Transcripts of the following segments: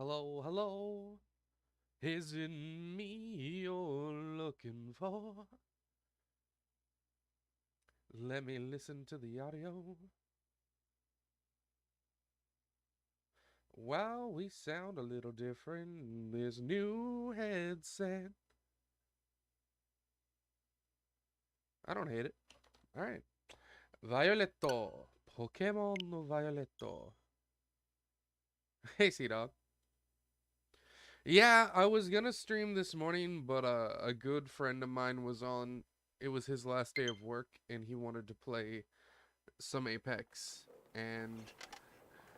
Hello, hello. Is it me you're looking for? Let me listen to the audio. Wow, we sound a little different in this new headset. I don't hate it. Alright. Violetto. Pokemon Violetto. Hey, Sea Dog. Yeah, I was gonna stream this morning, but a good friend of mine was on. It was his last day of work, and he wanted to play some Apex. And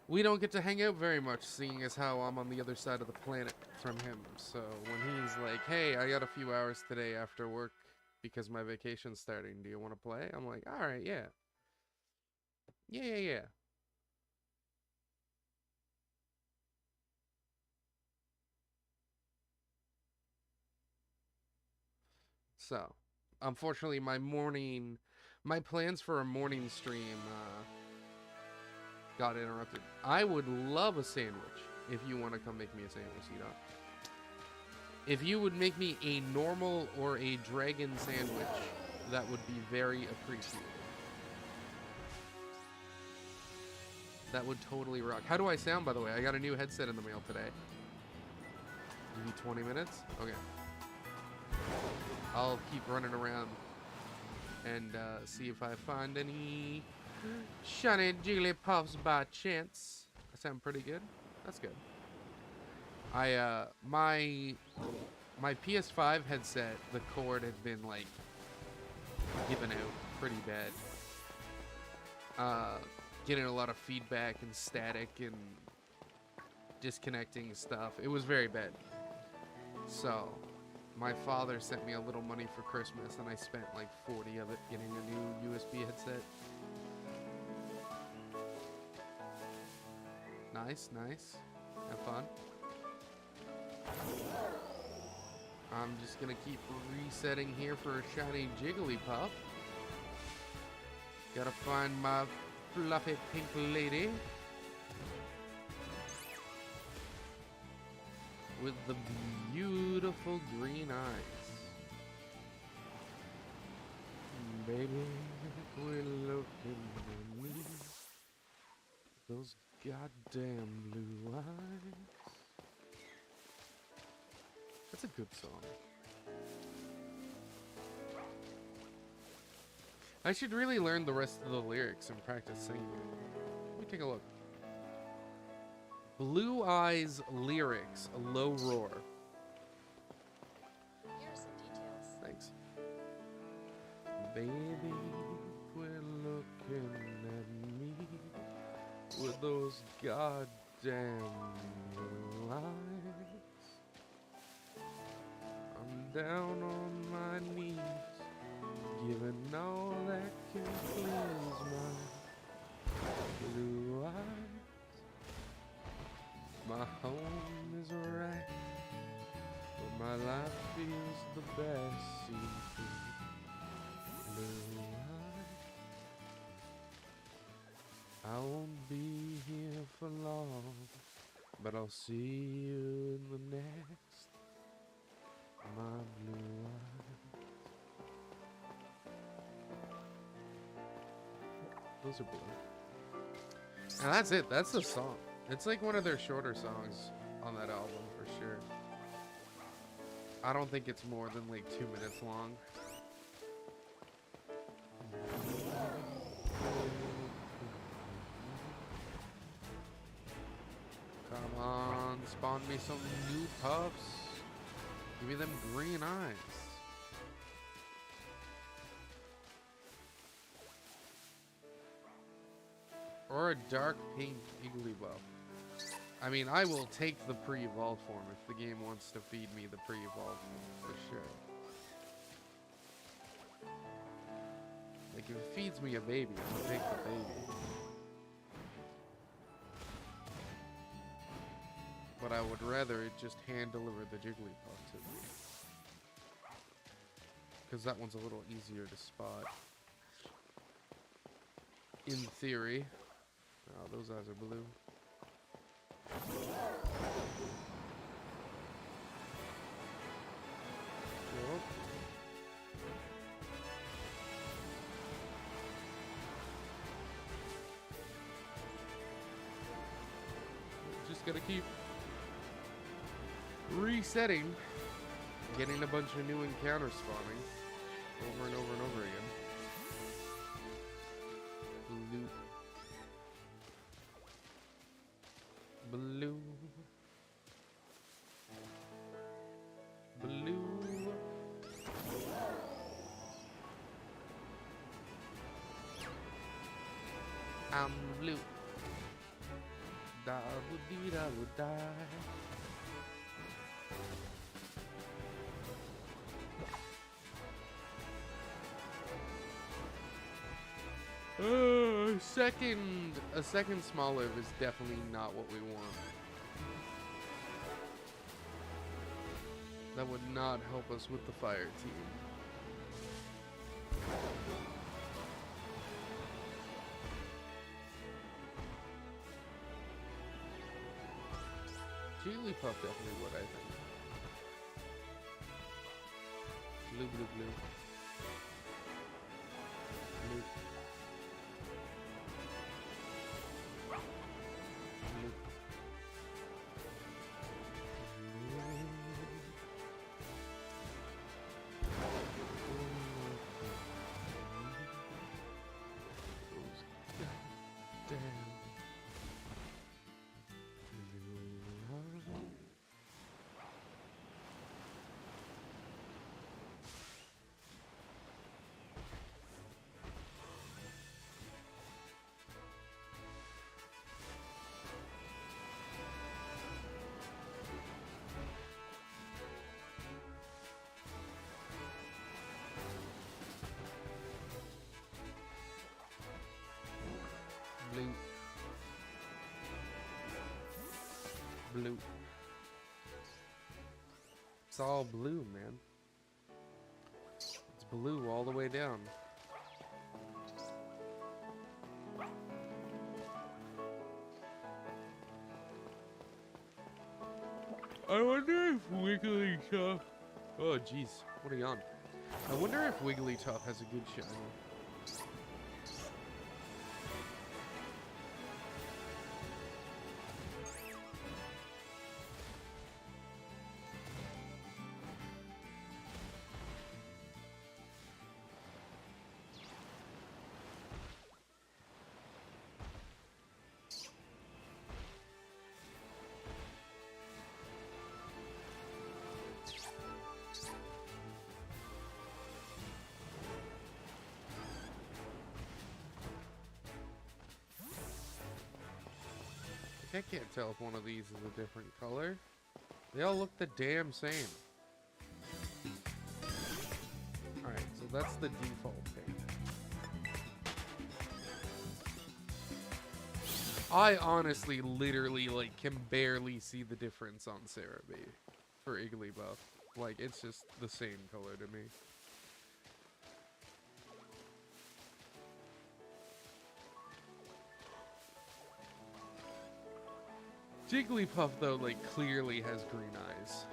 we don't get to hang out very much, seeing as how I'm on the other side of the planet from him. So when he's like, hey, I got a few hours today after work because my vacation's starting, do you want to play? I'm like, all right, yeah. Yeah, yeah, yeah. So, unfortunately, my plans for a morning stream got interrupted. I would love a sandwich if you want to come make me a sandwich, you know. If you would make me a normal or a dragon sandwich, that would be very appreciated. That would totally rock. How do I sound, by the way? I got a new headset in the mail today. Give you 20 minutes? Okay. I'll keep running around and see if I find any shiny Jigglypuffs by chance. I sound pretty good. That's good. My PS5 headset, the cord had been like given out pretty bad. Getting a lot of feedback and static and disconnecting stuff. It was very bad. So, my father sent me a little money for Christmas, and I spent like 40 of it getting a new USB headset. Nice, nice. Have fun. I'm just gonna keep resetting here for a shiny Jigglypuff. Gotta find my fluffy pink lady with the beautiful green eyes. Baby, quit looking at me. Those goddamn blue eyes. That's a good song. I should really learn the rest of the lyrics and practice singing it. Let me take a look. Blue Eyes lyrics, a low roar. Here are some details. Thanks. Baby, quit looking at me with those goddamn blue eyes. I'm down on my knees, giving all that can please my blue eyes. My home is right, but my life feels the best. See through blue eyes. I won't be here for long, but I'll see you in the next. My blue eyes. Those are blue. And that's it. That's the song. It's like one of their shorter songs on that album for sure. I don't think it's more than like 2 minutes long. Come on, spawn me some new puffs. Give me them green eyes. Or a dark pink Igglybuff. I mean, I will take the pre-evolved form if the game wants to feed me the pre-evolved form, for sure. Like, if it feeds me a baby, I'll take the baby. But I would rather it just hand-deliver the Jigglypuff to me. Because that one's a little easier to spot. In theory. Oh, those eyes are blue. Yep. Just gotta keep resetting, getting a bunch of new encounters spawning over and over and over again. Blue. Blue. Blue. I'm blue. Da would dee da would die. A second small live is definitely not what we want. That would not help us with the fire team. Jigglypuff definitely would, I think. Blue, blue, blue. Blue. Blue. Blue. It's all blue, man. It's blue all the way down. I wonder if Wigglytuff... Oh, jeez. What are you on? I wonder if Wigglytuff has a good shiny. I can't tell if one of these is a different color. They all look the damn same. Alright, so that's the default pink. I honestly, literally, like, can barely see the difference on Cerebi for Igglybuff. Like, it's just the same color to me. Jigglypuff, though, like, clearly has green eyes.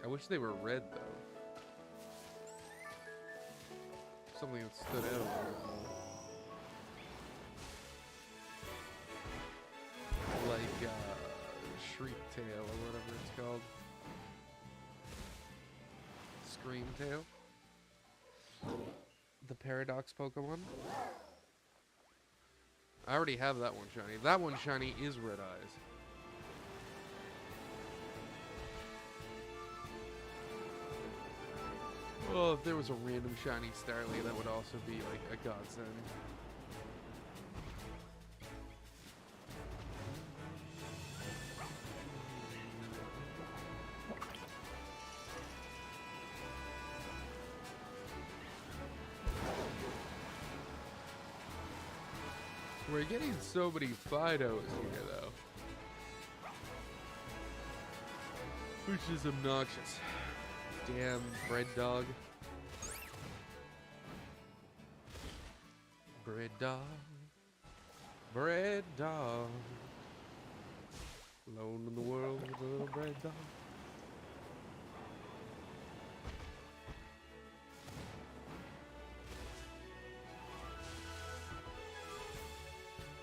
I wish they were red, though. Something that stood out a little more. Like, Shriek Tail, or whatever it's called. Scream Tail. The Paradox Pokemon. I already have that one shiny. That one shiny is Red Eyes. Oh, if there was a random shiny Starly, that would also be like a godsend. We're getting so many Fidos here, though. Which is obnoxious. Damn bread dog. Bread dog. Bread dog. Alone in the world with a little bread dog.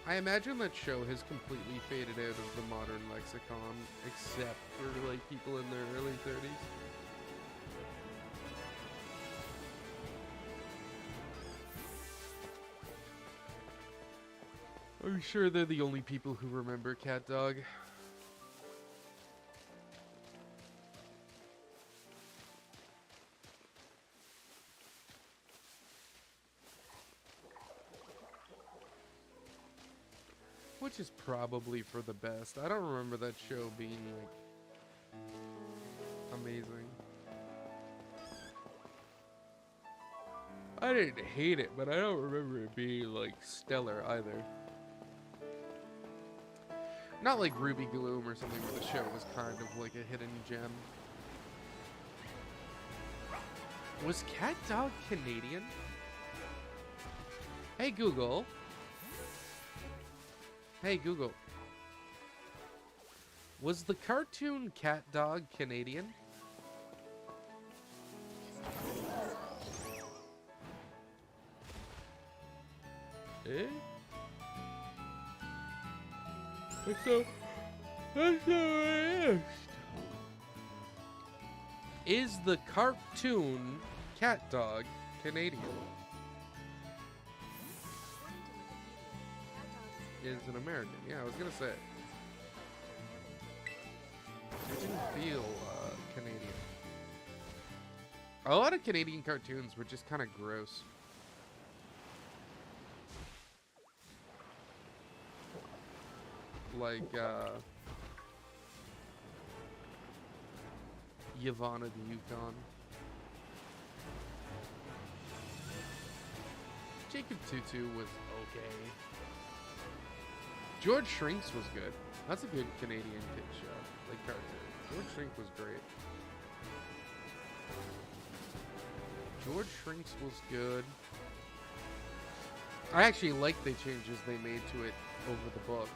I imagine that show has completely faded out of the modern lexicon, except for like people in their early 30s. I'm sure they're the only people who remember Cat Dog. Which is probably for the best. I don't remember that show being like amazing. I didn't hate it, but I don't remember it being like stellar either. Not like Ruby Gloom or something where the show was kind of like a hidden gem. Was Cat Dog Canadian? Hey Google. Hey Google. Was the cartoon Cat Dog Canadian? Eh? So is the cartoon Cat Dog Canadian? Is an American. Yeah, I was gonna say. It didn't feel Canadian. A lot of Canadian cartoons were just kind of gross. Like, Yavanna the Yukon. Jacob Tutu was okay. George Shrinks was good. That's a good Canadian kid show. Like, cartoon. George Shrink was great. George Shrinks was good. I actually like the changes they made to it over the book.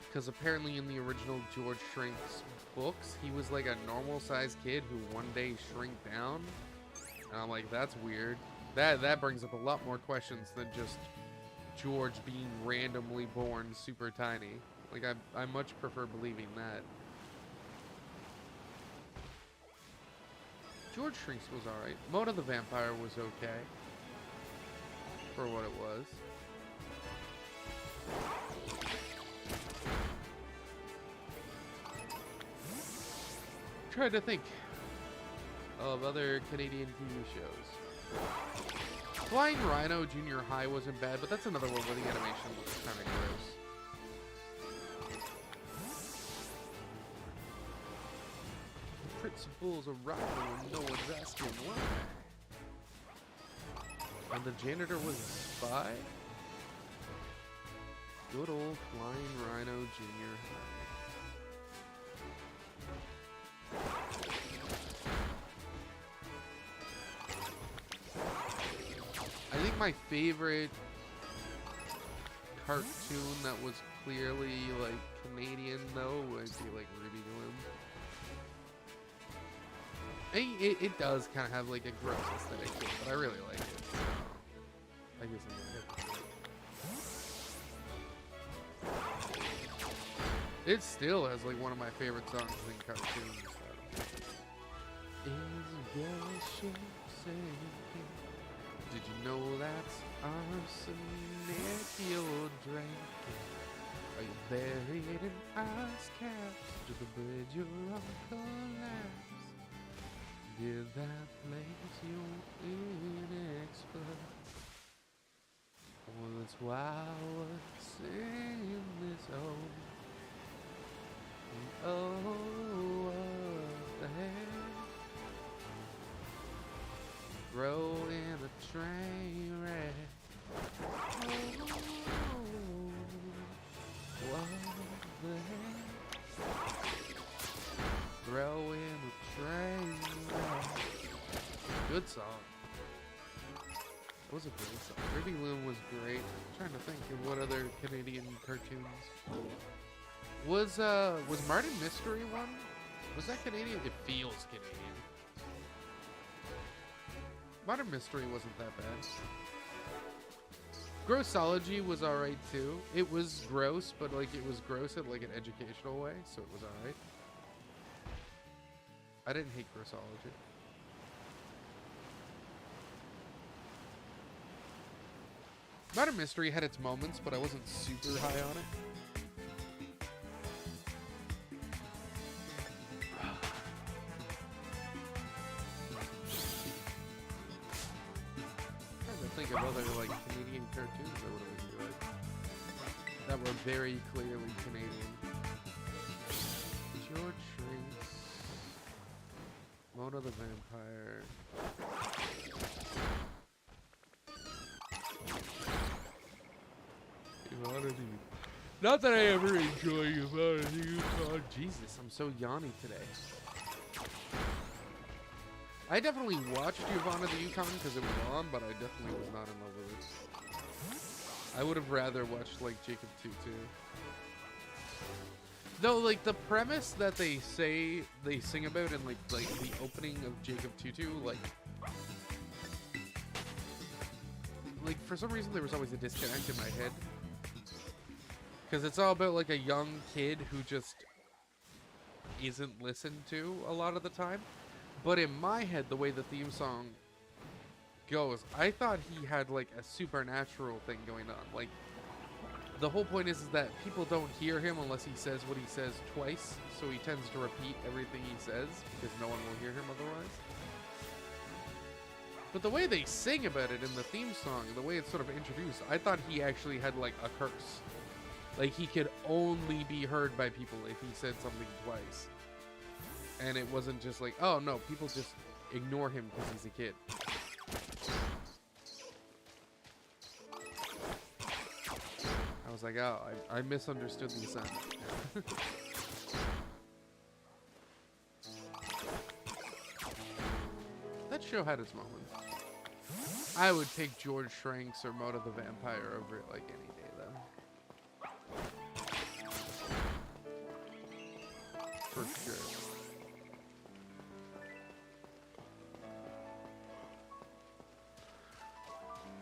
Because apparently in the original George Shrink's books, he was like a normal-sized kid who one day shrank down. And I'm like, that's weird. That brings up a lot more questions than just George being randomly born super tiny. Like, I much prefer believing that. George Shrinks was alright. Mona the Vampire was okay. For what it was. Trying to think of other Canadian TV shows. Flying Rhino Junior High wasn't bad, but that's another one where the animation looks kind of gross. The principal's a rival and no one's asking why. And the janitor was a spy? Good old Flying Rhino Junior High. I think my favorite cartoon that was clearly like Canadian though would be like Ruby Gloom. It does kind of have like a gross aesthetic to it, but I really like it. So I guess it still has like one of my favorite songs in cartoons. So. Is your ship sinking? Did you know that's arsenic you're drinking? Are you buried in ice caps? Did the bridge you're on collapse? Did that place you're in explode? Well, that's why what's in this what the hell? Throw in a train wreck. What the heck? Throw in a train wreck. Good song. That was a great song. Ruby Loom was great. I'm trying to think of what other Canadian cartoons. Was Martin Mystery one? Was that Canadian? It feels Canadian. Modern Mystery wasn't that bad. Grossology was alright too. It was gross, but like it was gross in like an educational way, so it was alright. I didn't hate Grossology. Modern Mystery had its moments, but I wasn't super high on it. Think of other like Canadian cartoons I would have enjoyed that were very clearly Canadian. George Shrinks, Mona the Vampire. Humanity. Not that I ever enjoy Humanity. Oh Jesus, I'm so yawny today. I definitely watched Yvonne of the Yukon because it was on, but I definitely was not in love with it. I would have rather watched, like, Jacob Tutu. Though, like, the premise that they say they sing about in, like the opening of Jacob Tutu, like, for some reason there was always a disconnect in my head. Because it's all about, like, a young kid who just isn't listened to a lot of the time. But in my head, the way the theme song goes, I thought he had, like, a supernatural thing going on. Like, the whole point is that people don't hear him unless he says what he says twice. So he tends to repeat everything he says because no one will hear him otherwise. But the way they sing about it in the theme song, the way it's sort of introduced, I thought he actually had, like, a curse. Like, he could only be heard by people if he said something twice. And it wasn't just like, oh no, people just ignore him because he's a kid. I was like, oh, I misunderstood the assignment. That show had its moments. I would pick George Shrinks or Moda the Vampire over it like any day, though. For sure.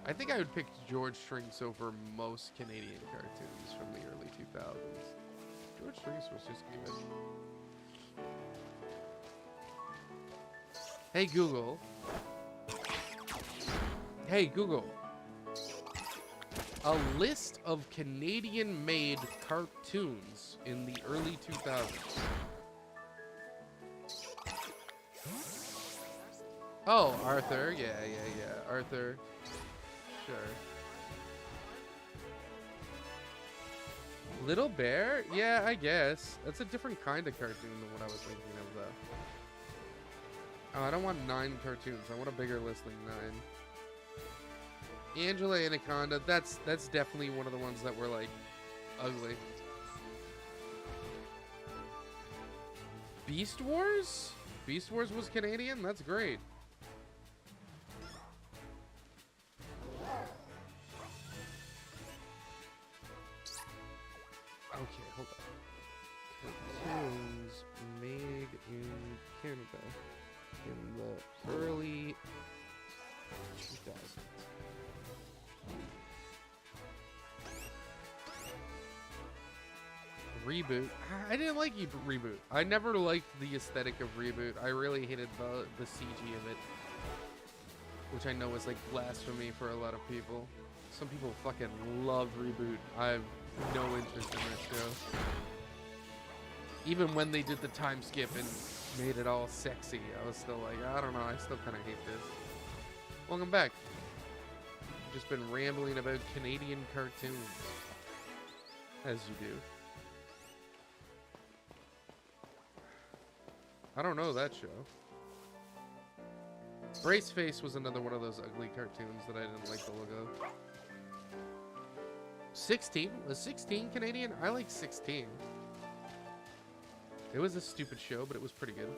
I think I would pick George Shrinks over most Canadian cartoons from the early 2000s. George Shrinks was just good. Hey Google. Hey Google. A list of Canadian-made cartoons in the early 2000s. Oh, Arthur. Yeah. Arthur. Sure. Little Bear? Yeah, I guess. That's a different kind of cartoon than what I was thinking of, though. Oh, I don't want 9 cartoons. I want a bigger list than 9. Angela Anaconda, that's definitely one of the ones that were, like, ugly. Beast Wars? Beast Wars was Canadian? That's great. Okay, hold on. Cartoons made in Canada in the early 2000s. Reboot. I didn't like Reboot. I never liked the aesthetic of Reboot. I really hated the CG of it, which I know is like blasphemy for a lot of people. Some people fucking love Reboot. I have no interest in that show. Even when they did the time skip and made it all sexy, I was still like, I don't know, I still kind of hate this. Welcome back. Just been rambling about Canadian cartoons, as you do. I don't know that show. Braceface was another one of those ugly cartoons that I didn't like the look of. 16? Was 16 Canadian? I like 16. It was a stupid show, but it was pretty good.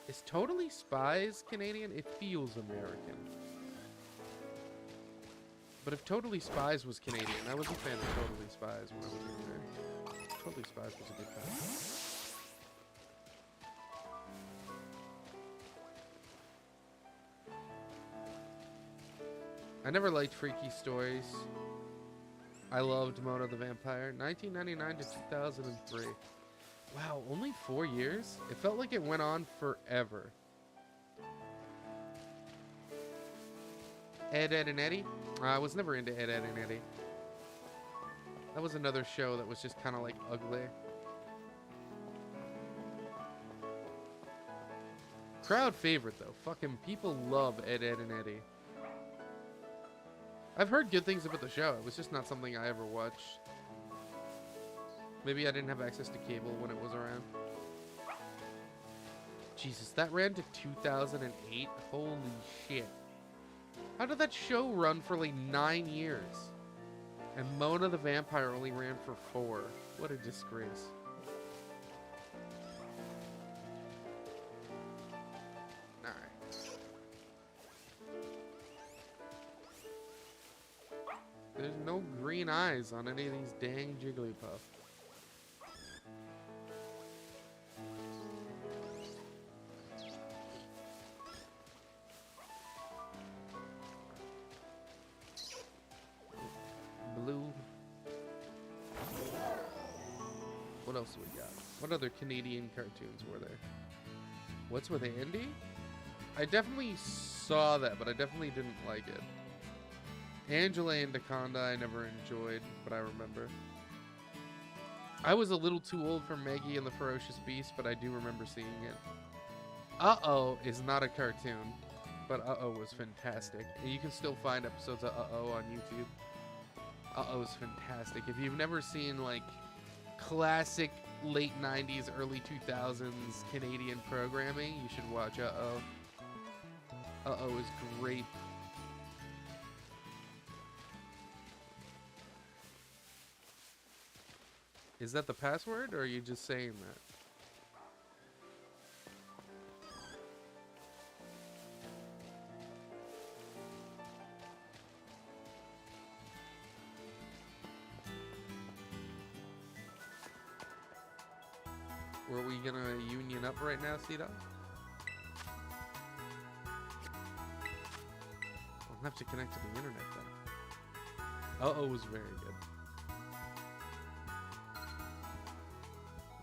Is Totally Spies Canadian? It feels American. But if Totally Spies was Canadian, I was a fan of Totally Spies when I was younger. Totally Spies was a good time. I never liked Freaky Stories. I loved Mona the Vampire. 1999 to 2003. Wow, only 4 years? It felt like it went on forever. Ed, Ed, and Eddie? I was never into Ed, Ed, and Eddie. That was another show that was just kind of like ugly. Crowd favorite though. Fucking people love Ed, Ed, and Eddie. I've heard good things about the show. It was just not something I ever watched. Maybe I didn't have access to cable when it was around. Jesus, that ran to 2008? Holy shit. How did that show run for like 9 years? And Mona the Vampire only ran for 4. What a disgrace. Alright. There's no green eyes on any of these dang Jigglypuff. Blue. What else do we got? What other Canadian cartoons were there? What's with Andy? I definitely saw that, but I definitely didn't like it. Angela Anaconda I never enjoyed, but I remember. I was a little too old for Maggie and the Ferocious Beast, but I do remember seeing it. Uh-Oh is not a cartoon, but Uh-Oh was fantastic. And you can still find episodes of Uh-Oh on YouTube. Uh-Oh is fantastic. If you've never seen, like, classic late 90s, early 2000s Canadian programming, you should watch Uh-Oh. Uh-Oh is great. Is that the password, or are you just saying that? Were we gonna union up right now, C-Dog? I'll have to connect to the internet then. Uh-Oh was very good.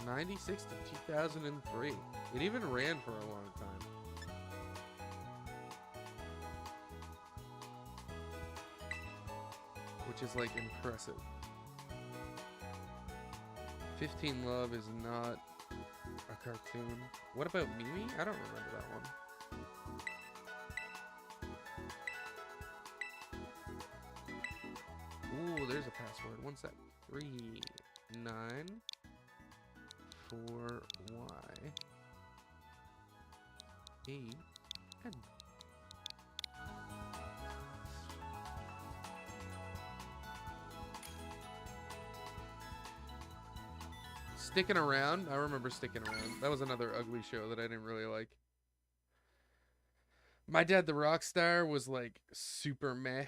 96 to 2003. It even ran for a long time. Which is like impressive. 15 Love is not a cartoon. What about Mimi? I don't remember that one. Ooh, there's a password. One sec. 3944Y 8 N. Sticking Around. I remember Sticking Around. That was another ugly show that I didn't really like. My Dad the Rockstar was like super meh.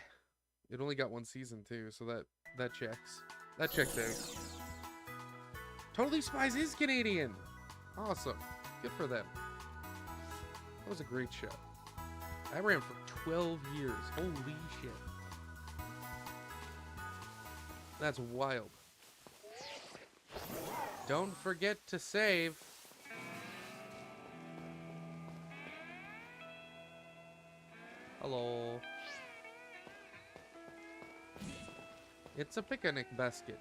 It only got 1 season too, so that checks. That checks out. Totally Spies is Canadian. Awesome. Good for them. That was a great show. I ran for 12 years. Holy shit. That's wild. Don't forget to save. Hello. It's a picnic basket.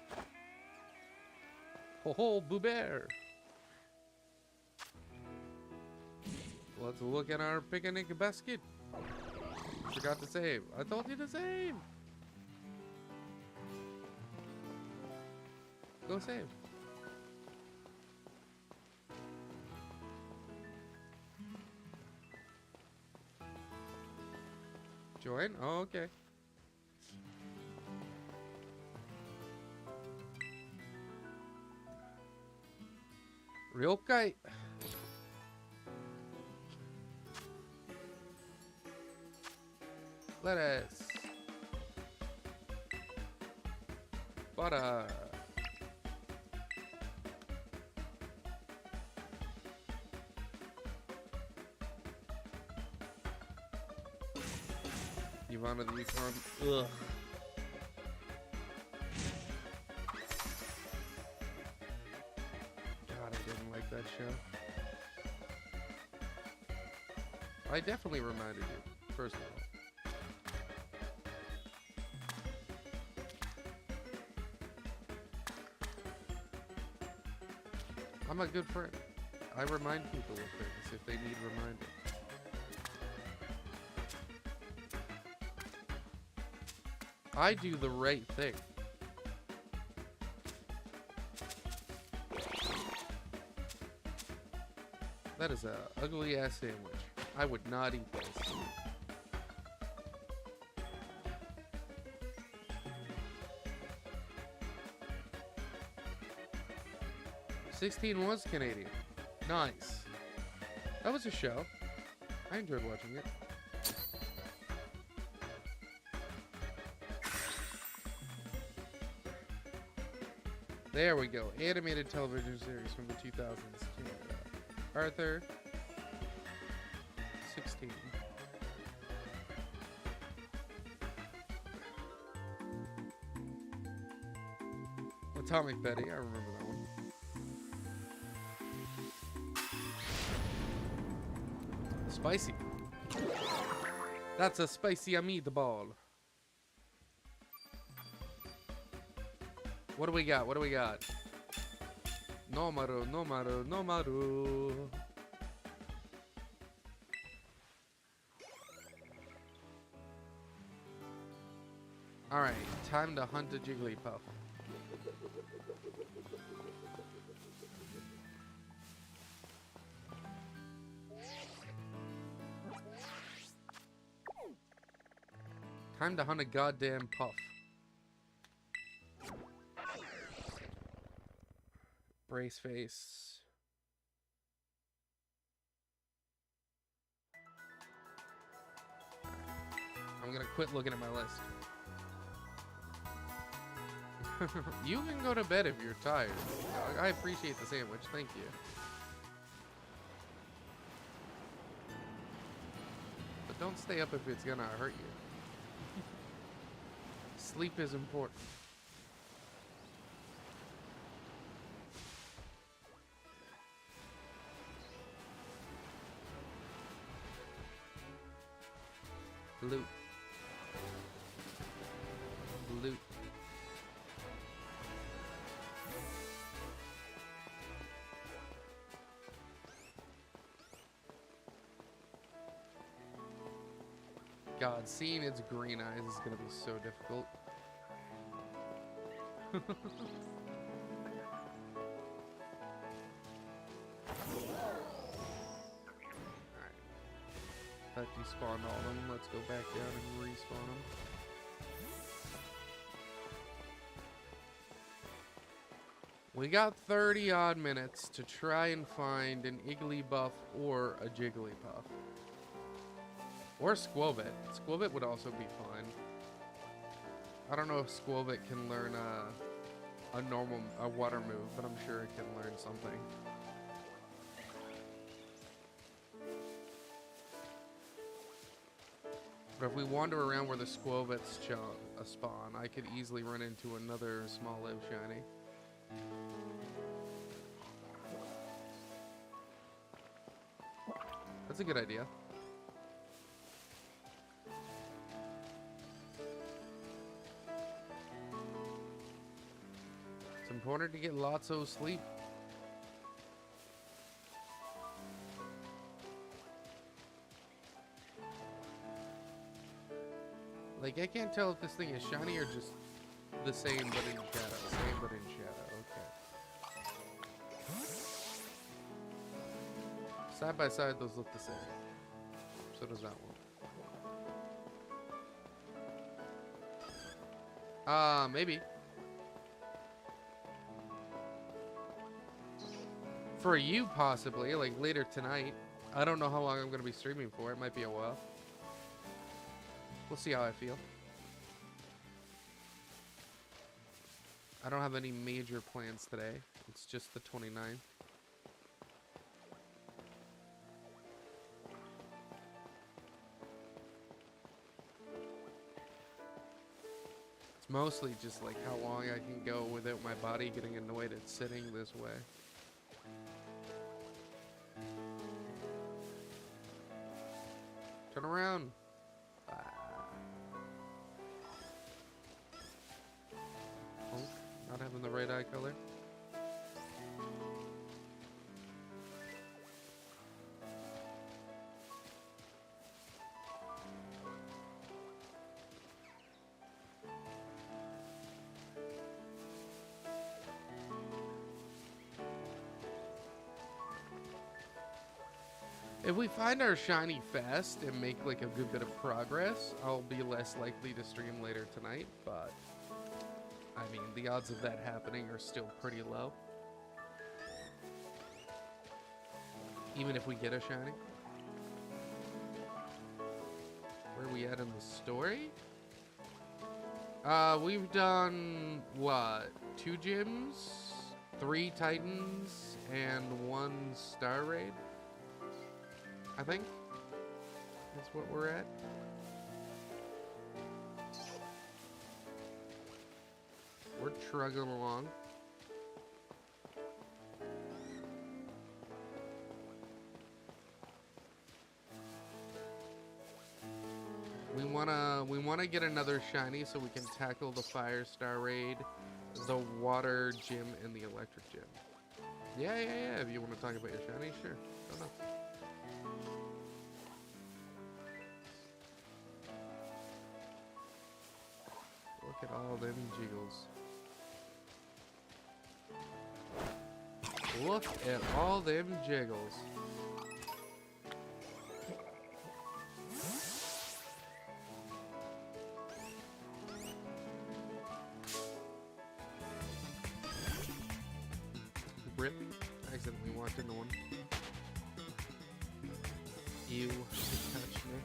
Ho ho, Boo Bear. Let's look at our picnic basket. Forgot to save. I told you to save. Go save. Join? Oh, okay. Real kite. Lettuce. But Ivana the Unicorn. Ugh. God, I didn't like that show. I definitely reminded you, first of all. I'm a good friend. I remind people of things if they need reminding. I do the right thing. That is a ugly ass sandwich. I would not eat this. 16 was Canadian. Nice. That was a show. I enjoyed watching it. There we go. Animated television series from the 2000s. Arthur. 16. Atomic Betty. I remember that one. Spicy. That's a spicy meatball. What do we got? What do we got? No maru, no maru, no maru. Alright, time to hunt a Jigglypuff. Time to hunt a goddamn puff. Brace face. I'm gonna quit looking at my list. You can go to bed if you're tired. I appreciate the sandwich, thank you. But don't stay up if it's gonna hurt you. Sleep is important. Loot. Loot. God, seeing its green eyes is gonna be so difficult. That despawned all of them. Let's go back down and respawn them. We got 30 odd minutes to try and find an Igglybuff or a Jigglypuff. Or Squobit. Squobit would also be fine. I don't know if Squobit can learn a water move, but I'm sure it can learn something. But if we wander around where the Squobits spawn, I could easily run into another small live shiny. That's a good idea. It's important to get lots of sleep. Like, I can't tell if this thing is shiny or just the same but in shadow. Same but in shadow, okay. Side by side, those look the same. So does that one. Maybe. For you, possibly, like later tonight. I don't know how long I'm going to be streaming for. It might be a while. We'll see how I feel. I don't have any major plans today. It's just the 29th. It's mostly just like how long I can go without my body getting annoyed at sitting this way. Turn around. Oh, not having the right eye color. If we find our shiny fast and make like a good bit of progress, I'll be less likely to stream later tonight, but I mean, the odds of that happening are still pretty low. Even if we get a shiny. Where are we at in the story? We've done, what, 2 gyms, 3 titans, and 1 star raid? I think that's what we're at. We're trugging along. We wanna get another shiny so we can tackle the fire star raid, the water gym, and the electric gym. Yeah. If you want to talk about your shiny, sure. Don't know. Look at all them jiggles. Look at all them jiggles. Rip. Accidentally walked into one. You touched me.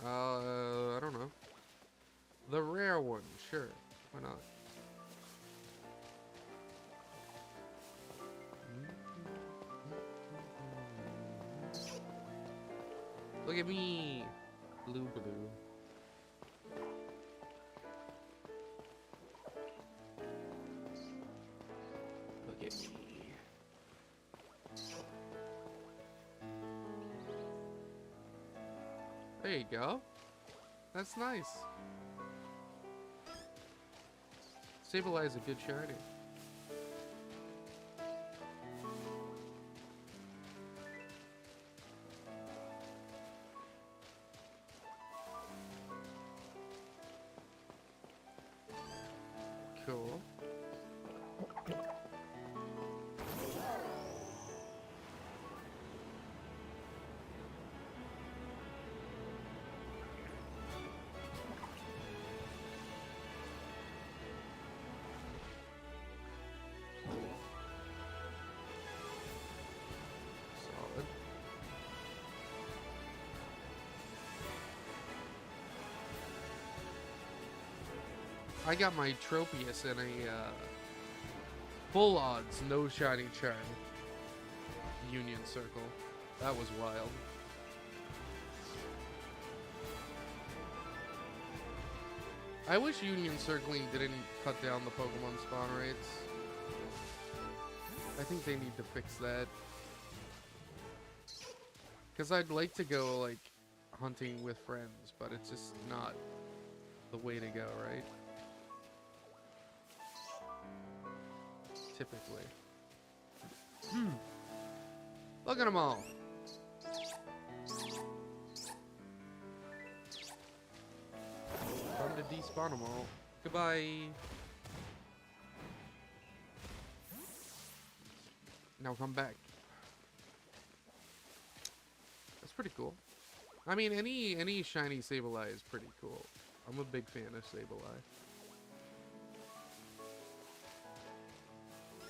I don't know. The rare one, sure. Why not? Look at me! Blue. Look at me. There you go. That's nice. Stabilize a good shiny. Cool. Solid. I got my Tropius in a full odds, no shiny charm Union Circle. That was wild. I wish Union Circling didn't cut down the Pokemon spawn rates. I think they need to fix that. Because I'd like to go, like, hunting with friends, but it's just not the way to go, right? Typically. Look at them all. Time to despawn them all. Goodbye. Now come back. That's pretty cool. I mean, any shiny Sableye is pretty cool. I'm a big fan of Sableye.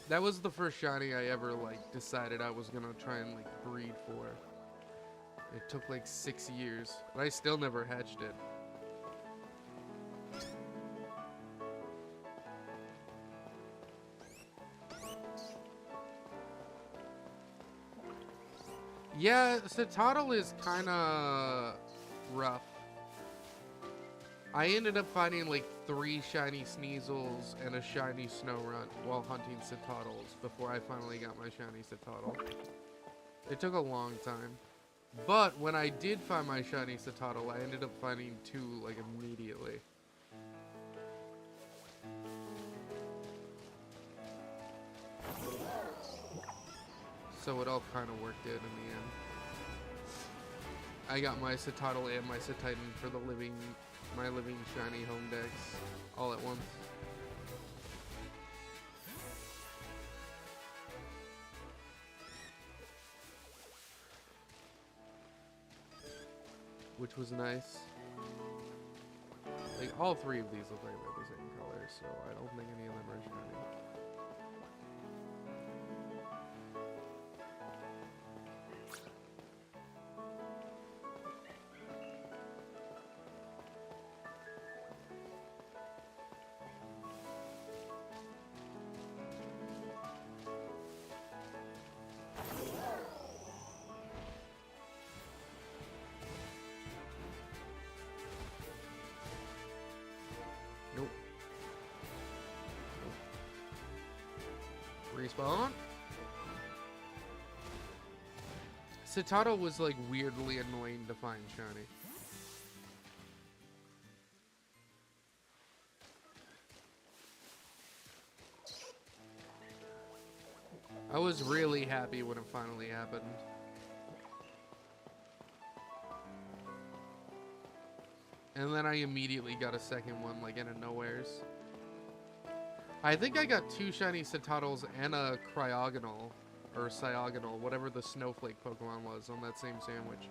That was the first shiny I ever, like, decided I was gonna try and, like, breed for. It took like 6 years, but I still never hatched it. Yeah, Citadel is kind of rough. I ended up finding like 3 shiny Sneasels and a shiny Snowrunt while hunting Citadels before I finally got my shiny Citadel. It took a long time. But when I did find my shiny Citadel, I ended up finding 2 like immediately. So it all kind of worked out in the end. I got my Citadel and my Cititan for my living shiny Home Dex all at once. Which was nice. Like, all 3 of these look like they're the same color, so I don't think any of them are shiny. Nope. Respawn? Citadel was like weirdly annoying to find shiny. I was really happy when it finally happened. And then I immediately got a second one, like, out of nowheres. I think I got 2 shiny Citadels and a Cryogonal, or Cyogonal, whatever the snowflake Pokemon was, on that same sandwich.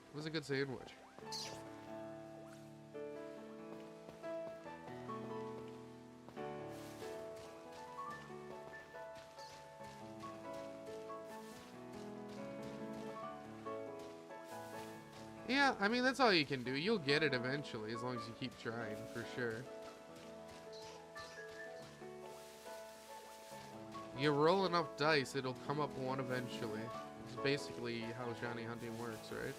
It was a good sandwich. Yeah, I mean, that's all you can do. You'll get it eventually, as long as you keep trying, for sure. You roll enough dice, it'll come up one eventually. It's basically how shiny hunting works, right?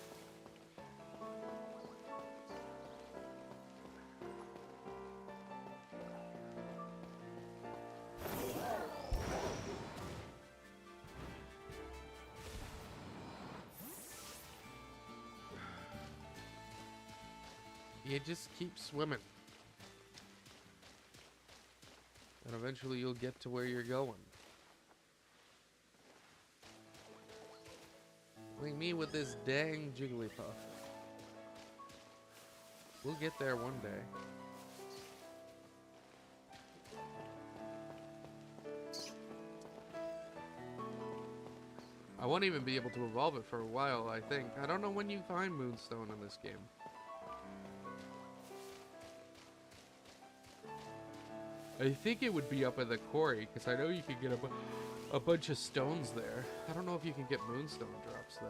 You just keep swimming. And eventually you'll get to where you're going. Like me with this dang Jigglypuff. We'll get there one day. I won't even be able to evolve it for a while, I think. I don't know when you find Moonstone in this game. I think it would be up in the quarry, because I know you can get a bunch of stones there. I don't know if you can get Moonstone drops, though.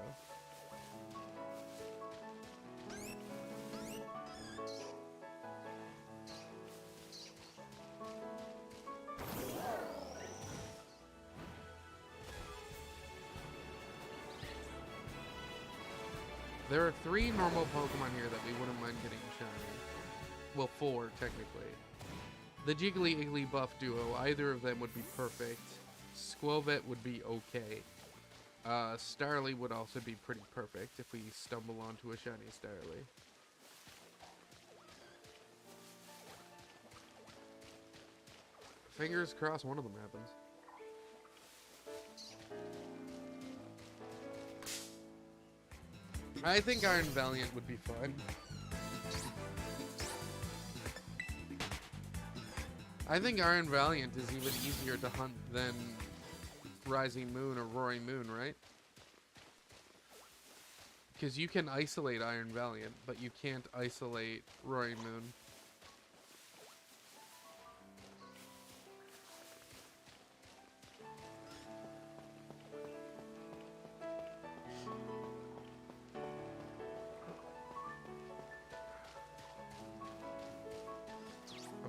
There are 3 normal Pokemon here that we wouldn't mind getting shiny. Well, 4, technically. The Jiggly-Igglybuff duo, either of them would be perfect. Squovet would be okay. Starly would also be pretty perfect if we stumble onto a shiny Starly. Fingers crossed one of them happens. I think Iron Valiant would be fun. I think Iron Valiant is even easier to hunt than Rising Moon or Roaring Moon, right? Because you can isolate Iron Valiant, but you can't isolate Roaring Moon.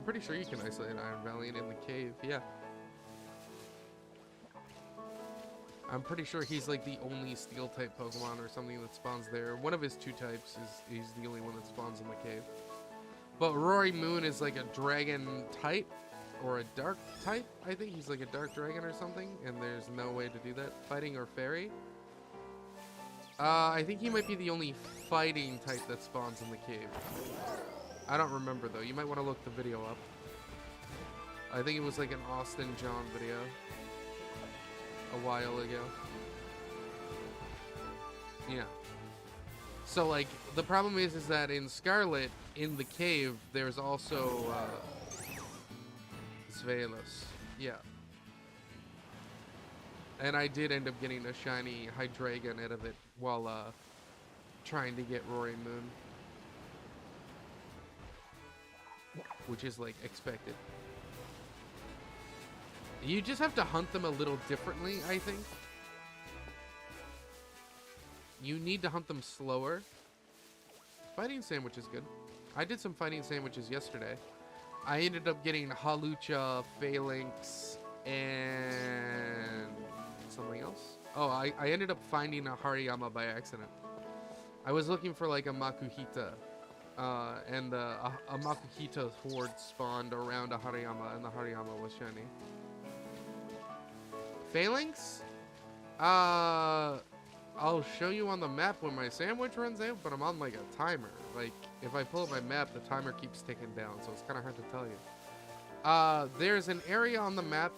pretty sure you can isolate Iron Valiant in the cave, yeah. I'm pretty sure he's like the only steel type Pokemon or something that spawns there. One of his 2 types is he's the only one that spawns in the cave. But Rory Moon is like a dragon type or a dark type. I think he's like a dark dragon or something, and there's no way to do that. Fighting or fairy? I think he might be the only fighting type that spawns in the cave. I don't remember though. You might want to look the video up. I think it was like an Austin John video a while ago. Yeah. So like the problem is that in Scarlet, in the cave, there's also Svelos. Yeah. And I did end up getting a shiny Hydreigon out of it while trying to get Rory Moon. Which is like expected. You just have to hunt them a little differently, I think. You need to hunt them slower. Fighting sandwich is good. I did some fighting sandwiches yesterday. I ended up getting Halucha, Phalanx, and something else. Oh, I ended up finding a Hariyama by accident. I was looking for like a Makuhita. And a Makuhita horde spawned around a Hariyama, and the Hariyama was shiny. Phalanx? I'll show you on the map when my sandwich runs out, but I'm on like a timer. Like, if I pull up my map, the timer keeps ticking down, so it's kind of hard to tell you. There's an area on the map,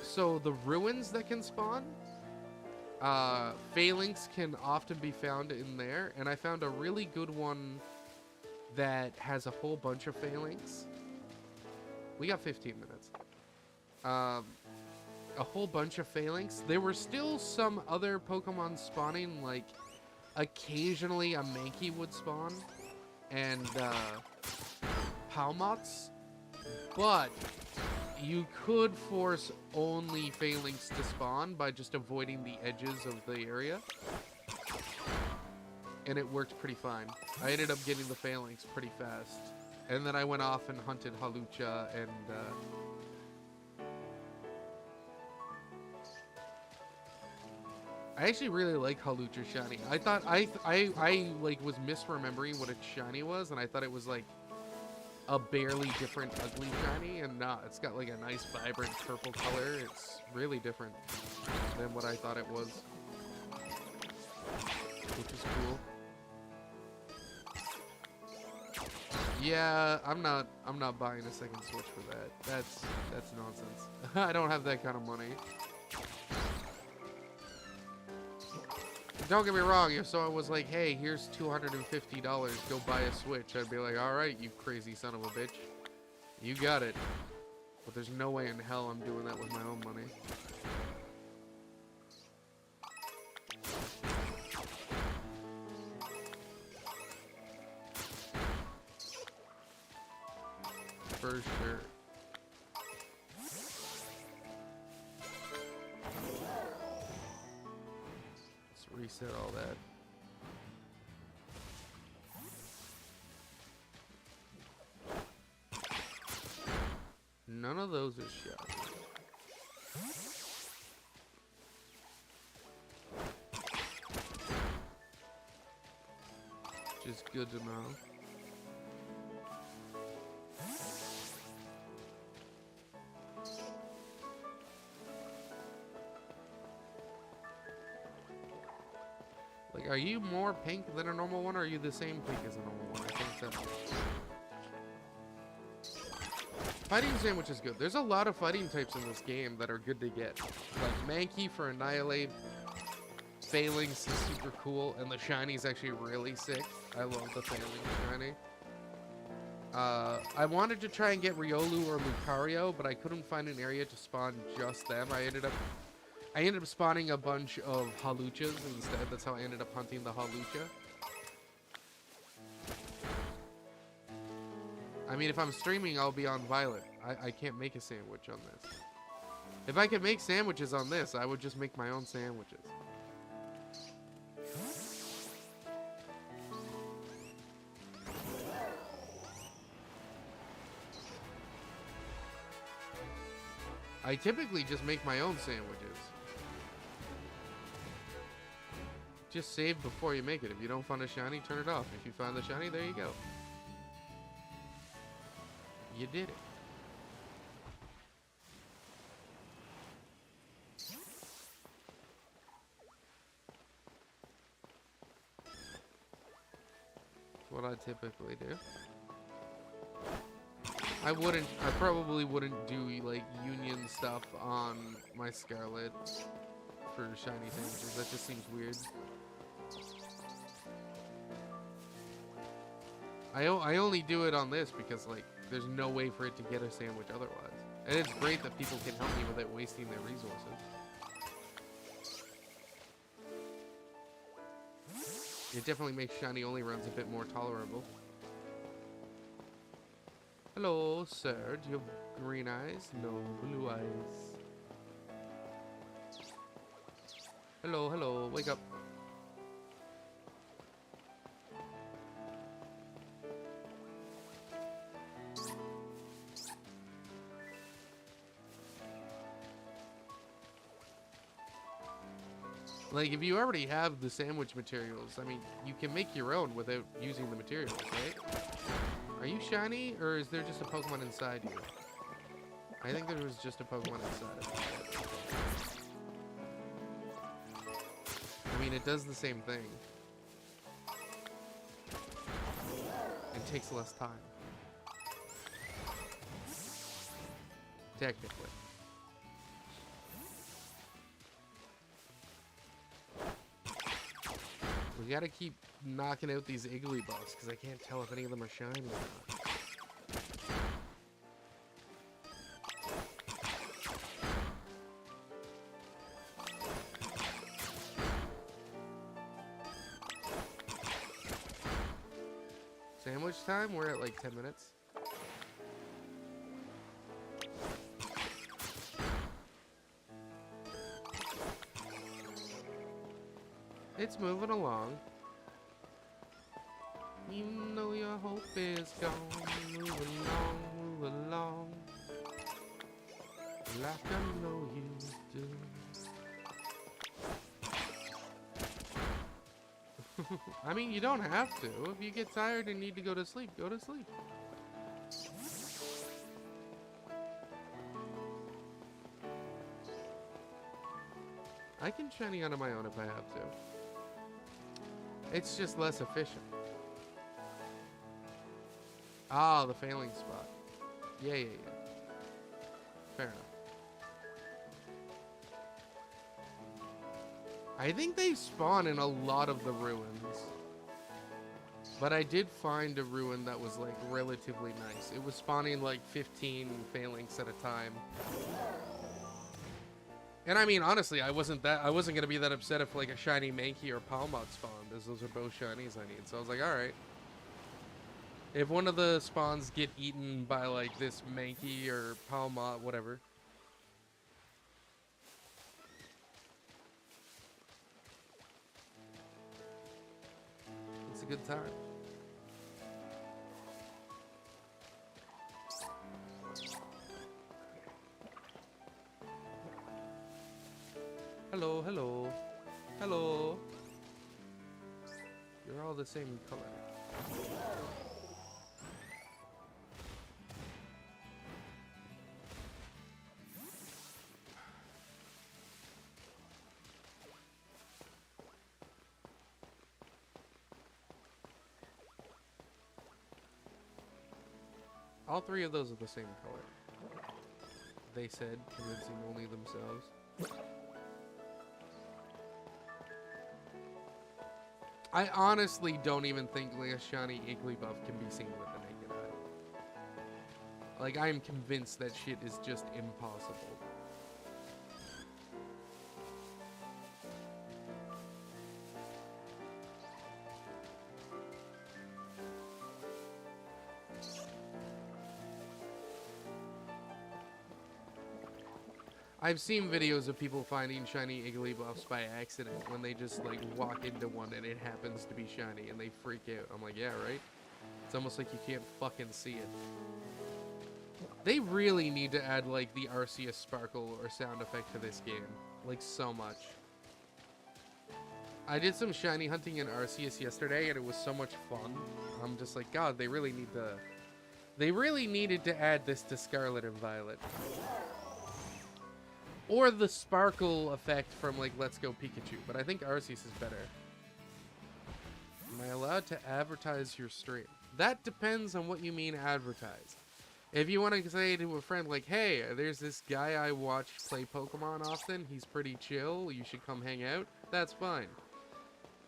so the ruins that can spawn, Phalanx can often be found in there, and I found a really good one that has a whole bunch of Phalanx. We got 15 minutes. A whole bunch of Phalanx. There were still some other Pokemon spawning, like occasionally a Mankey would spawn, and Palmots, but you could force only Phalanx to spawn by just avoiding the edges of the area. And it worked pretty fine. I ended up getting the Phalanx pretty fast. And then I went off and hunted Halucha and I actually really like Halucha shiny. I thought I like was misremembering what a shiny was, and I thought it was like a barely different ugly shiny, and nah, it's got like a nice vibrant purple color. It's really different than what I thought it was, which is cool. Yeah, I'm not buying a second Switch for that. That's nonsense. I don't have that kind of money. Don't get me wrong, if someone was like, hey, here's $250, go buy a Switch, I'd be like, alright, you crazy son of a bitch. You got it. But there's no way in hell I'm doing that with my own money. For sure. Reset all that. None of those are shot. Which is good to know. Like, are you more pink than a normal one, or are you the same pink as a normal one? I think so. Fighting Sandwich is good. There's a lot of fighting types in this game that are good to get. Like Mankey for Annihilate, Phalanx is super cool, and the shiny is actually really sick. I love the Phalanx shiny. I wanted to try and get Riolu or Lucario, but I couldn't find an area to spawn just them. I ended up spawning a bunch of Haluchas instead. That's how I ended up hunting the Halucha. I mean, if I'm streaming, I'll be on Violet. I can't make a sandwich on this. If I could make sandwiches on this, I would just make my own sandwiches. I typically just make my own sandwiches. Just save before you make it. If you don't find a shiny, turn it off. If you find the shiny, there you go. You did it. That's what I typically do. I probably wouldn't do like union stuff on my Scarlet for shiny sandwiches. That just seems weird. I only do it on this because like there's no way for it to get a sandwich otherwise. And it's great that people can help me without wasting their resources. It definitely makes shiny only runs a bit more tolerable. Hello, sir. Do you have green eyes? No, blue eyes. Hello, hello. Wake up. Like, if you already have the sandwich materials, I mean, you can make your own without using the materials, right? Are you shiny, or is there just a Pokemon inside you? I think there was just a Pokemon inside. I mean, it does the same thing. It takes less time. Technically. We gotta keep knocking out these Igglybuffs, because I can't tell if any of them are shiny or not. Sandwich time? We're at like 10 minutes. It's moving along. You know your hope is gone. Move along, move along. Like I know you do. I mean, you don't have to. If you get tired and need to go to sleep, go to sleep. I can shiny onto my own if I have to. It's just less efficient. Ah, the failing spot. Yeah. Fair enough. I think they spawn in a lot of the ruins. But I did find a ruin that was like relatively nice. It was spawning like 15 failings at a time. And I mean, honestly, I wasn't gonna be that upset if like a shiny Mankey or Palmot spawned, as those are both shinies I need. So I was like, all right. If one of the spawns get eaten by like this Mankey or Palmot, whatever. It's a good time. Hello, hello. Hello. You're all the same color. All three of those are the same color. They said, convincing only themselves. I honestly don't even think like a shiny Igglybuff can be seen with the naked eye. Like, I am convinced that shit is just impossible. I've seen videos of people finding shiny Igglybuffs by accident when they just like walk into one and it happens to be shiny and they freak out. I'm like, yeah, right? It's almost like you can't fucking see it. They really need to add, like, the Arceus sparkle or sound effect to this game. Like, so much. I did some shiny hunting in Arceus yesterday, and it was so much fun. I'm just like, God, they really need to... They really needed to add this to Scarlet and Violet. Or the sparkle effect from, like, Let's Go Pikachu. But I think Arceus is better. Am I allowed to advertise your stream? That depends on what you mean advertise. If you want to say to a friend, like, hey, there's this guy I watch play Pokemon often. He's pretty chill. You should come hang out. That's fine.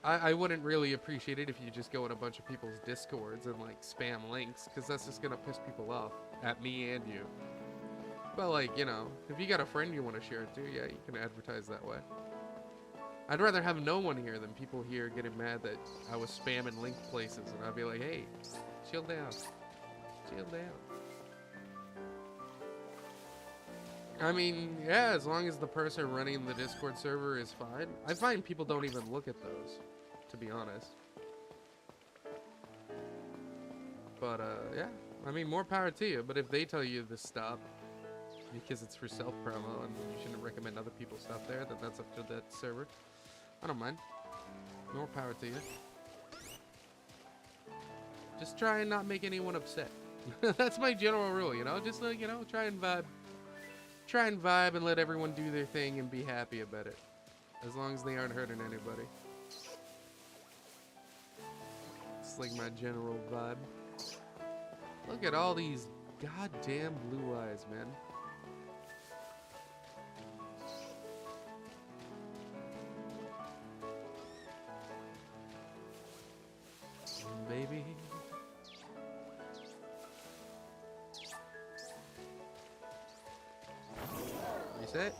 I wouldn't really appreciate it if you just go in a bunch of people's Discords and, like, spam links, because that's just going to piss people off. At me and you. But, like, you know, if you got a friend you want to share it to, yeah, you can advertise that way. I'd rather have no one here than people here getting mad that I was spamming link places, and I'd be like, hey, chill down. Chill down. I mean, yeah, as long as the person running the Discord server is fine. I find people don't even look at those, to be honest. But, yeah. I mean, more power to you, but if they tell you to stop because it's for self-promo and you shouldn't recommend other people's stuff there, then that's up to that server. I don't mind. More power to you. Just try and not make anyone upset. That's my general rule, you know? Just, like, you know, try and vibe. Try and vibe and let everyone do their thing and be happy about it. As long as they aren't hurting anybody. It's like my general vibe. Look at all these goddamn blue eyes, man. Baby. Reset.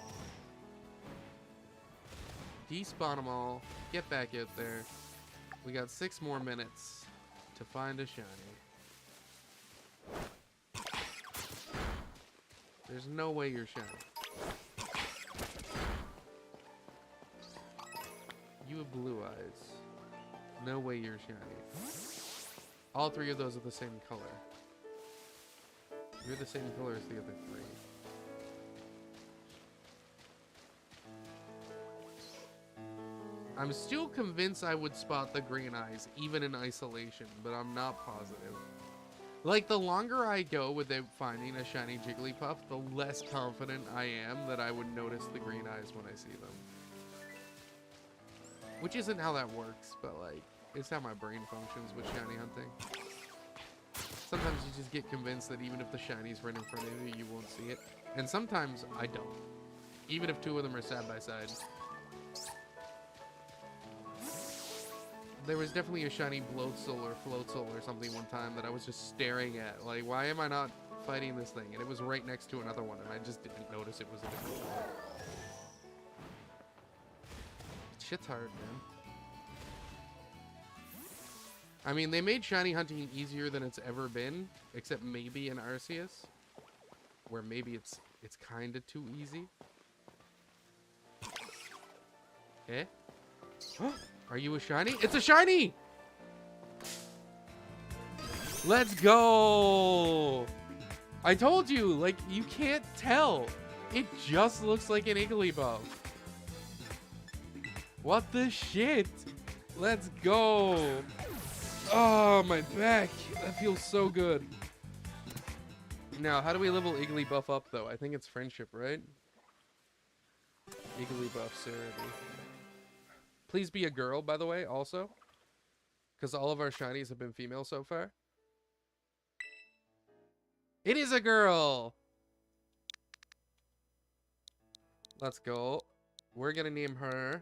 Despawn them all. Get back out there. We got 6 more minutes to find a shiny. There's no way you're shiny. You have blue eyes. No way you're shiny. All 3 of those are the same color. You're the same color as the other 3. I'm still convinced I would spot the green eyes, even in isolation, but I'm not positive. Like, the longer I go without finding a shiny Jigglypuff, the less confident I am that I would notice the green eyes when I see them. Which isn't how that works, but, like, it's how my brain functions with shiny hunting. Sometimes you just get convinced that even if the shiny's right in front of you, you won't see it. And sometimes I don't. Even if 2 of them are side by side. There was definitely a shiny Bloatzel or Floatzel or something one time that I was just staring at. Like, why am I not fighting this thing? And it was right next to another one, and I just didn't notice it was a different color. Shit's hard, man. I mean, they made shiny hunting easier than it's ever been, except maybe in Arceus, where maybe it's kind of too easy. Eh? Are you a shiny? It's a shiny! Let's go! I told you, like, you can't tell. It just looks like an Igglybuff. What the shit? Let's go! Oh, my back. That feels so good. Now, how do we level Igglybuff up, though? I think it's friendship, right? Igglybuff, Serenity. Please be a girl, by the way, also. Because all of our shinies have been female so far. It is a girl! Let's go. We're gonna name her...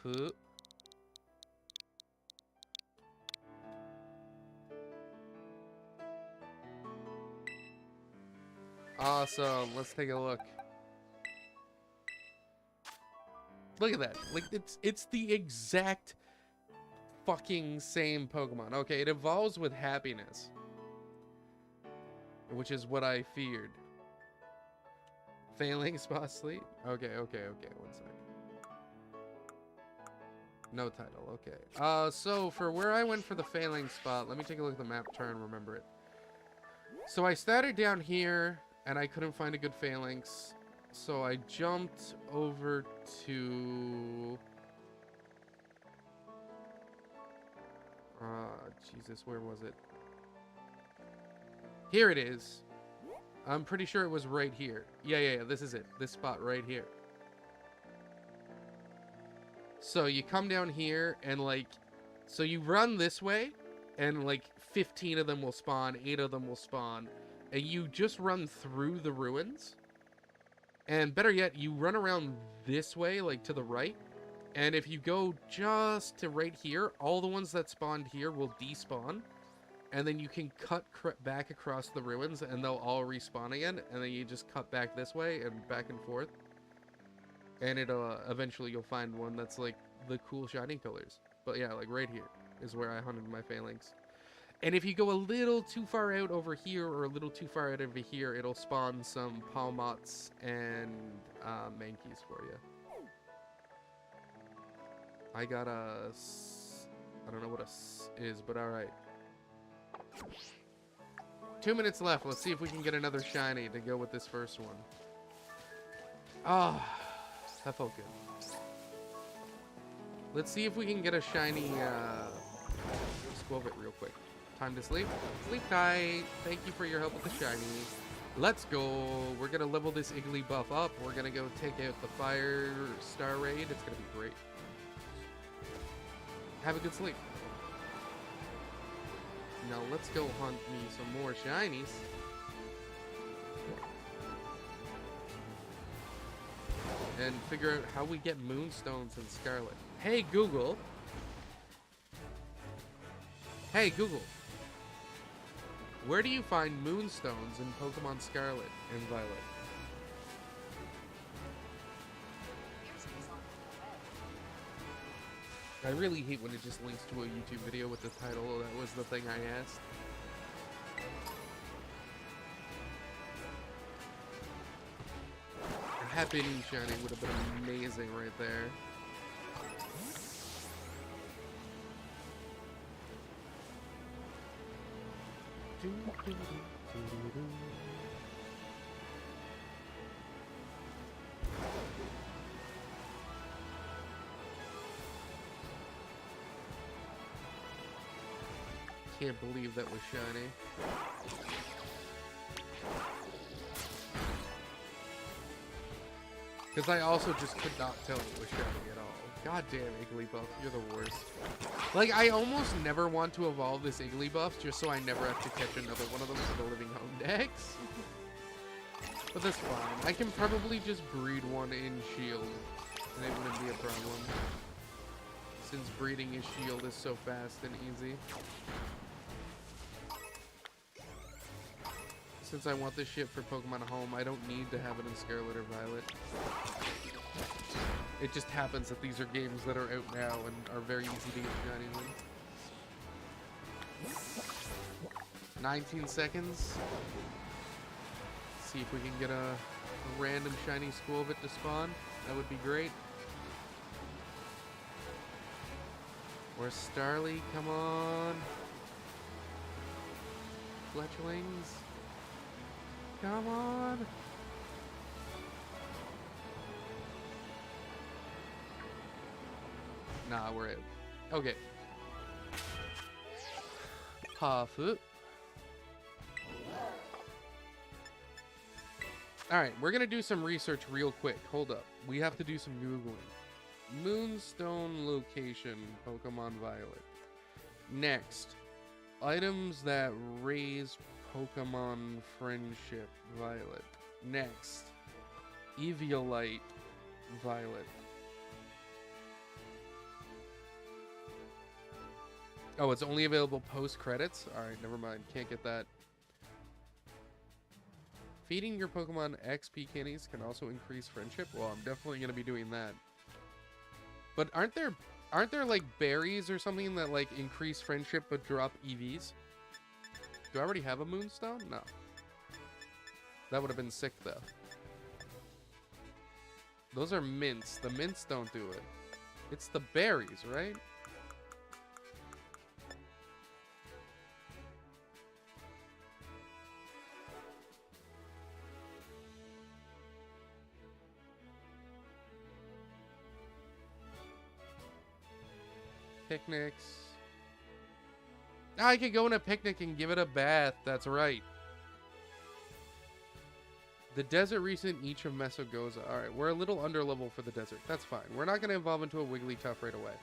Fu. Awesome. Let's take a look. Look at that. Like, it's the exact fucking same Pokemon. Okay, it evolves with happiness. Which is what I feared. Failing spot sleep? Okay. 1 sec. No title, okay. So for where I went for the phalanx spot, let me take a look at the map, try and remember it. So I started down here, and I couldn't find a good phalanx. So I jumped over to... Jesus, where was it? Here it is. I'm pretty sure it was right here. Yeah, this is it. This spot right here. So you come down here and like, so you run this way and like 15 of them will spawn, 8 of them will spawn, and you just run through the ruins. And better yet, you run around this way, like to the right. And if you go just to right here, all the ones that spawned here will despawn. And then you can cut back across the ruins and they'll all respawn again. And then you just cut back this way and back and forth. And it'll eventually you'll find one that's like the cool shiny colors. But yeah, like right here is where I hunted my phalanx. And if you go a little too far out over here or a little too far out over here, it'll spawn some palmots and mankeys for you. I got a... I don't know what a is, but alright. 2 minutes left. Let's see if we can get another shiny to go with this first one. Ah, that felt good. Let's see if we can get a shiny Squilvet real quick. Time to sleep. Sleep tight. Thank you for your help with the shiny. Let's go. We're going to level this Iggly buff up. We're going to go take out the Fire Star Raid. It's going to be great. Have a good sleep. Now let's go hunt me some more shinies. And figure out how we get moonstones in Scarlet. Hey Google. Hey Google. Where do you find moonstones in Pokemon Scarlet and Violet? I really hate when it just links to a YouTube video with the title. That was the thing I asked. A Happy Shiny would have been amazing right there. Can't believe that was shiny. Because I also just could not tell it was shiny at all. God damn, Igglybuff, you're the worst. Like, I almost never want to evolve this Igglybuff just so I never have to catch another one of them for the living Home Dex. But that's fine. I can probably just breed one in Shield, and it wouldn't be a problem. Since breeding his Shield is so fast and easy. Since I want this shit for Pokemon Home, I don't need to have it in Scarlet or Violet. It just happens that these are games that are out now and are very easy to get shiny in. 19 seconds. See if we can get a random shiny Squilvet to spawn. That would be great. Or Starly, come on. Fletchlings. Come on. Nah, we're out. Okay. Hafu. Alright, we're gonna do some research real quick. Hold up. We have to do some Googling. Moonstone location, Pokemon Violet. Next. Items that raise Pokemon friendship, Violet. Next. Eviolite, Violet. Oh, it's only available post-credits? Alright, never mind. Can't get that. Feeding your Pokemon XP candies can also increase friendship? Well, I'm definitely going to be doing that. But aren't there like berries or something that like increase friendship but drop EVs? Do I already have a Moonstone? No. That would have been sick though. Those are mints. The mints don't do it. It's the berries, right? Picnics. I could go on a picnic and give it a bath. That's right. The desert recent each of Mesogoza. Alright, we're a little under level for the desert. That's fine. We're not going to evolve into a Wigglytuff right away.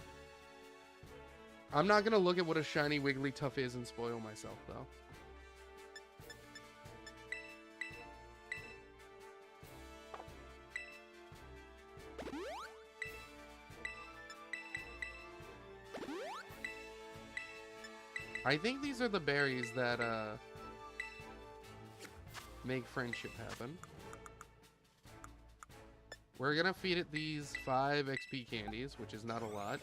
I'm not going to look at what a shiny Wigglytuff is and spoil myself, though. I think these are the berries that, make friendship happen. We're gonna feed it these 5 XP candies, which is not a lot.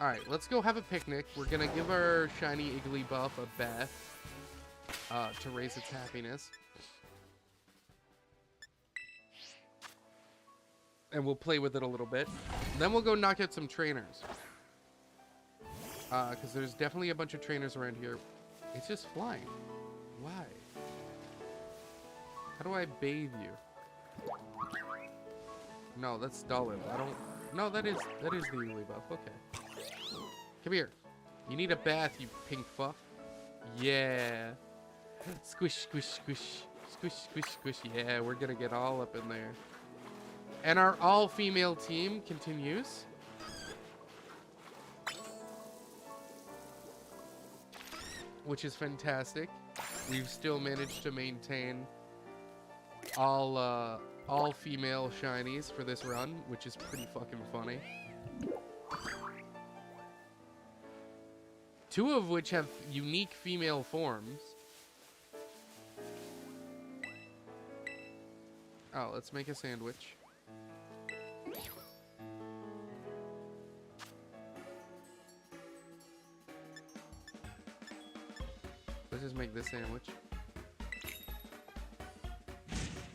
Alright, let's go have a picnic. We're gonna give our shiny Igglybuff a bath to raise its happiness. And we'll play with it a little bit. Then we'll go knock out some trainers. Because there's definitely a bunch of trainers around here. It's just flying. Why? How do I bathe you? No, that's Dullin. I don't... No, that is the Igglybuff. Okay. Come here. You need a bath, you pink fuff. Yeah. Squish, squish, squish. Squish, squish, squish. Yeah, we're gonna get all up in there. And our all-female team continues. Which is fantastic. We've still managed to maintain all female shinies for this run, which is pretty fucking funny. 2 of which have unique female forms. Oh, let's make a sandwich. Let's just make this sandwich.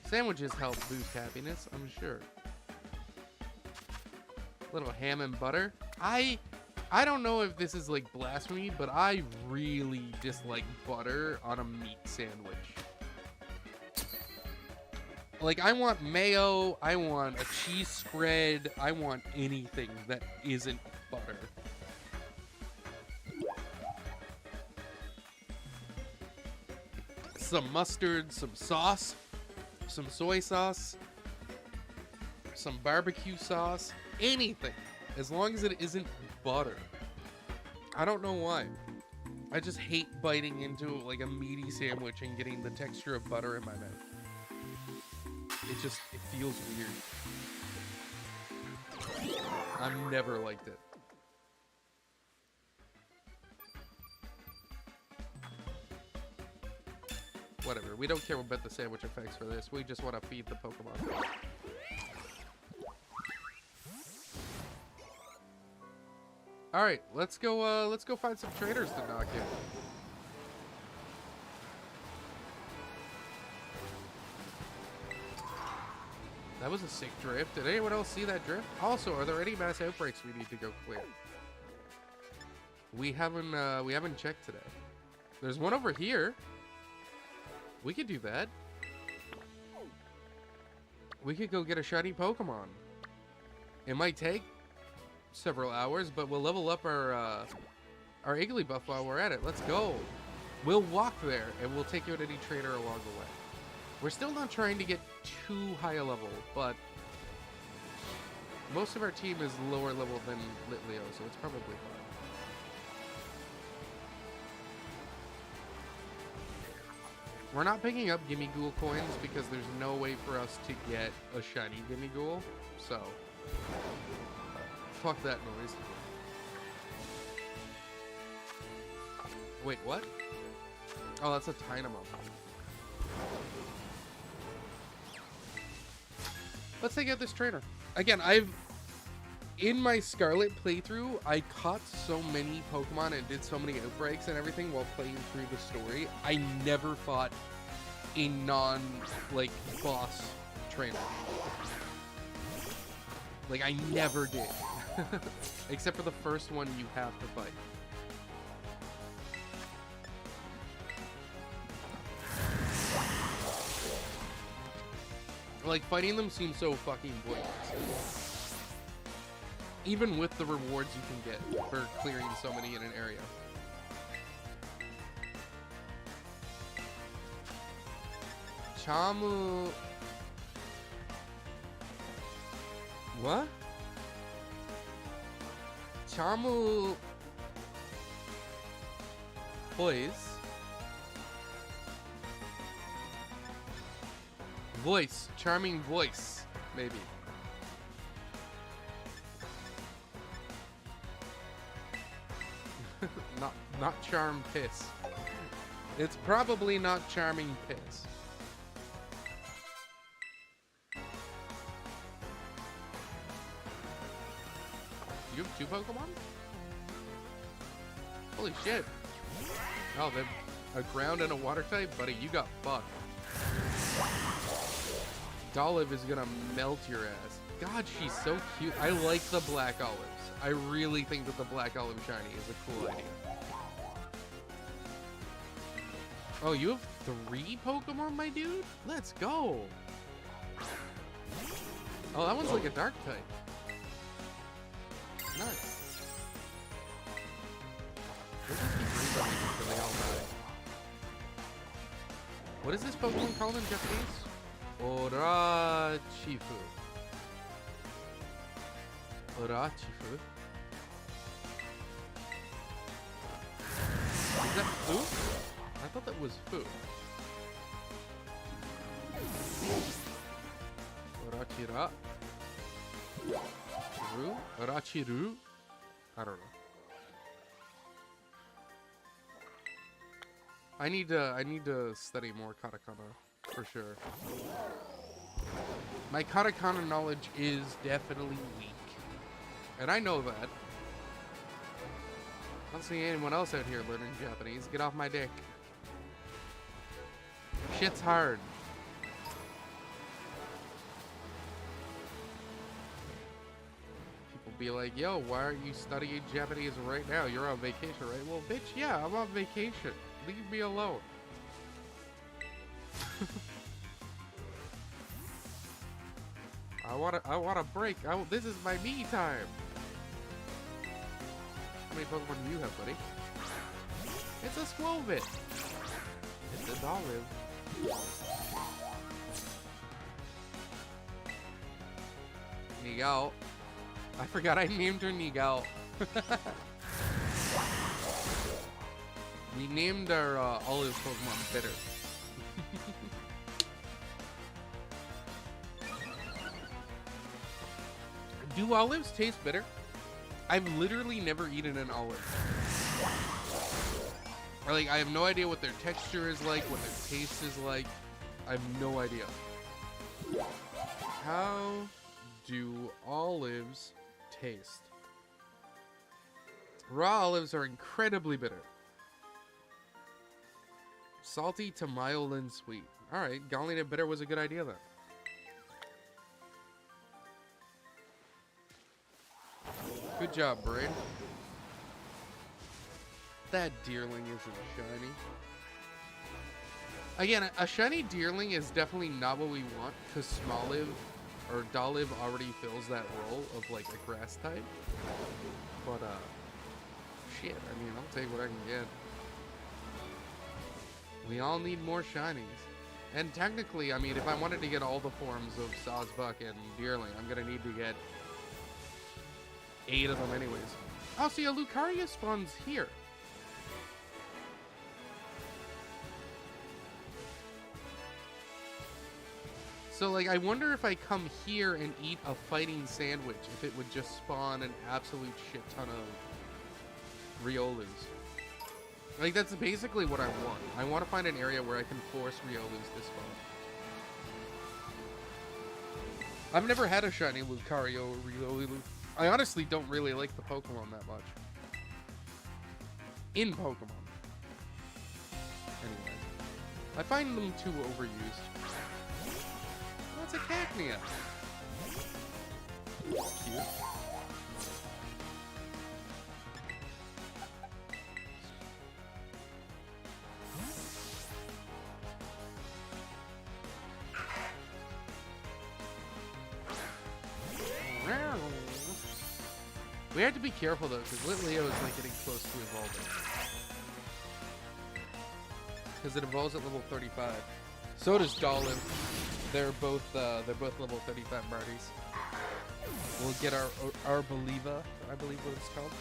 Sandwiches help boost happiness, I'm sure. Little ham and butter. I don't know if this is like blasphemy, but I really dislike butter on a meat sandwich. Like, I want mayo, I want a cheese spread, I want anything that isn't butter. Some mustard, some sauce, some soy sauce, some barbecue sauce, anything, as long as it isn't butter. I don't know why. I just hate biting into like a meaty sandwich and getting the texture of butter in my mouth. It feels weird. I've never liked it. Whatever, we don't care about the sandwich effects for this. We just want to feed the Pokemon. Alright, let's go find some trainers to knock in. That was a sick drift. Did anyone else see that drift? Also, are there any mass outbreaks we need to go clear? We haven't checked today. There's one over here. We could do that. We could go get a shiny Pokemon. It might take several hours, but we'll level up our Igglybuff while we're at it. Let's go. We'll walk there, and we'll take you at any trainer along the way. We're still not trying to get too high a level, but most of our team is lower level than Litleo, so it's probably fine. We're not picking up Gimmighoul coins because there's no way for us to get a shiny Gimmighoul, so fuck that noise. Wait, what? Oh, that's a Tynamo. Let's take out this trainer. Again, in my Scarlet playthrough, I caught so many Pokemon and did so many outbreaks and everything while playing through the story. I never fought a non-boss trainer. Like, I never did. Except for the first one you have to fight. Like, fighting them seems so fucking pointless. Even with the rewards you can get for clearing so many in an area. Chamu... What? Chamu... Voice. Charming voice, maybe. Not charm piss. It's probably not charming piss. You have 2 Pokemon? Holy shit. Oh, they're a ground and a water type? Buddy, you got fucked. Olive is gonna melt your ass. God, she's so cute. I like the black olives. I really think that the black olive shiny is a cool idea. Oh, you have 3 Pokemon, my dude? Let's go. Oh, that one's like a dark type. Nice. We'll just keep rebirthing until they all die. What is this Pokemon called in Japanese? Orachifu. Orachifu. Is that Fu? I thought that was Fu. Orachira. Chiru? Orachiru? I don't know. I need to study more katakana for sure. My katakana knowledge is definitely weak. And I know that. I don't see anyone else out here learning Japanese. Get off my dick. Shit's hard. People be like, yo, why aren't you studying Japanese right now? You're on vacation, right? Well, bitch, yeah, I'm on vacation. Leave me alone. I want a break. This is my me time. How many Pokemon do you have, buddy? It's a Squovit. It's a Olive. Nigao. I forgot I named her Nigao. We named our Olive Pokemon Bitter. Do olives taste bitter? I've literally never eaten an olive. Or like, I have no idea what their texture is like, what their taste is like. I have no idea. How do olives taste? Raw olives are incredibly bitter. Salty to mild and sweet. Alright, Galling it bitter was a good idea then. Good job, Braid. That Deerling isn't shiny. Again, a shiny Deerling is definitely not what we want, because Smoliv or Dolive already fills that role of like a grass type. But shit, I mean, I'll take what I can get. We all need more shinies. And technically, I mean, if I wanted to get all the forms of Sawsbuck and Deerling, I'm gonna need to get 8 of them anyways. Oh, see, a Lucaria spawns here. So, like, I wonder if I come here and eat a fighting sandwich, if it would just spawn an absolute shit ton of Riolas. Like, that's basically what I want. I want to find an area where I can force Riolas to spawn. I've never had a shiny Lucario or Riolu. I honestly don't really like the Pokemon that much. In Pokemon. Anyways. I find them too overused. it's a Cacnea. Cute. We have to be careful though, because Litleo is like getting close to evolving. Because it evolves at level 35. So does Dolan. They're both level 35 Marties. We'll get our Believer, I believe what it's called.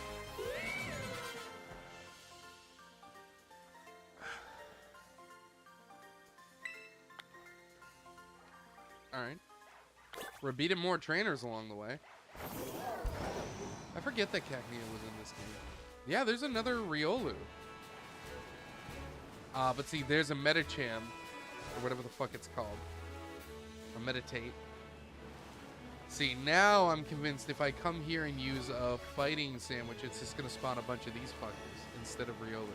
Alright. We're beating more trainers along the way. I forget that Cacnea was in this game. Yeah, there's another Riolu. But see, there's a Medicham, or whatever the fuck it's called. A Meditate. See, now I'm convinced if I come here and use a fighting sandwich, it's just gonna spawn a bunch of these fuckers instead of Riolus.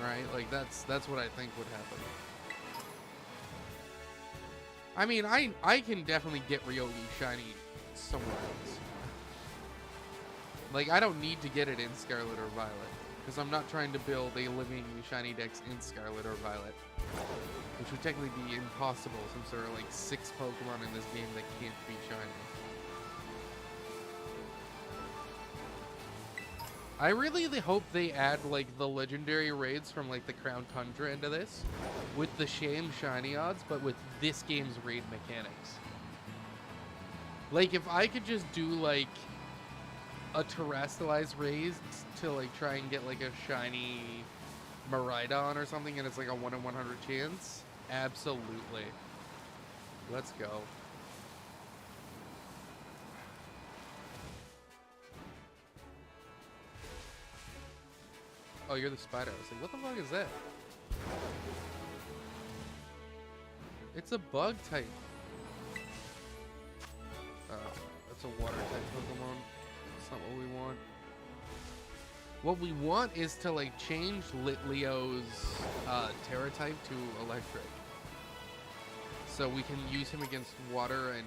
Alright, like that's what I think would happen. I mean, I can definitely get Riolu shiny somewhere else. Like, I don't need to get it in Scarlet or Violet, because I'm not trying to build a living shiny dex in Scarlet or Violet, which would technically be impossible since there are like 6 Pokemon in this game that can't be shiny. I really hope they add like the legendary raids from like the Crown Tundra into this with the shame shiny odds, but with this game's raid mechanics. Like if I could just do like a terrestrialized raid to like try and get like a shiny Miraidon or something and it's like a 1 in 100 chance, absolutely. Let's go. Oh, you're the spider. I was like, what the fuck is that? It's a bug type. That's a water type Pokemon. That's not what we want. What we want is to like change Litleo's Tera type to electric. So we can use him against water and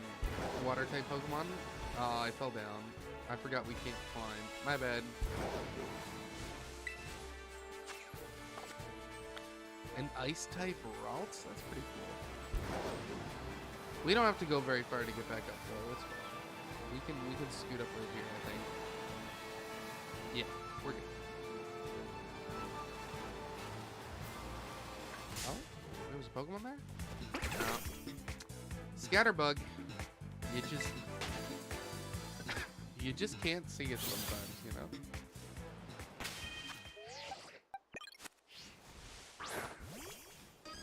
water type Pokemon. I fell down. I forgot we can't climb. My bad. And ice type routes? That's pretty cool. We don't have to go very far to get back up though. It's fine. We can scoot up right here, I think. Yeah, we're good. Oh, there was a Pokemon there? No. Scatterbug. You just can't see it sometimes, you know?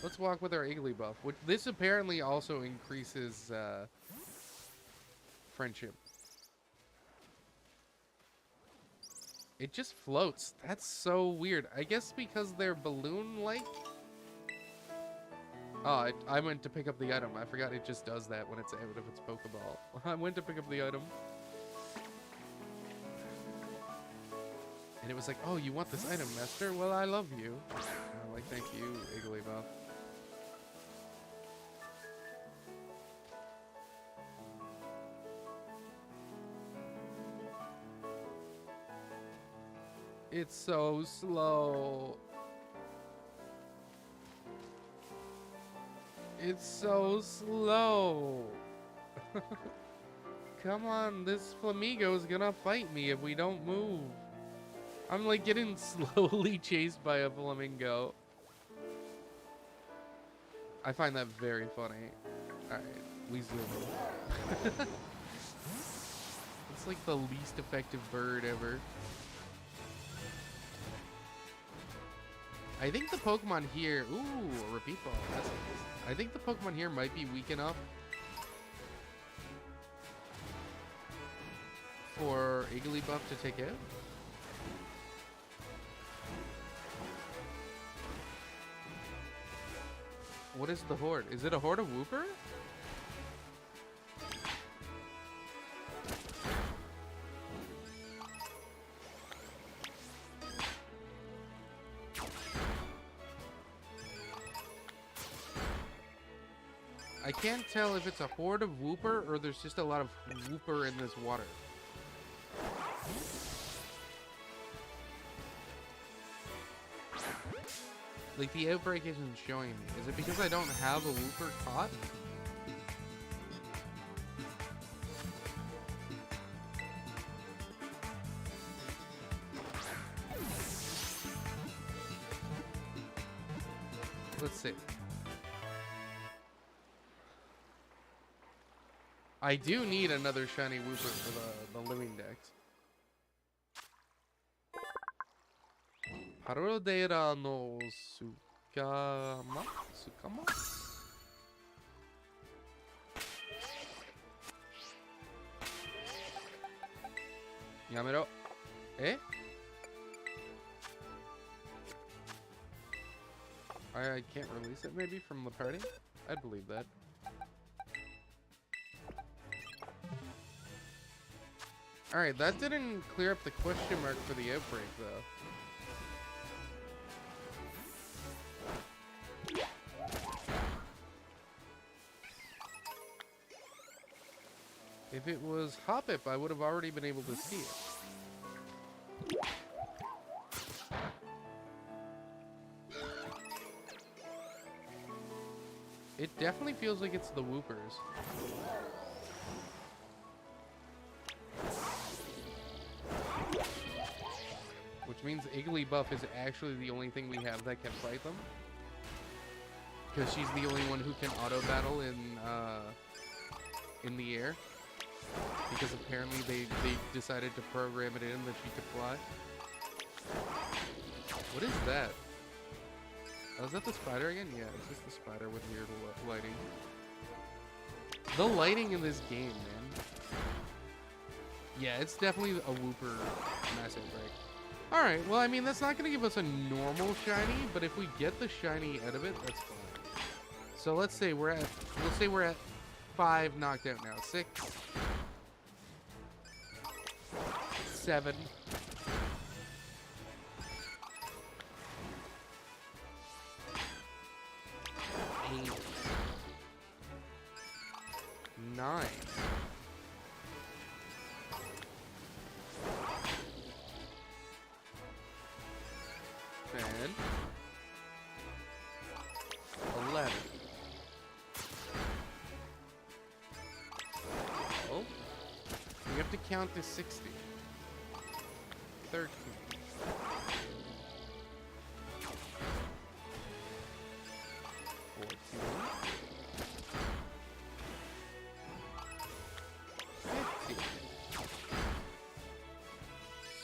Let's walk with our Igglybuff, which this apparently also increases friendship. It just floats. That's so weird. I guess because they're balloon-like? Oh, I went to pick up the item. I forgot it just does that when it's out of its Pokeball. I went to pick up the item. And it was like, oh, you want this item, Master? Well, I love you. I'm like, thank you, Igglybuff. It's so slow. It's so slow. Come on, this Flamigo's gonna fight me if we don't move. I'm like getting slowly chased by a flamingo. I find that very funny. Alright, we zoom. It's like the least effective bird ever. I think the Pokemon here... Ooh, a repeat ball. That's nice. I think the Pokemon here might be weak enough for Igglybuff to take out. What is the horde? Is it a horde of Wooper? I can't tell if it's a horde of whooper or there's just a lot of whooper in this water. Like, the outbreak isn't showing me. Is it because I don't have a whooper caught? Let's see. I do need another shiny whooper for the living dex. Parodera no Sukama? Sukama? Yamero. Eh? I can't release it maybe from the party? I'd believe that. Alright, that didn't clear up the question mark for the outbreak though. If it was Hoppip, I would have already been able to see it. It definitely feels like it's the whoopers. Which means Igglybuff is actually the only thing we have that can fight them. Because she's the only one who can auto battle in the air. Because apparently they decided to program it in that she could fly. What is that? Oh, is that the spider again? Yeah, it's just the spider with weird lighting. The lighting in this game, man. Yeah, it's definitely a whooper massive break. Alright, well, I mean, that's not going to give us a normal shiny, but if we get the shiny out of it, that's fine. So let's say we're at 5 knocked out now. 6, 7. 8, 9. 10. 11. Oh. We have to count to 60. 13. 14.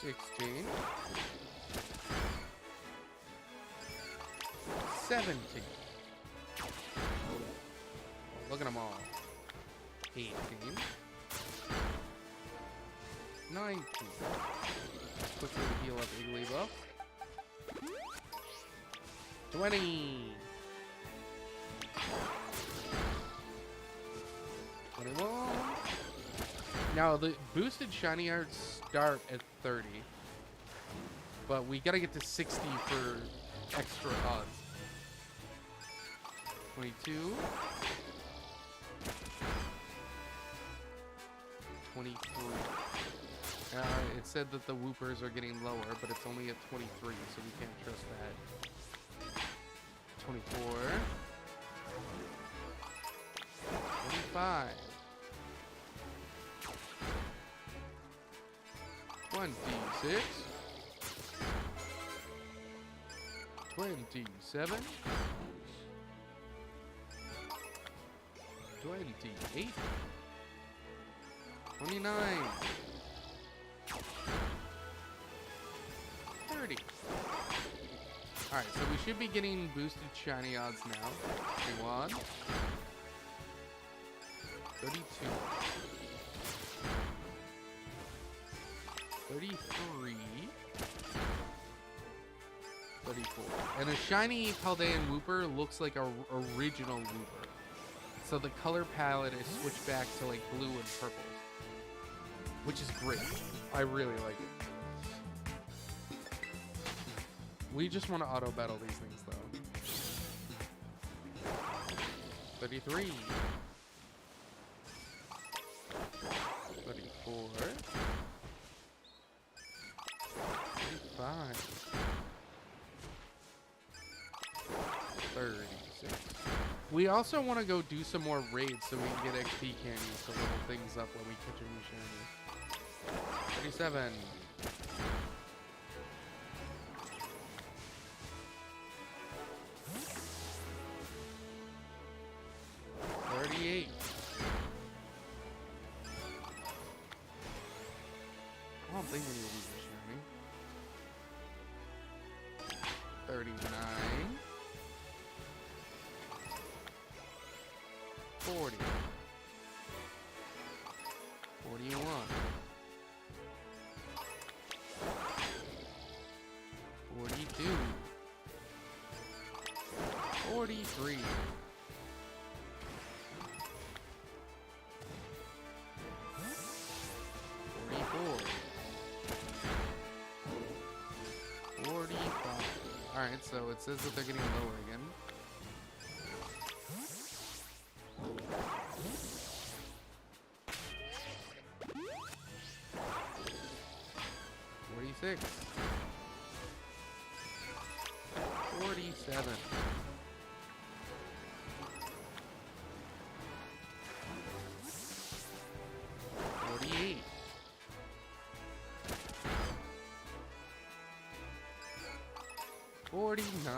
15. 16. 17. Look at them all. 18. 19. Quickly heal up Igglybuff. 20. 21. Now the boosted shiny arts start at 30. But we gotta get to 60 for extra odds. 22. 23. It said that the whoopers are getting lower, but it's only at 23, so we can't trust that. 24. 25. 26. 27. 28. 29. 30. Alright, so we should be getting boosted shiny odds now. 31. 32. 33. 34. And a shiny Paldean Whooper looks like a original Whooper. So the color palette is switched back to like blue and purple. Which is great. I really like it. We just want to auto battle these things though. 33. 34. 35. 36. We also want to go do some more raids so we can get XP candies to level things up when we catch a new shiny. 37. 38. I don't think we need to use a shiny. 39. 40. 41. 42. 43. 44. 45. Alright, so it says that they're getting lower again. 46. 47. 48. 49.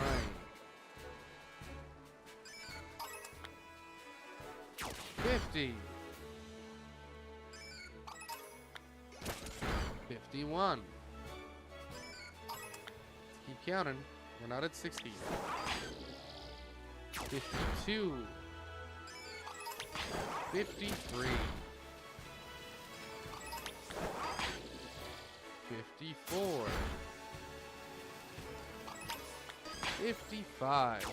50. 51. Keep counting. We're not at 60. 52. 53. 54. 55.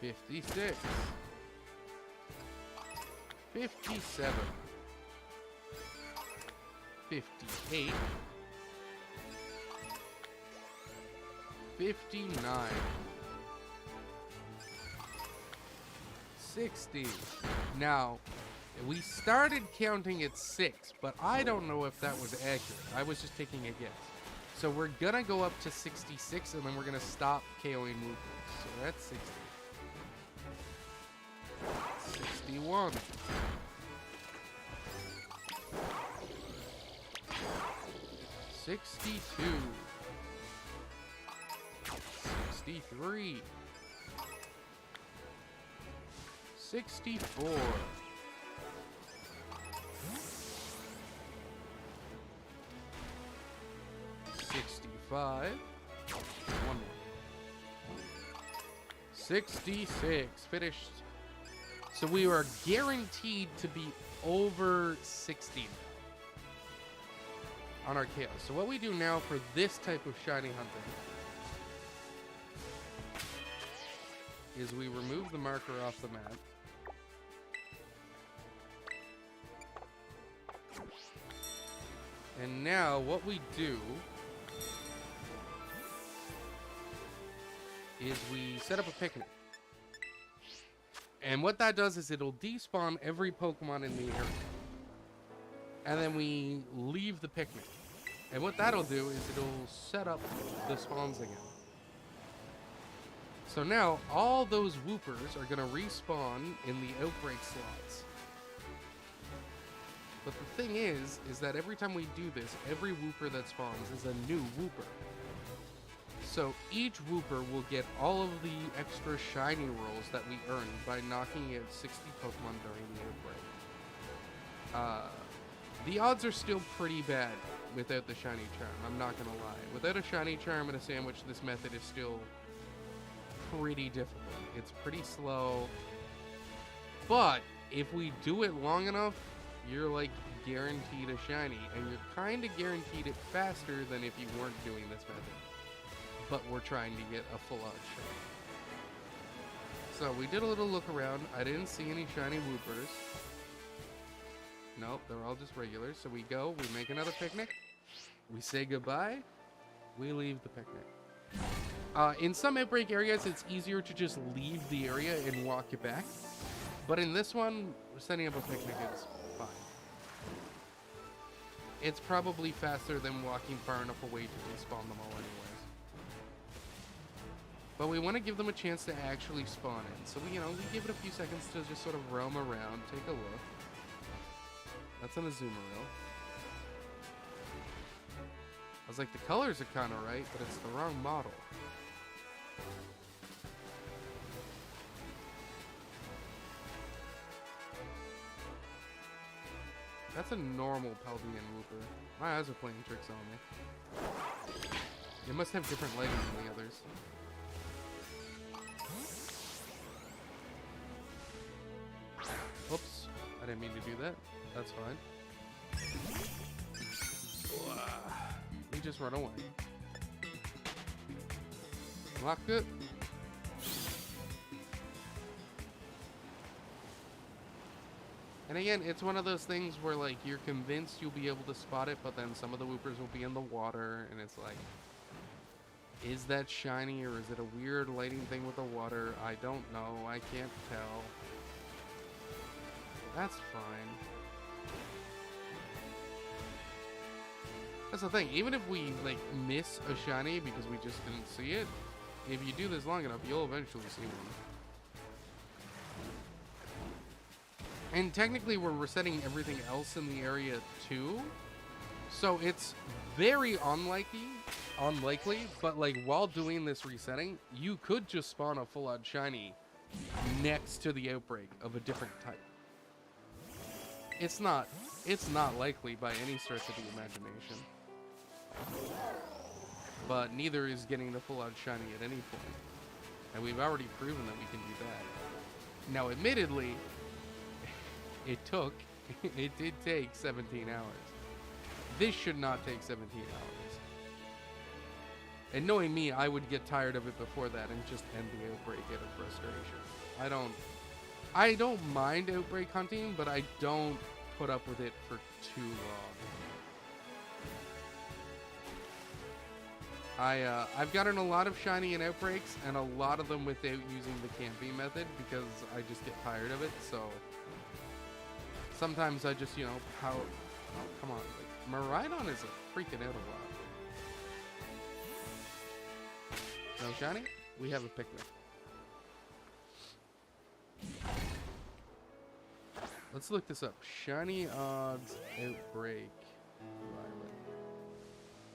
56. 57. 58. 59. 60. Now, we started counting at 6, but I don't know if that was accurate. I was just taking a guess. So we're gonna go up to 66, and then we're gonna stop KOing movements. So that's 60. 61. 62. 63. 64. 65. One more. 66. Finished. So we are guaranteed to be over 60 on our chaos. So what we do now for this type of shiny hunting is we remove the marker off the map. And now what we do is we set up a picnic. And what that does is it'll despawn every Pokemon in the area. And then we leave the picnic. And what that'll do is it'll set up the spawns again. So now all those Woopers are going to respawn in the outbreak slots. But the thing is that every time we do this, every Wooper that spawns is a new Wooper. So each Wooper will get all of the extra shiny rolls that we earned by knocking out 60 Pokemon during the outbreak. The odds are still pretty bad without the shiny charm, I'm not gonna lie. Without a shiny charm and a sandwich, this method is still pretty difficult. It's pretty slow. But if we do it long enough, you're like guaranteed a shiny, and you're kind of guaranteed it faster than if you weren't doing this method. But we're trying to get a full-on shiny. So we did a little look around. I didn't see any shiny Woopers. Nope, they're all just regulars. So we go, we make another picnic, we say goodbye, we leave the picnic. In some outbreak areas, it's easier to just leave the area and walk it back. But in this one, setting up a picnic is fine. It's probably faster than walking far enough away to despawn them all anyways. But we want to give them a chance to actually spawn in. So we give it a few seconds to just sort of roam around, take a look. That's an Azuma reel. I was like, the colors are kind of right, but it's the wrong model. That's a normal Pelvian Whooper. My eyes are playing tricks on me. They must have different lighting than the others. Oops, I didn't mean to do that. That's fine. We just run away. Lock it. And again, it's one of those things where, like, you're convinced you'll be able to spot it, but then some of the Whoopers will be in the water, and it's like, is that shiny, or is it a weird lighting thing with the water? I don't know. I can't tell. That's fine. That's the thing. Even if we, like, miss a shiny because we just didn't see it, if you do this long enough, you'll eventually see one. And technically, we're resetting everything else in the area too, so it's very unlikely. But like, while doing this resetting, you could just spawn a full-on shiny next to the outbreak of a different type. It's not likely by any stretch of the imagination. But neither is getting the full-on shiny at any point, and we've already proven that we can do that. Now, admittedly, it did take 17 hours. This should not take 17 hours. And knowing me, I would get tired of it before that and just end the outbreak out of frustration. I don't mind outbreak hunting, but I don't put up with it for too long. I've gotten a lot of shiny in outbreaks, and a lot of them without using the camping method because I just get tired of it, so sometimes I just, power. Oh, come on. Like, Maridon is a freaking out a lot. No shiny? We have a picnic. Let's look this up. Shiny odds outbreak.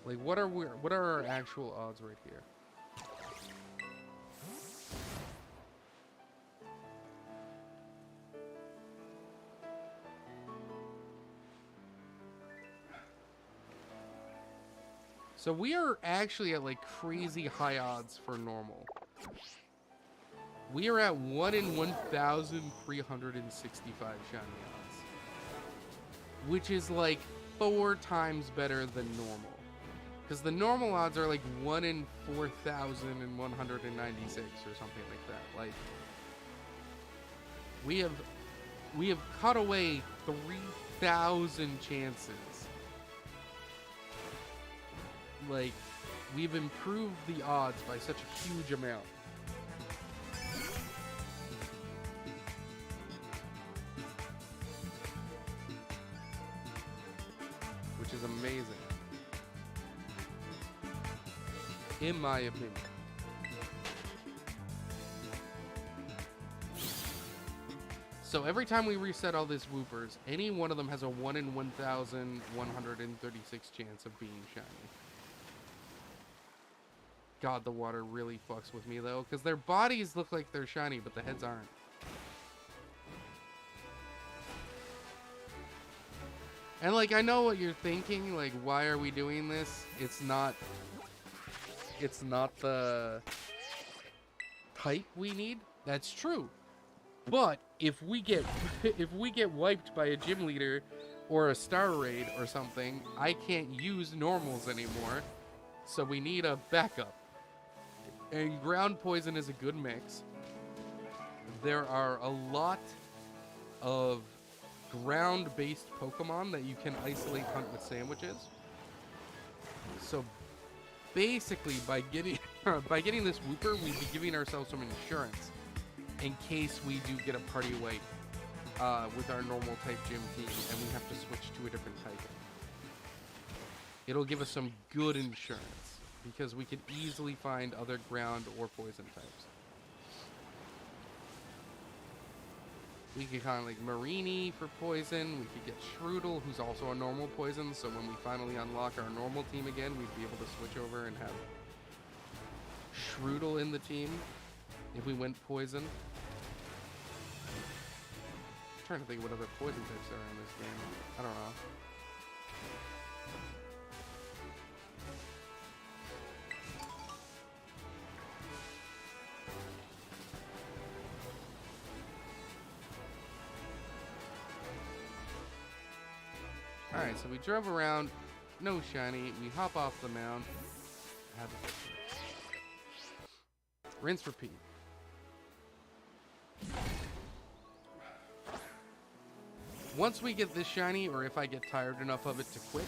Like, what are our actual odds right here? So we are actually at like crazy high odds for normal. We are at 1 in 1,365 shiny odds, which is like 4 times better than normal. Because the normal odds are like 1 in 4,196 or something like that. Like, we have cut away 3,000 chances. Like, we've improved the odds by such a huge amount. Which is amazing. In my opinion. So every time we reset all these Whoopers, any one of them has a 1 in 1,136 chance of being shiny. God, the water really fucks with me though, because their bodies look like they're shiny, but the heads aren't. And like, I know what you're thinking, like, why are we doing this? It's not the type we need. That's true. But if we get wiped by a gym leader or a star raid or something, I can't use normals anymore. So we need a backup. And ground poison is a good mix. There are a lot of ground-based Pokemon that you can isolate hunt with sandwiches. So basically, by getting by getting this Wooper, we'd be giving ourselves some insurance in case we do get a party wipe with our normal type gym team and we have to switch to a different type. It'll give us some good insurance because we could easily find other ground or poison types. We could kind of like Marini for poison. We could get Shroodle, who's also a normal poison. So when we finally unlock our normal team again, we'd be able to switch over and have Shroodle in the team if we went poison. I'm trying to think what other poison types there are in this game. I don't know. Alright, so we drove around, no shiny, we hop off the mount, have a picture. Rinse, repeat. Once we get this shiny, or if I get tired enough of it to quit,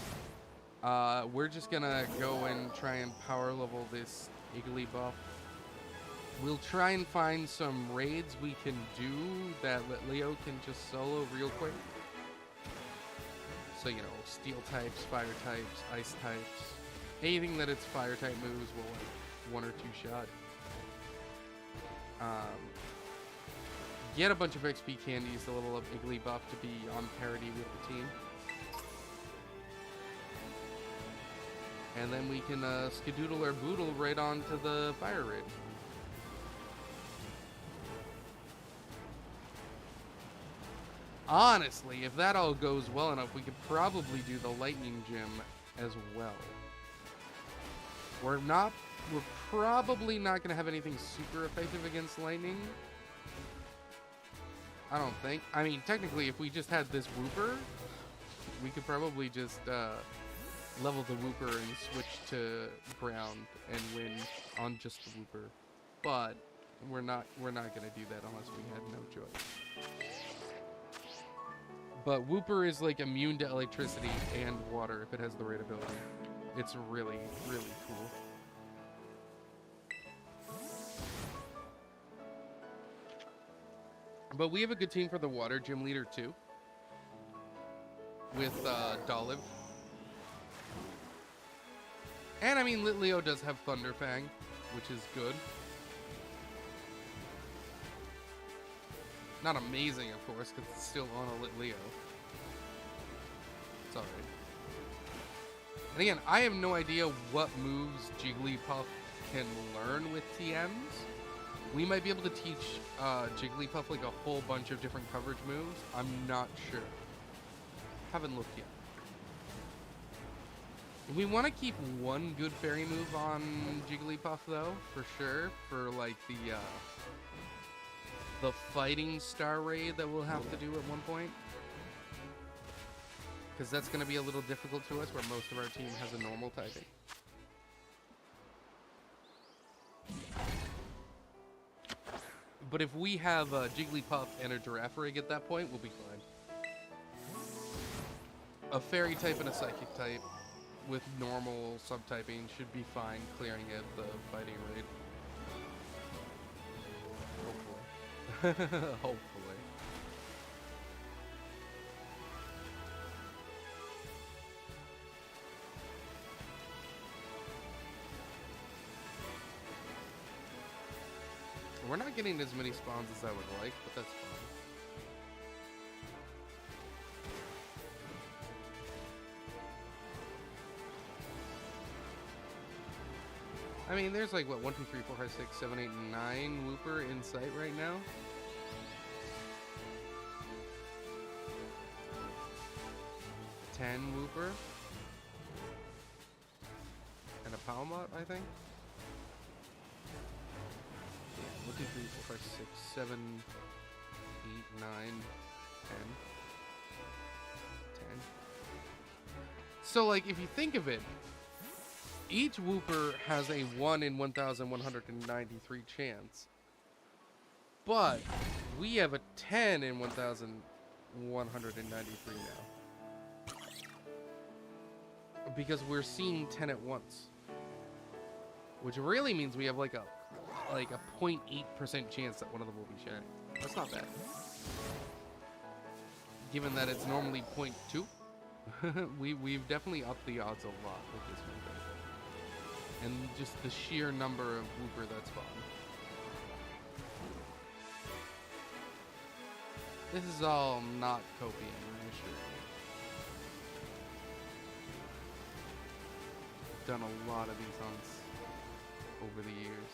we're just gonna go and try and power level this Igglybuff. We'll try and find some raids we can do that Leo can just solo real quick. So, you know, steel types, fire types, ice types. Anything that its fire type moves will, like, 1 or 2 shot. Get a bunch of XP candies to level up Igglybuff to be on parity with the team. And then we can skadoodle or boodle right onto the fire raid. Honestly, if that all goes well enough, we could probably do the lightning gym as well. We're probably not going to have anything super effective against lightning. I don't think. I mean, technically, if we just had this Wooper, we could probably just level the Wooper and switch to ground and win on just the Wooper. But we're not going to do that unless we had no choice. But Wooper is like immune to electricity and water if it has the right ability. It's really, really cool. But we have a good team for the water gym leader too. With Dolive. And I mean, Litleo does have Thunderfang, which is good. Not amazing, of course, because it's still on a Litleo. It's alright. And again, I have no idea what moves Jigglypuff can learn with TMs. We might be able to teach Jigglypuff like a whole bunch of different coverage moves. I'm not sure. Haven't looked yet. We want to keep one good fairy move on Jigglypuff though, for sure. For like the fighting star raid that we'll have to do at one point. Because that's going to be a little difficult to us where most of our team has a normal typing. But if we have a Jigglypuff and a Giraffe rig at that point, we'll be fine. A fairy type and a psychic type with normal subtyping should be fine clearing at the fighting raid. Hopefully. Hopefully. We're not getting as many spawns as I would like, but that's fine. I mean, there's like, what, 1, 2, 3, 4, 5, 6, 7, 8, 9 Wooper in sight right now. Wooper. And a Palmot, I think. Yeah, 1, 2, 3, 4, 5, 6, 7, 8, 9, 10. 10. So, like, if you think of it, each Wooper has a 1 in 1,193 chance. But we have a 10 in 1,193 now. Because we're seeing 10 at once. which really means we have like a 0.8% chance that one of them will be shiny. That's not bad. Given that it's normally 0.2, we've definitely upped the odds a lot with this method. And just the sheer number of wooper that spawn. This is all not copying, I assure you. Done a lot of these hunts over the years.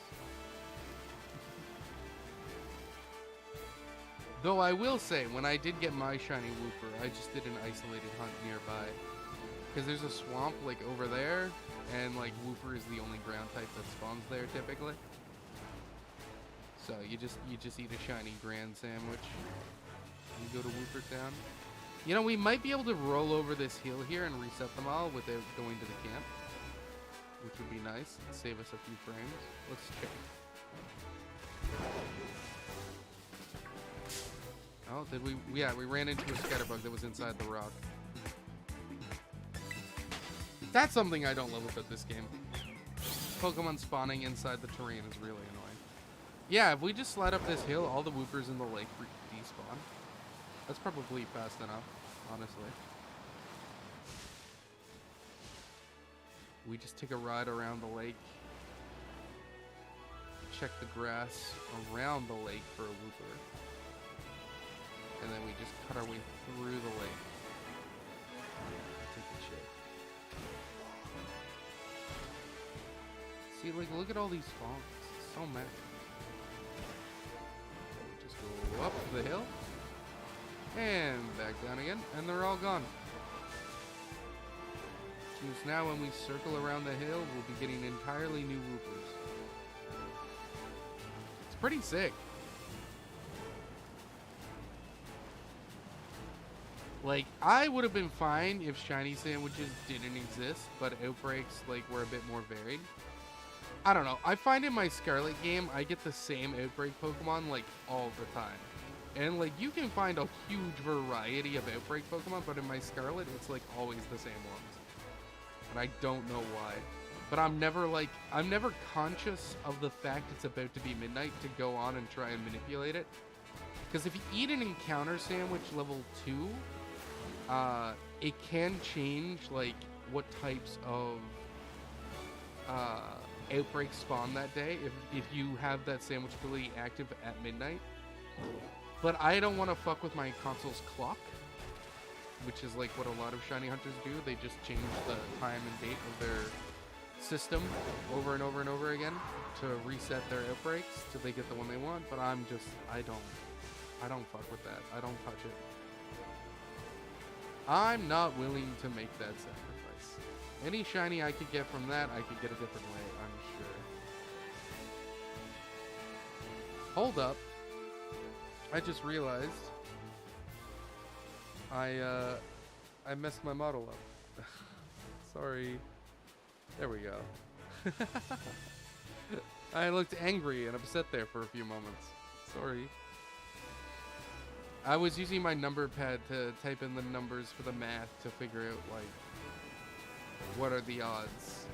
Though I will say, when I did get my shiny wooper, I just did an isolated hunt nearby. Because there's a swamp, like, over there, and, like, wooper is the only ground type that spawns there, typically. So, you just eat a shiny grand sandwich. And go to Wooper Town. You know, we might be able to roll over this hill here and reset them all without going to the camp. Which would be nice. It'd save us a few frames. Let's check. Oh, did we? Yeah, we ran into a scatterbug that was inside the rock. That's something I don't love about this game. Pokemon spawning inside the terrain is really annoying. Yeah, if we just slide up this hill, all the woopers in the lake despawn. That's probably fast enough, honestly. We just take a ride around the lake. Check the grass around the lake for a wooper. And then we just cut our way through the lake. Take the shape. See, like, look at all these spawns. So many. Just go up the hill. And back down again. And they're all gone. Which means now when we circle around the hill, we'll be getting entirely new woopers. It's pretty sick. Like, I would have been fine if shiny sandwiches didn't exist, but outbreaks, like, were a bit more varied. I don't know. I find in my Scarlet game, I get the same outbreak Pokemon, like, all the time. And, like, you can find a huge variety of outbreak Pokemon, but in my Scarlet, it's, like, always the same ones. And I don't know why. But I'm never conscious of the fact it's about to be midnight to go on and try and manipulate it. Because if you eat an encounter sandwich level 2, it can change, like, what types of outbreaks spawn that day if you have that sandwich ability active at midnight. But I don't want to fuck with my console's clock, which is like what a lot of shiny hunters do. They just change the time and date of their system over and over and over again to reset their outbreaks till they get the one they want. But I don't fuck with that. I don't touch it. I'm not willing to make that sacrifice. Any shiny I could get from that, I could get a different way, I'm sure. Hold up. I just realized I messed my model up. Sorry. There we go. I looked angry and upset there for a few moments. Sorry. I was using my number pad to type in the numbers for the math to figure out, like, what are the odds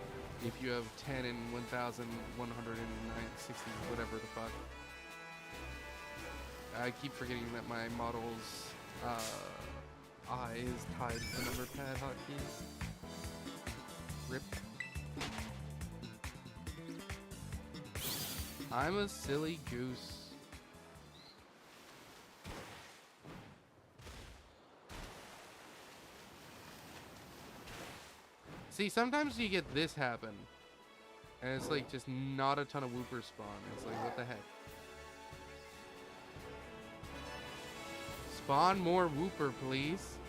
if you have 10 in 1,160, whatever the fuck. I keep forgetting that my model's eye is tied to the number pad hotkeys. Rip. I'm a silly goose. See, sometimes you get this happen, and it's like just not a ton of wooper spawn. It's like, what the heck? Spawn more wooper, please.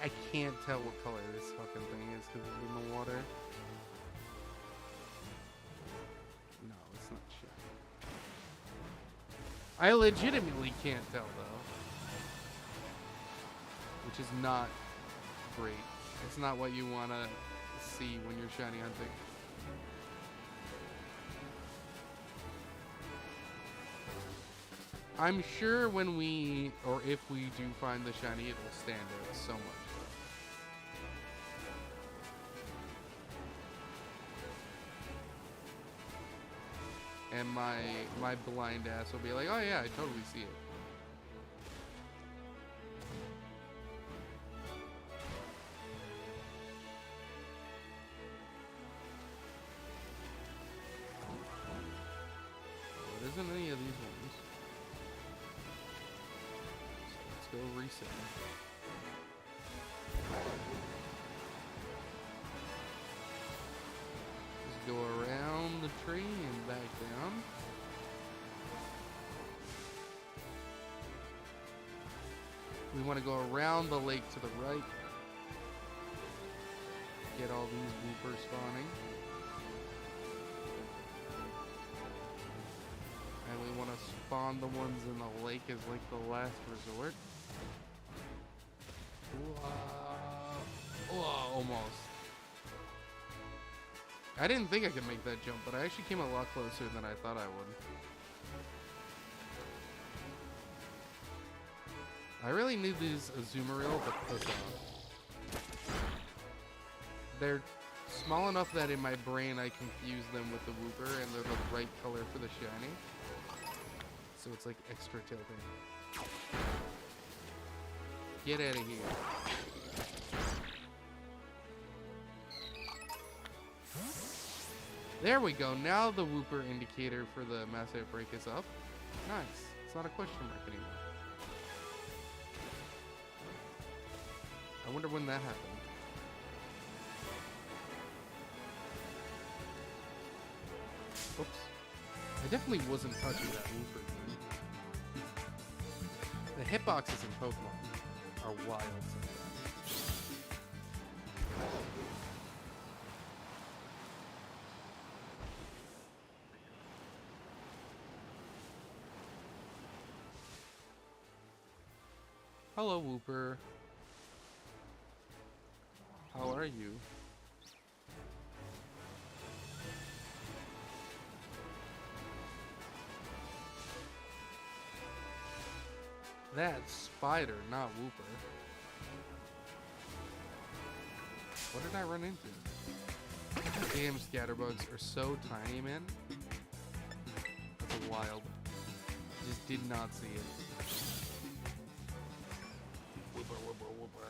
I can't tell what color this fucking thing is because it's in the water. No, it's not shit. I legitimately can't tell though. Which is not great. It's not what you want to see when you're shiny hunting. I'm sure when we, or if we do find the shiny, it will stand out so much. And my blind ass will be like, oh yeah, I totally see it. Well, it isn't any of these ones. So let's go reset. Just go around the tree and back down. We want to go around the lake to the right. Get all these woopers spawning. And we want to spawn the ones in the lake as like the last resort. Whoa, almost. I didn't think I could make that jump, but I actually came a lot closer than I thought I would. I really need these Azumarill to piss off. They're small enough that in my brain I confuse them with the Wooper, and they're the right color for the shiny. So it's like extra tilting. Get out of here. There we go. Now the Wooper indicator for the mass outbreak is up. Nice. It's not a question mark anymore. I wonder when that happened. Oops. I definitely wasn't touching that Wooper. The hitboxes in Pokemon are wild sometimes. Hello, Wooper. How are you? That's Spider, not Wooper. What did I run into? Damn, scatterbugs are so tiny, man. That's wild. Just did not see it. Wooper, Wooper, Wooper.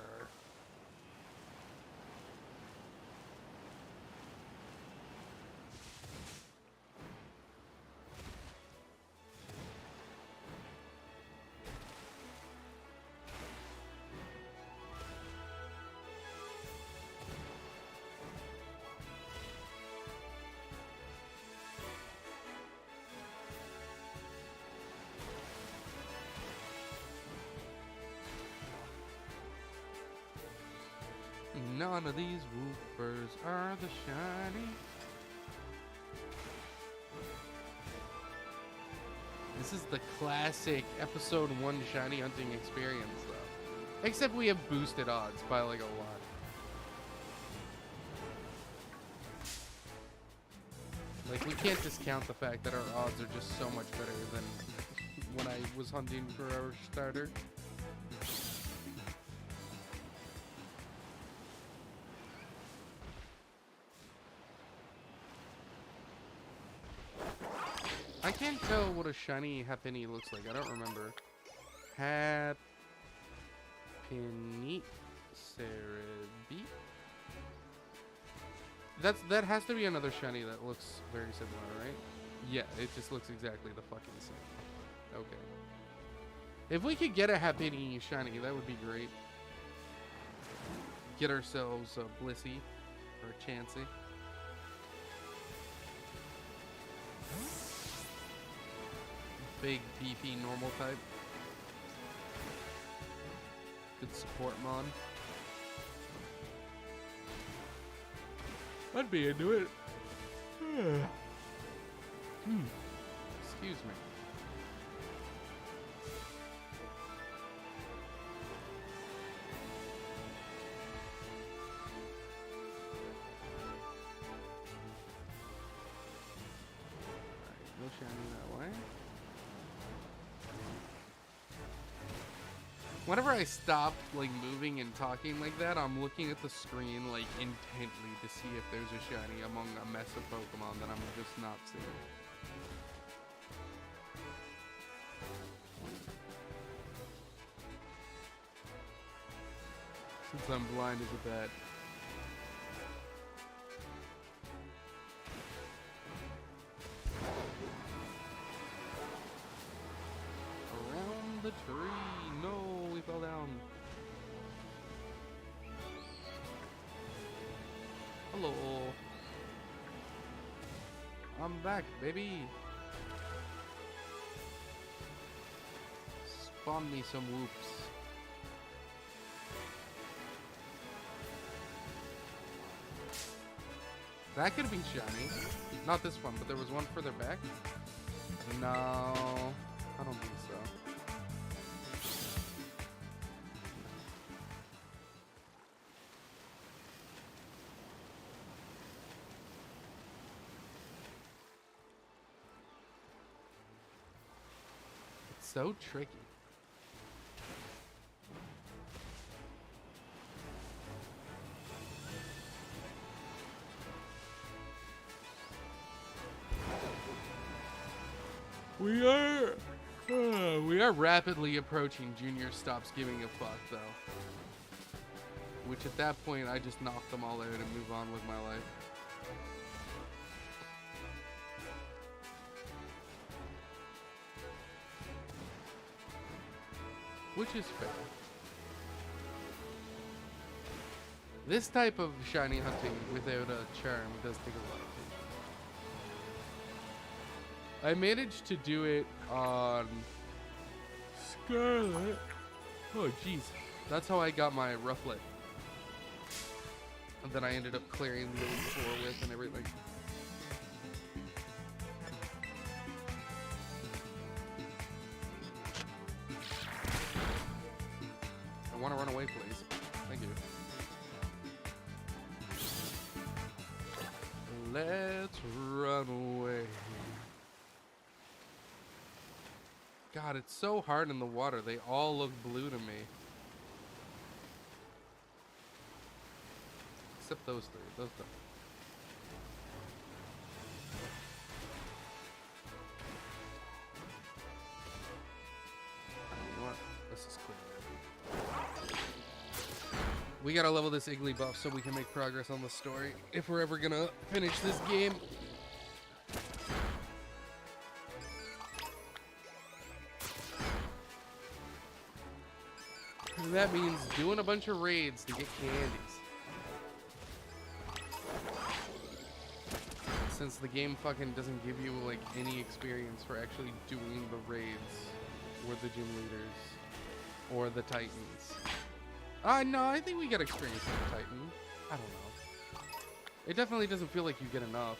None of these Woopers are the shiny. This is the classic episode 1 shiny hunting experience, though. Except we have boosted odds by like a lot. Like, we can't discount the fact that our odds are just so much better than when I was hunting for our starter. I can't tell what a shiny Happiny looks like. I don't remember. Happiny Cerebi? That has to be another shiny that looks very similar, right? Yeah, it just looks exactly the fucking same. Okay. If we could get a Happiny shiny, that would be great. Get ourselves a Blissey or a Chansey. Big, beefy, normal type. Good support mon. I'd be into it. Excuse me. Alright, no shiny that way. Whenever I stop, like, moving and talking like that, I'm looking at the screen, like, intently to see if there's a shiny among a mess of Pokemon that I'm just not seeing. Since I'm blind as a bat. Around the tree. No, we fell down. Hello. I'm back, baby. Spawn me some whoops. That could be shiny. Not this one, but there was one further back. No, I don't think so. It's so tricky. We are rapidly approaching Junior stops giving a fuck, though. Which at that point, I just knock them all out and move on with my life. Which is fair. This type of shiny hunting without a charm does take a lot of patience. I managed to do it on Scarlet. Oh, jeez. That's how I got my Rufflet. And then I ended up clearing the floor with and everything. I want to run away, please. Thank you. Let's run away. God, it's so hard in the water. They all look blue to me. Except those three. Those don't. You know what? Let's just clear it. We gotta level this Iggly buff so we can make progress on the story. If we're ever gonna finish this game. That means doing a bunch of raids to get candies. Since the game fucking doesn't give you like any experience for actually doing the raids or the gym leaders or the titans. No, I think we get experience with the titan. I don't know. It definitely doesn't feel like you get enough.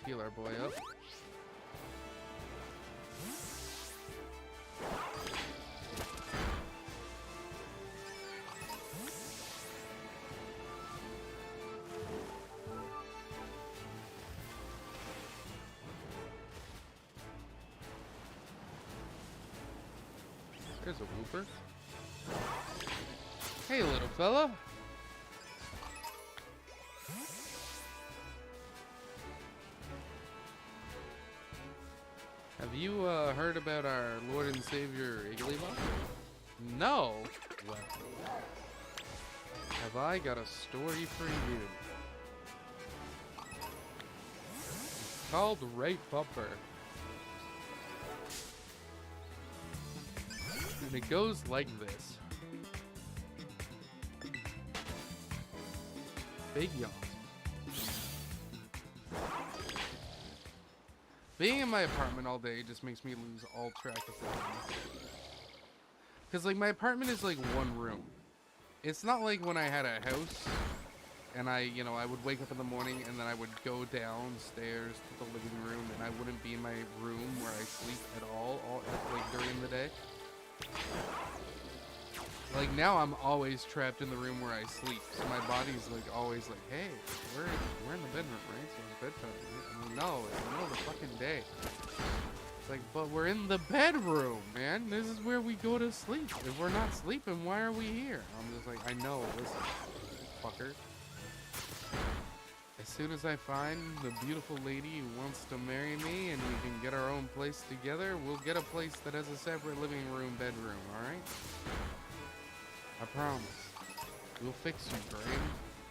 Heal our boy up. There's a whooper. Hey, little fella. Have you heard about our Lord and Savior Igglybuff? No? Well, have I got a story for you. It's called Right Bumper. And it goes like this. Big yawn. Being in my apartment all day just makes me lose all track of time. Because, like, my apartment is, like, one room. It's not like when I had a house, and I would wake up in the morning, and then I would go downstairs to the living room, and I wouldn't be in my room where I sleep at all like, during the day. Like, now I'm always trapped in the room where I sleep. So my body's, like, always like, hey, we're in the bedroom, right? So it's bedtime, right? I mean, no, it's the middle of the fucking day. It's like, but we're in the bedroom, man. This is where we go to sleep. If we're not sleeping, why are we here? I'm just like, I know, listen, fucker. As soon as I find the beautiful lady who wants to marry me and we can get our own place together, we'll get a place that has a separate living room, bedroom, alright? I promise. We'll fix you, Graham.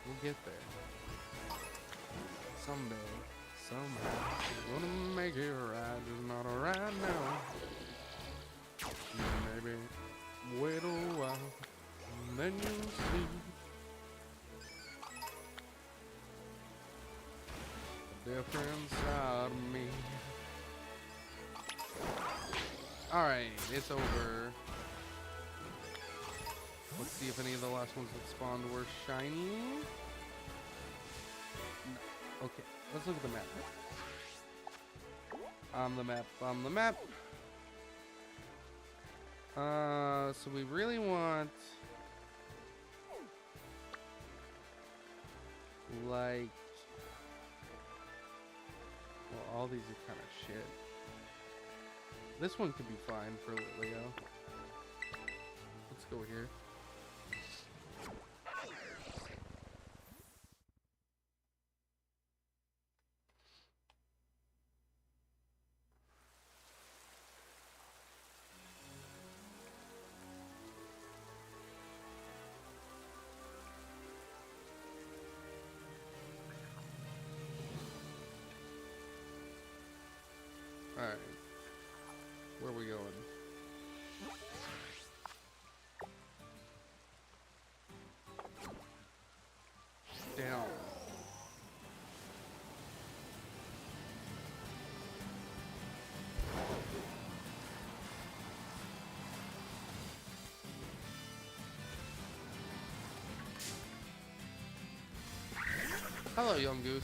We'll get there. Someday. Somehow. Gonna make it right. Just not right now. Maybe wait a while. And then you'll see. The different side of me. Alright, it's over. Let's see if any of the last ones that spawned were shiny. No. Okay, let's look at the map. On the map. So we really want, like, well, all these are kind of shit. This one could be fine for Leo. Let's go here. Alright. Where are we going? Down. Hello, young goose.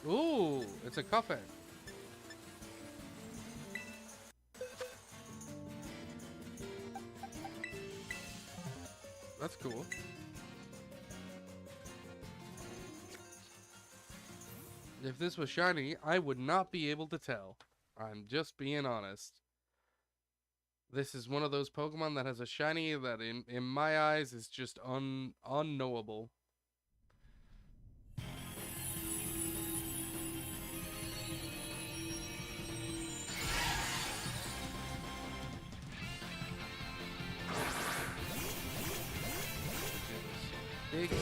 Ooh, it's a coffin. That's cool. If this was shiny, I would not be able to tell. I'm just being honest. This is one of those Pokemon that has a shiny that in my eyes is just unknowable. Big suck.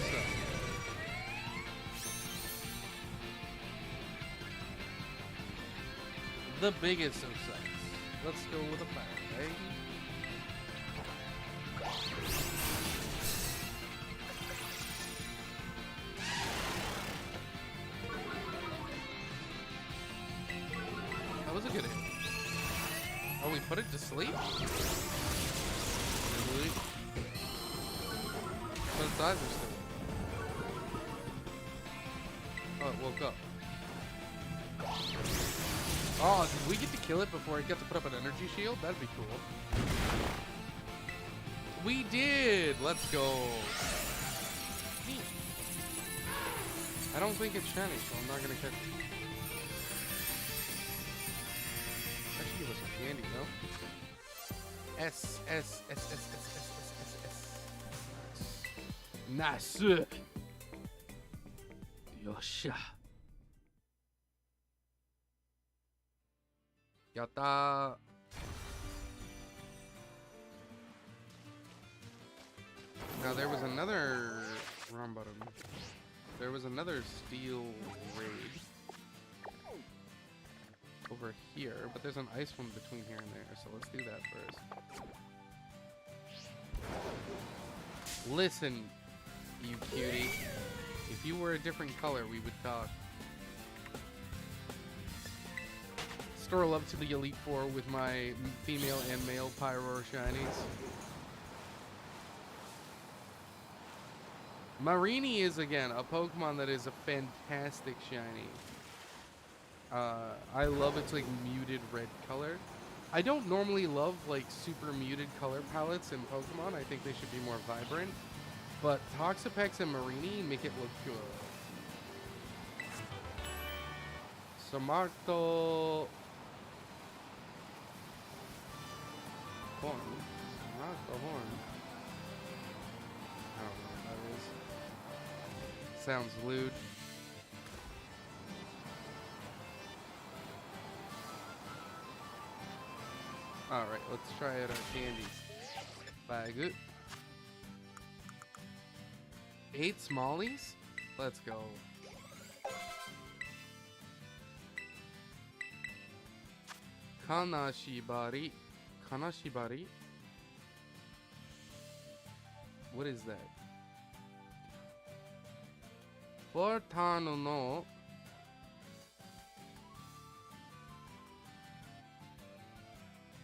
The biggest of sucks. Let's go with a fire, baby. That was a good hit. Oh, we put it to sleep? Really? But its eyes are still. Oh, it woke up. Oh, did we get to kill it before it got to put up an energy shield? That'd be cool. We did! Let's go. I don't think it's shiny, so I'm not gonna catch it. That should give us some candy, no? S. Nice. Yosha. Yatta. Now there was another wrong button. There was another steel raid over here, but there's an ice one between here and there, so let's do that first. Listen, you cutie. If you were a different color, we would talk. restore love to the Elite Four with my female and male Pyro shinies. Marini is, again, a Pokemon that is a fantastic shiny. I love its, like, muted red color. I don't normally love, like, super muted color palettes in Pokemon. I think they should be more vibrant. But Toxapex and Marini make it look good. Samarto... Horn. Samarto Horn. I don't know what that is. Sounds lewd. Alright, let's try out our candies. Bag. 8 smallies? Let's go. Kanashibari. Kanashibari? What is that? Fortano no.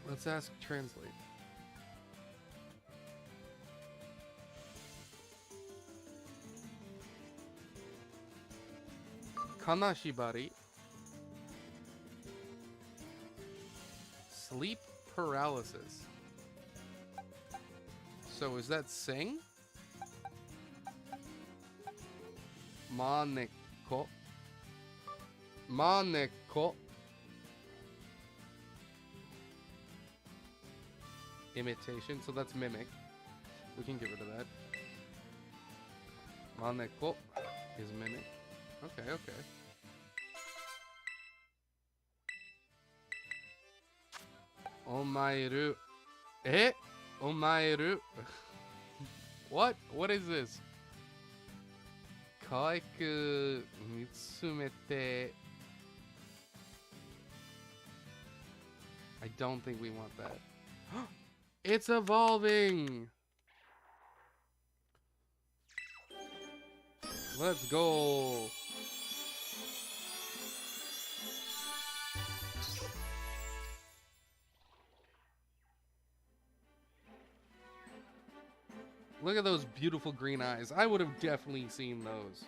Let's ask translate. Kanashibari. Sleep paralysis. So is that sing? Maneko. Maneko. Imitation, so that's mimic. We can get rid of that. Maneko is mimic. Okay, okay. Omairu. Eh? Omairu. What? What is this? Kawaiku mitsumete. I don't think we want that. It's evolving! Let's go! Look at those beautiful green eyes. I would have definitely seen those.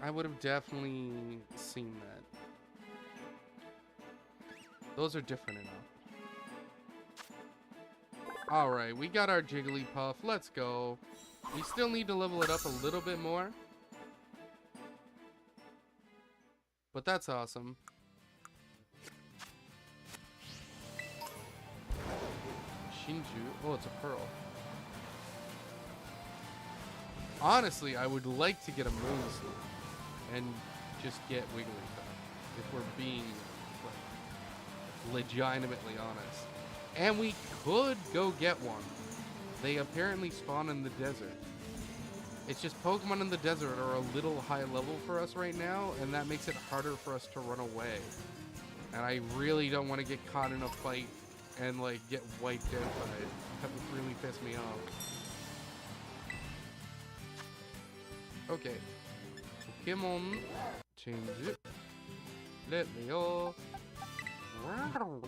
I would have definitely seen that. Those are different enough. Alright, we got our Jigglypuff. Let's go. We still need to level it up a little bit more. But that's awesome. Shinju. Oh, it's a pearl. Honestly, I would like to get a Moonstone and just get Wigglytuff, if we're being like, legitimately honest. And we could go get one. They apparently spawn in the desert. It's just Pokemon in the desert are a little high level for us right now, and that makes it harder for us to run away. And I really don't want to get caught in a fight and like get wiped out by it. That would really piss me off. Okay. Pokemon. Change it. Let me go. Wow.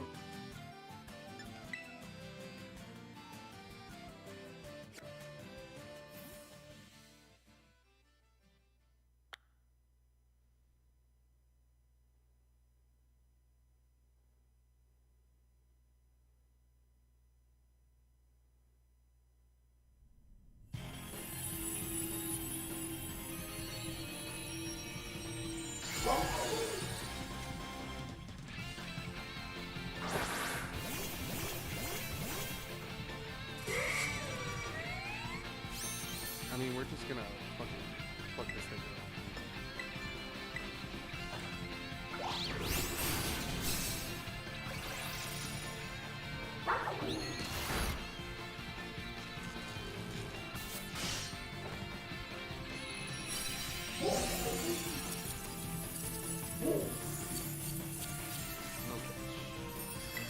I mean, we're just gonna fucking fuck this thing up.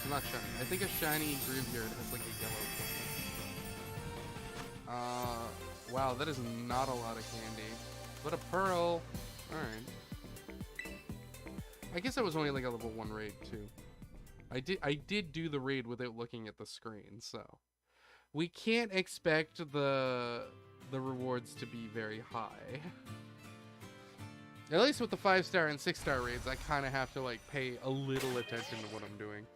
not shiny. I think a shiny graveyard has like a yellow. Wow, that is not a lot of candy. But a pearl. Alright. I guess I was only like a level 1 raid too. I did do the raid without looking at the screen, so we can't expect the rewards to be very high. At least with the 5-star and 6-star raids, I kind of have to like pay a little attention to what I'm doing.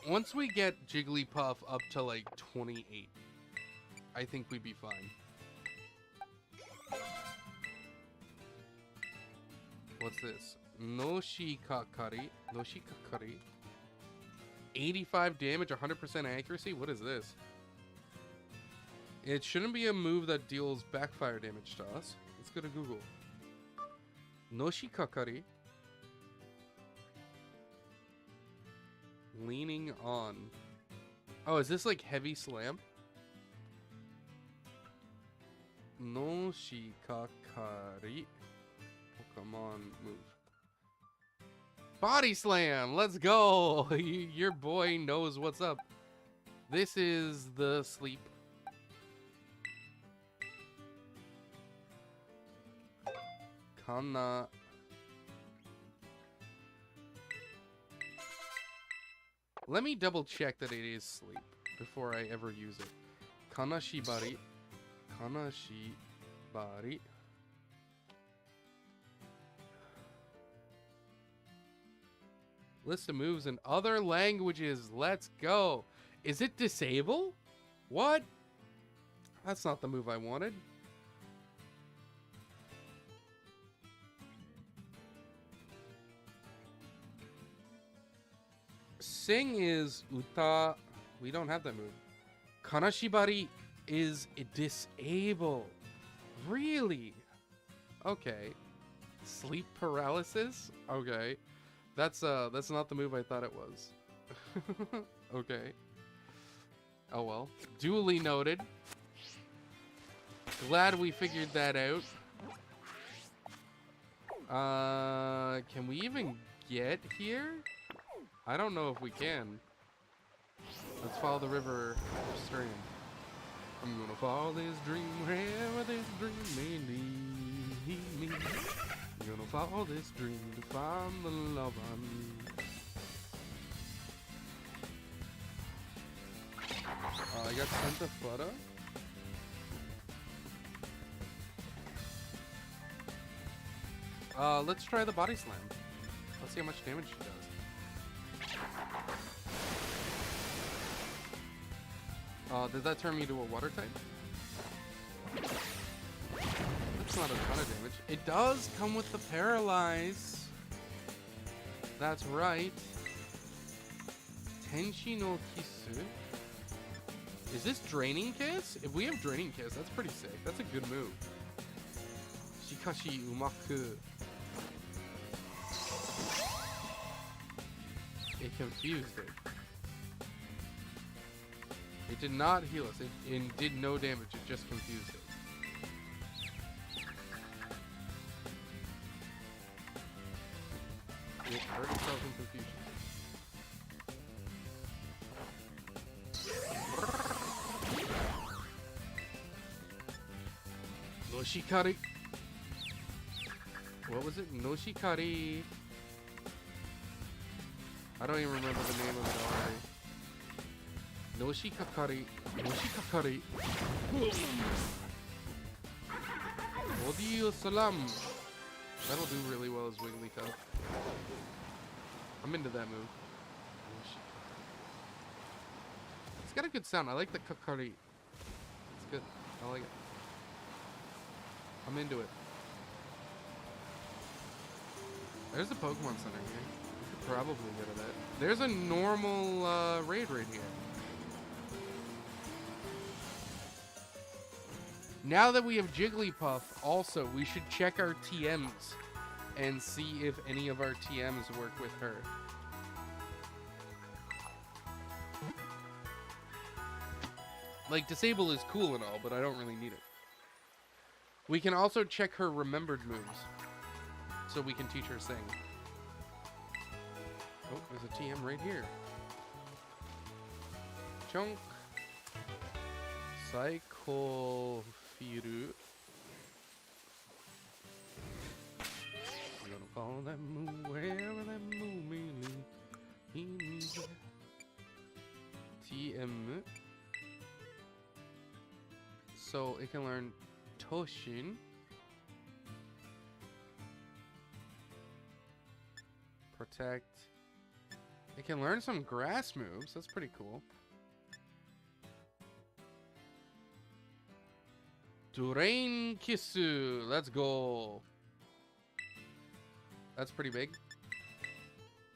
Once we get Jigglypuff up to like 28, I think we'd be fine. What's this? Noshikakari. Noshikakari. 85 damage, 100% accuracy? What is this? It shouldn't be a move that deals backfire damage to us. Let's go to Google. Noshikakari. Leaning on. Oh, is this like heavy slam? Noshikakari. Come on, move. Body slam! Let's go! Your boy knows what's up. This is the sleep. Kana. Let me double check that it is sleep before I ever use it. Kanashibari. Kanashibari. List of moves in other languages. Let's go. Is it disable? What? That's not the move I wanted. Sing is uta. We don't have that move. Kanashibari is disable. Really? Okay. Sleep paralysis? Okay. That's not the move I thought it was. Okay. Oh well. Duly noted. Glad we figured that out. Can we even get here? I don't know if we can. Let's follow the river stream. I'm gonna follow this dream wherever this dream may lead me. I'm gonna follow this dream to find the love I need. I got sent a photo. Let's try the body slam. Let's see how much damage she does. Did that turn me to a water type? That's not a ton of damage. It does come with the paralyze. That's right. Tenshi no Kisu. Is this Draining Kiss? If we have Draining Kiss, that's pretty sick. That's a good move. Shikashi umaku. It confused it. It did not heal us. It did no damage. It just confused it. It hurt itself in confusion. Noshikari. What was it? Noshikari. I don't even remember the name of it already. Noshikakari. Noshikakari. Odiyo salam. That'll do really well as Wigglytuff. I'm into that move. It's got a good sound. I like the kakari. It's good. I like it. I'm into it. There's a Pokemon Center here. We could probably go to that. There's a normal raid right here. Now that we have Jigglypuff, also, we should check our TMs and see if any of our TMs work with her. Like, disable is cool and all, but I don't really need it. We can also check her remembered moves. so we can teach her sing. Oh, there's a TM right here. Chunk. Cycle Firu. I'm gonna follow that moon wherever that moon may lead. TM. So it can learn Toshin. Protect. It can learn some grass moves. That's pretty cool. Durain Kisu. Let's go. That's pretty big.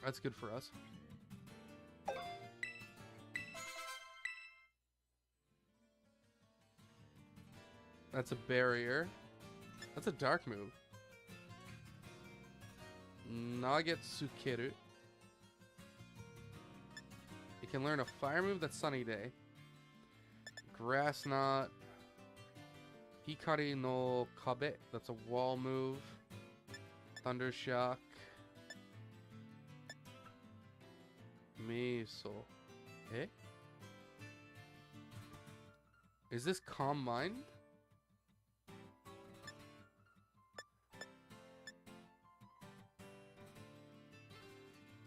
That's good for us. That's a barrier. That's a dark move. Nagetsukeru. It can learn a fire move that's Sunny Day. Grass Knot. Hikari no Kabe. That's a wall move. Thunder Shock. Meso. Eh? Is this Calm Mind?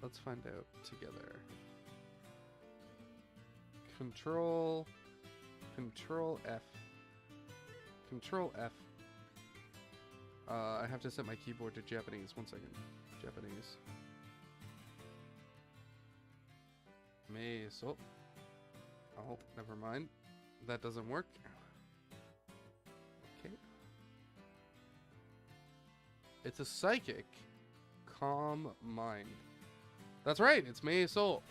Let's find out together. Control F. Control F. I have to set my keyboard to Japanese. 1 second. Japanese. Meso. Oh, never mind. That doesn't work. Okay. It's a psychic. Calm Mind. That's right. It's Meso.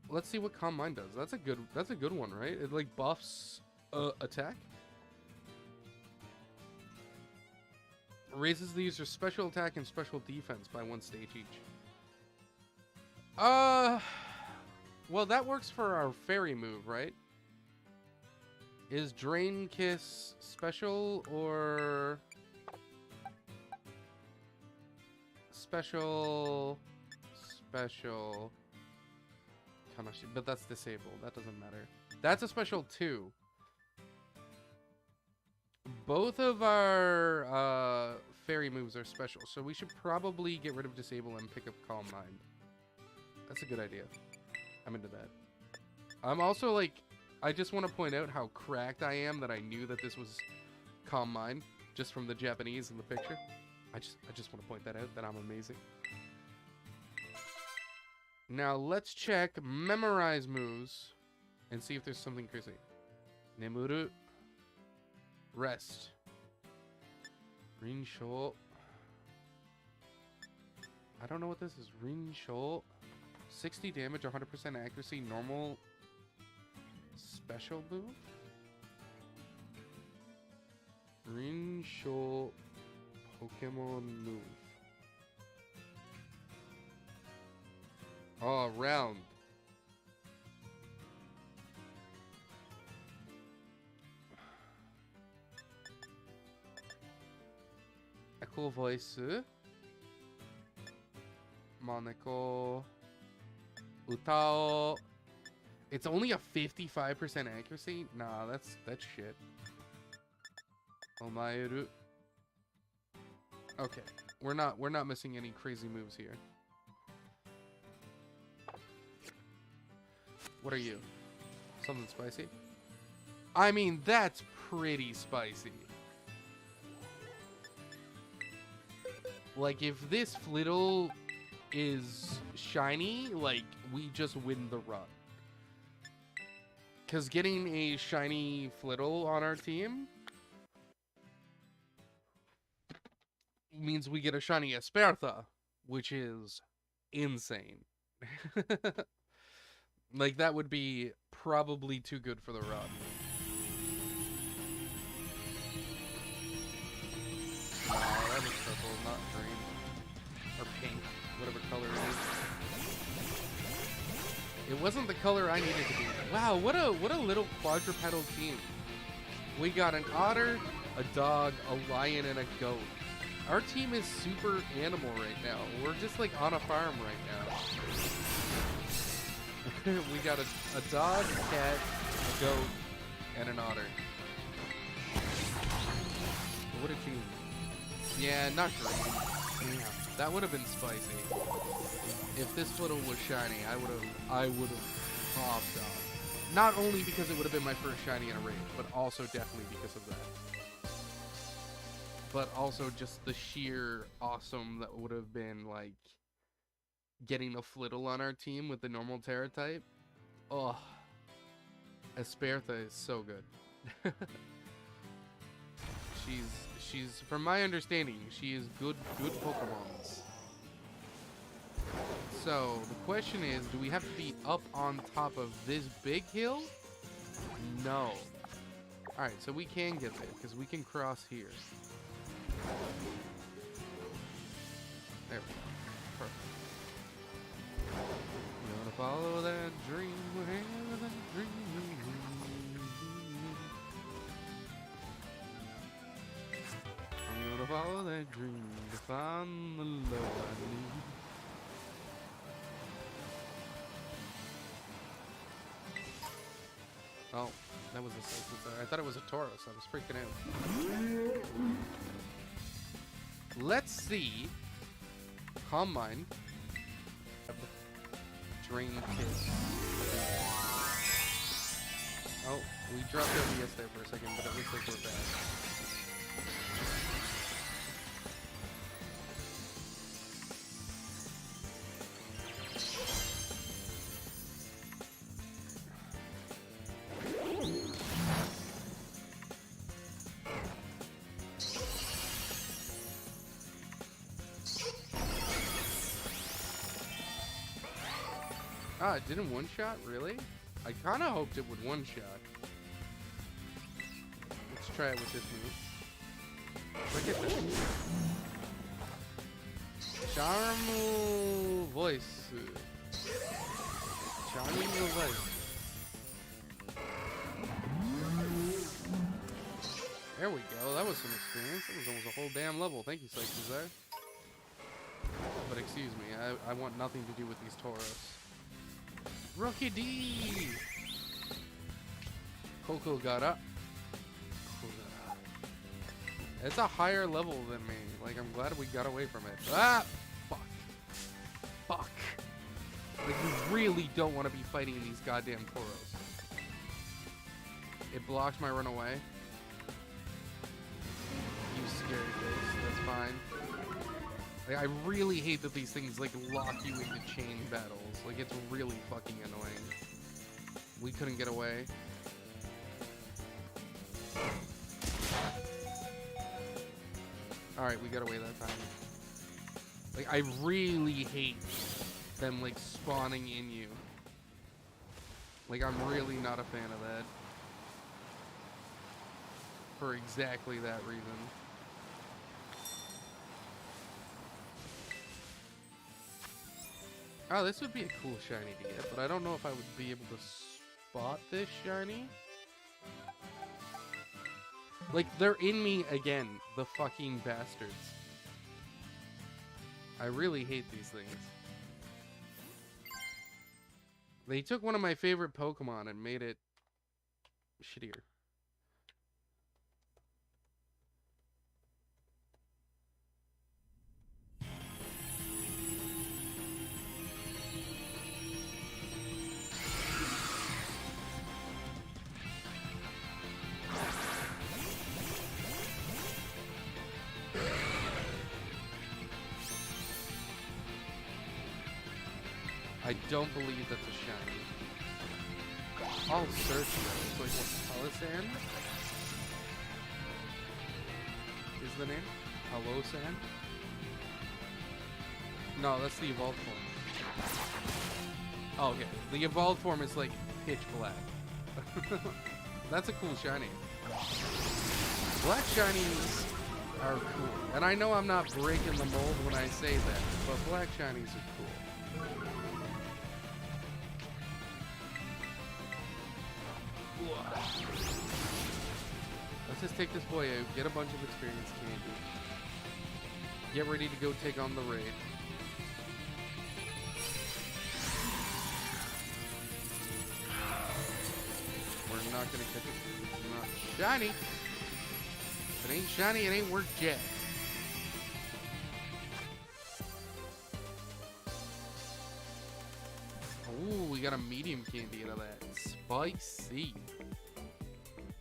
Let's see what Calm Mind does. That's a good one, right? It like buffs attack. Raises the user's special attack and special defense by 1 stage each. Well, that works for our fairy move, right? Is Drain Kiss special or special? Kanashi, but that's disabled. That doesn't matter. That's a special too. Both of our fairy moves are special, so we should probably get rid of disable and pick up Calm Mind. That's a good idea. I'm into that. I'm also like, I just want to point out how cracked I am that I knew that this was Calm Mind just from the Japanese in the picture. I just want to point that out, that I'm amazing. Now let's check memorize moves and see if there's something crazy. Nemuru. Rest. Rinsho. I don't know what this is. Rinsho. 60 damage, 100% accuracy, normal special move? Rinsho Pokemon move. Oh, round. Echo voice. Moneko. Utao. It's only a 55% accuracy? Nah, that's shit. Omaeru. Okay. We're not missing any crazy moves here. What are you? Something spicy? I mean, that's pretty spicy. Like, if this Flittle is shiny, like, we just win the run. Because getting a shiny Flittle on our team means we get a shiny Espertha, which is insane. Like, that would be probably too good for the run. Oh, that is purple, not green. Or pink, whatever color it is. It wasn't the color I needed to be. Wow, what a little quadrupedal team. We got an otter, a dog, a lion, and a goat. Our team is super animal right now. We're just like on a farm right now. We got a dog, a cat, a goat, and an otter. What a team. Yeah, not green. Damn, that would have been spicy. If this little was shiny, I would have popped off. Not only because it would have been my first shiny in a raid, but also definitely because of that. But also just the sheer awesome that would have been, like, getting a Flittle on our team with the normal Tera type. Oh, Espertha is so good. She's, from my understanding, she is good Pokemons. So, the question is, do we have to be up on top of this big hill? No. Alright, so we can get there, because we can cross here. There we go. Perfect. We're gonna follow that dream, wherever that dream leads. I'm gonna follow that dream to find the love I need. Oh, that was a Cyclus there. I thought it was a Tauros. I was freaking out. Let's see. Calm mind. Drain Kiss. Oh, we dropped OBS there for a second, but it looks like we're bad. Ah, it didn't one-shot? Really? I kind of hoped it would one-shot. Let's try it with this move. Look at this. Charming voice. Charming voice. There we go. That was some experience. That was almost a whole damn level. Thank you, Cyclus. But excuse me, I want nothing to do with these Tauros. Rookie D! Coco got up. It's a higher level than me. Like, I'm glad we got away from it. Ah! Fuck. Fuck. Like, we really don't want to be fighting these goddamn Tauros. It blocked my run away. You scary face. That's fine. Like, I really hate that these things, like, lock you into chain battles. Like, it's really fucking annoying. We couldn't get away. Alright, we got away that time. Like, I really hate them, like, spawning in you. Like, I'm really not a fan of that. For exactly that reason. Oh, this would be a cool shiny to get, but I don't know if I would be able to spot this shiny. Like, they're in me again, the fucking bastards. I really hate these things. They took one of my favorite Pokemon and made it shittier. I don't believe that's a shiny. I'll search those. Like, what, Palisand? Is the name? Palossand? No, that's the evolved form. Oh, okay. The evolved form is like pitch black. That's a cool shiny. Black shinies are cool. And I know I'm not breaking the mold when I say that, but black shinies are cool. Let's just take this boy out, get a bunch of experience candy. Get ready to go take on the raid. We're not gonna catch it. It's not shiny. If it ain't shiny, it ain't worth jack. Ooh, we got a medium candy out of that. Spicy.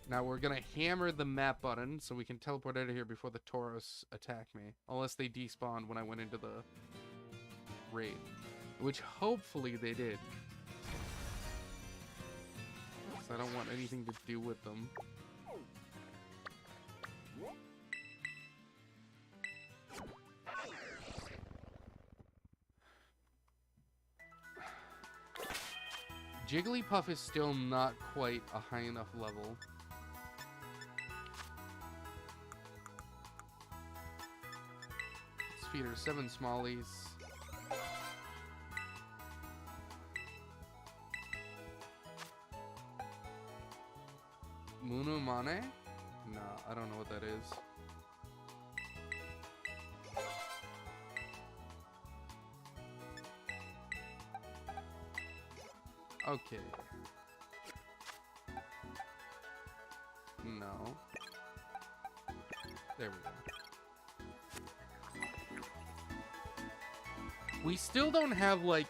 Now we're gonna hammer the map button so we can teleport out of here before the Tauros attack me. Unless they despawned when I went into the raid. Which hopefully they did. Because I don't want anything to do with them. Jigglypuff is still not quite a high enough level. Let's feed her 7 smallies. Munumane? No, I don't know what that is. Okay. No. There we go. We still don't have, like,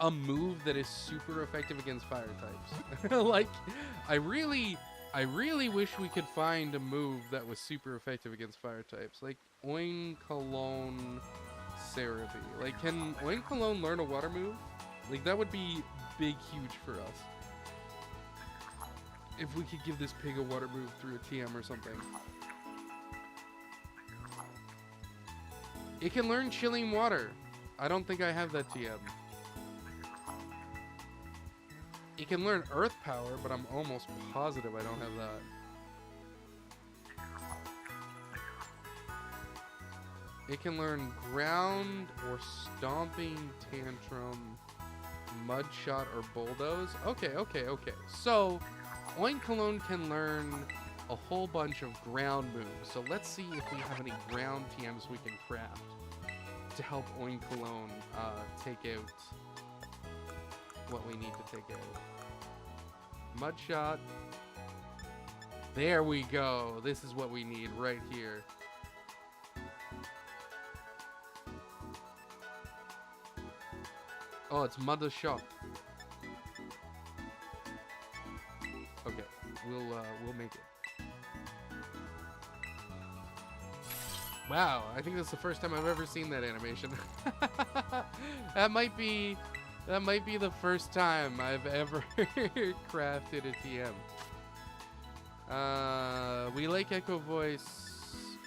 a move that is super effective against fire types. Like, I really wish we could find a move that was super effective against fire types. Like, Oinkalone Cerebi. Like, can Oinkalone learn a water move? Like, that would be big, huge for us. If we could give this pig a water move through a TM or something. It can learn chilling water. I don't think I have that TM. It can learn earth power, but I'm almost positive I don't have that. It can learn ground or stomping tantrum, mud shot, or bulldoze. Okay. So, Oinkalone can learn a whole bunch of ground moves. So let's see if we have any ground TMs we can craft to help Oinkalone take out what we need to take out. Mud shot. There we go. This is what we need right here. Oh, it's mother shot. Okay, we'll make it. Wow, I think that's the first time I've ever seen that animation. That might be the first time I've ever crafted a TM. We like Echo Voice.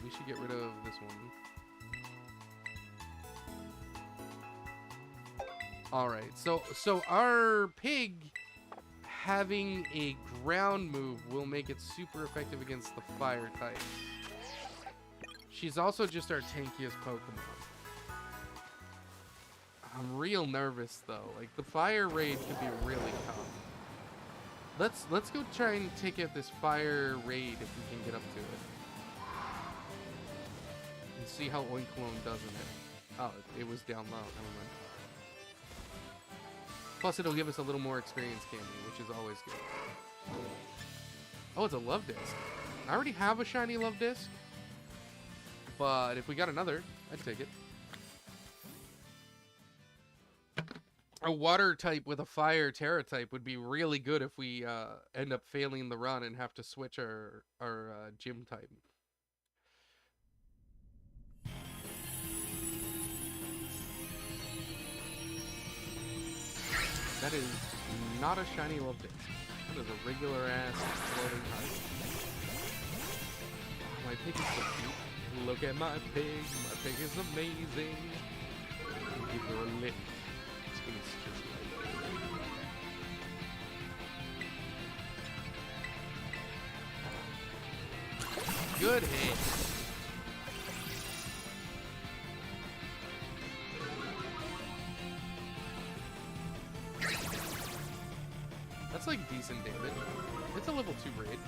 We should get rid of this one. Alright, so our pig having a ground move will make it super effective against the fire type. She's also just our tankiest Pokemon. I'm real nervous though. Like, the fire raid could be really tough. Let's go try and take out this fire raid if we can get up to it. And see how Oinkalone does in it. Oh, it was down low. Never mind. Plus, it'll give us a little more experience candy, which is always good. Oh, it's a love disc. I already have a shiny love disc. But if we got another, I'd take it. A water type with a fire tera type would be really good if we end up failing the run and have to switch our gym type. That is not a shiny love disc. That is a regular ass floating type. My pig is so cute. Look at my pig. My pig is amazing. Give her a lick. Tastes just like it. Good hit. That's like decent damage. It's a level 2 raid.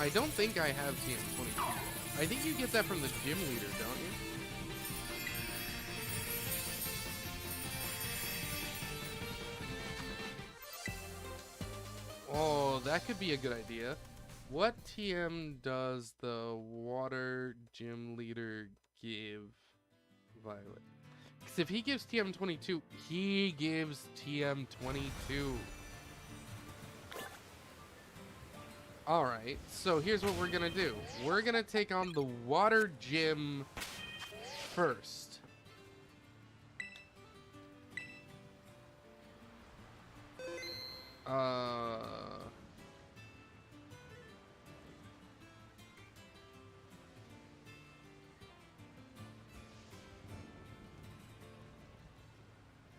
I don't think I have TM22 yet. I think you get that from the gym leader, don't you? Oh, that could be a good idea. What TM does the water gym leader give Violet? Because if he gives TM22, he gives TM22. Alright, so here's what we're gonna do. We're gonna take on the water gym first.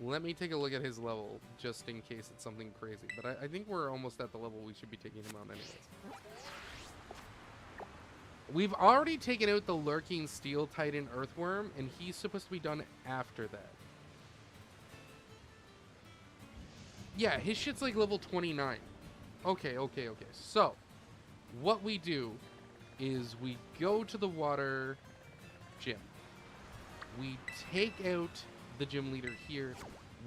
Let me take a look at his level, just in case it's something crazy. But I think we're almost at the level we should be taking him on anyways. We've already taken out the lurking steel titan earthworm, and he's supposed to be done after that. Yeah, his shit's like level 29. Okay. So, what we do is we go to the water gym. We take out the gym leader here.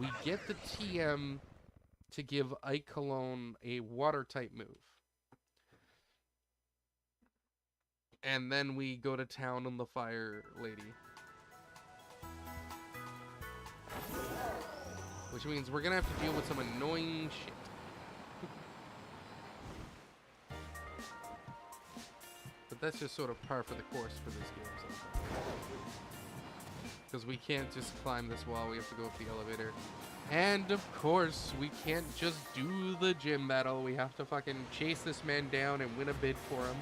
We get the TM to give Ike Cologne a water type move. And then we go to town on the fire lady. Which means we're gonna have to deal with some annoying shit. But that's just sort of par for the course for this game sometimes. Because we can't just climb this wall, we have to go up the elevator. And of course, we can't just do the gym battle, we have to fucking chase this man down and win a bid for him.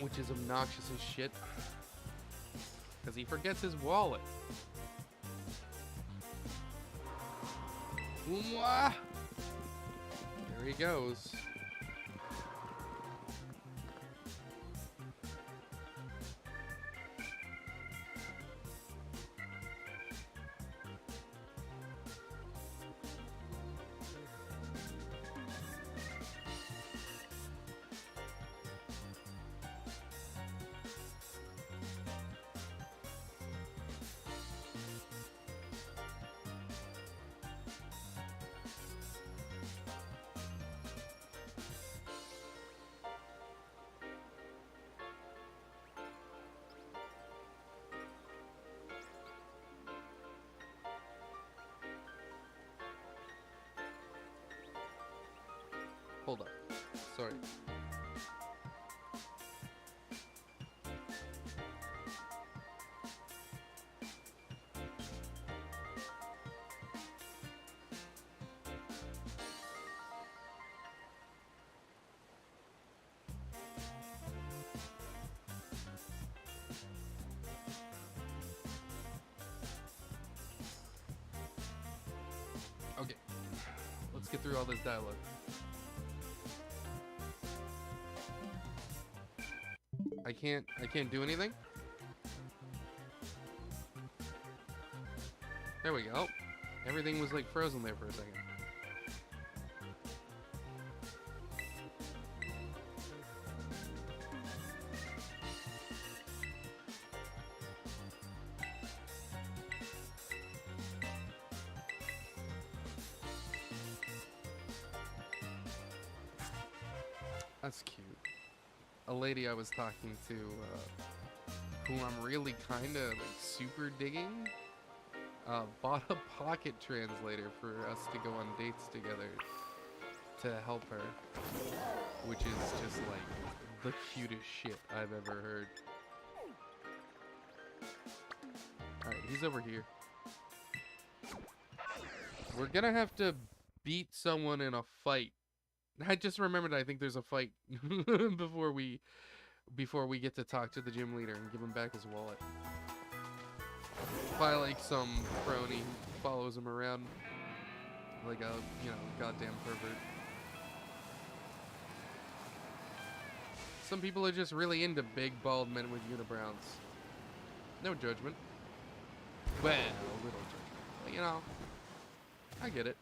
Which is obnoxious as shit. Because he forgets his wallet. Mwah! There he goes. Hold up. Sorry. Okay. Let's get through all this dialogue. I can't do anything? There we go. Everything was like frozen there for a second. That's cute. A lady I was talking to, who I'm really kind of like super digging, bought a pocket translator for us to go on dates together to help her, which is just like the cutest shit I've ever heard. Alright, he's over here. We're gonna have to beat someone in a fight. I just remembered I think there's a fight before we get to talk to the gym leader and give him back his wallet. By like some crony who follows him around like a, you know, goddamn pervert. Some people are just really into big bald men with unibrows. No judgment. Well, a little judgment. But, you know, I get it.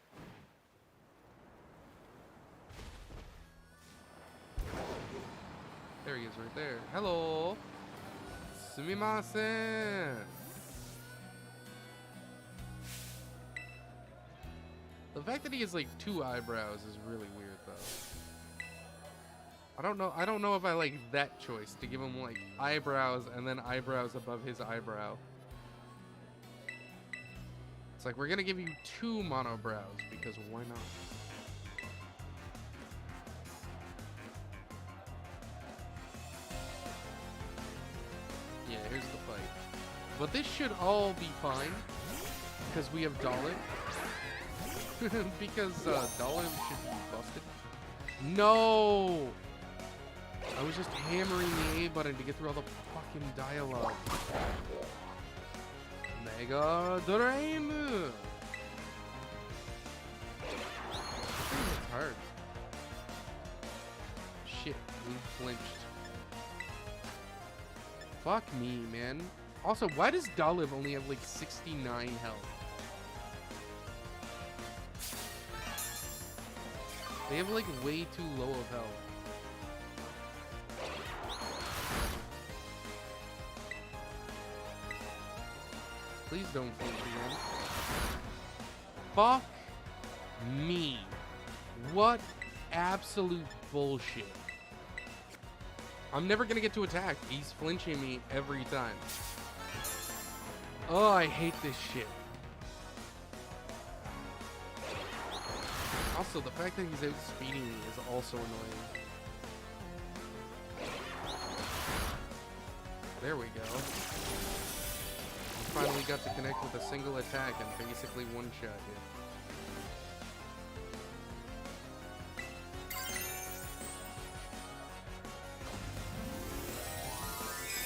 he is right there. Hello. Sumimasen. The fact that he has like 2 eyebrows is really weird though. I don't know if I like that choice to give him like eyebrows and then eyebrows above his eyebrow. It's like we're gonna give you 2 monobrows because why not? Yeah, here's the fight. But this should all be fine because we have Dalit. Because Dalit should be busted. No! I was just hammering the A button to get through all the fucking dialogue. Mega Doraemon! It's hard. Shit, we flinched. Fuck me, man. Also, why does Daliv only have like 69 health? They have like way too low of health. Please don't flinch again. Fuck me. What absolute bullshit. I'm never gonna get to attack. He's flinching me every time. Oh, I hate this shit. Also, the fact that he's outspeeding me is also annoying. There we go. We finally got to connect with a single attack and basically one-shot it.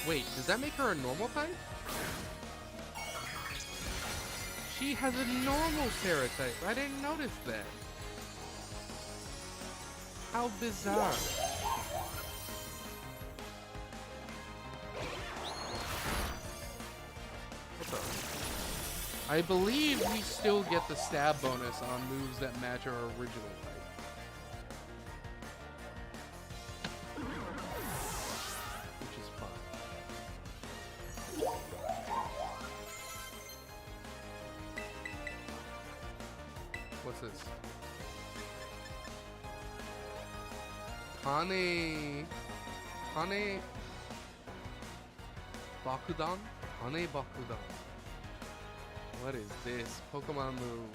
Wait, does that make her a normal type? She has a normal tera type. I didn't notice that. How bizarre. What's up? I believe we still get the stab bonus on moves that match our original type. Which is fun. What's this? Hane Bakudan? Hane Bakudan. What is this? Pokemon move.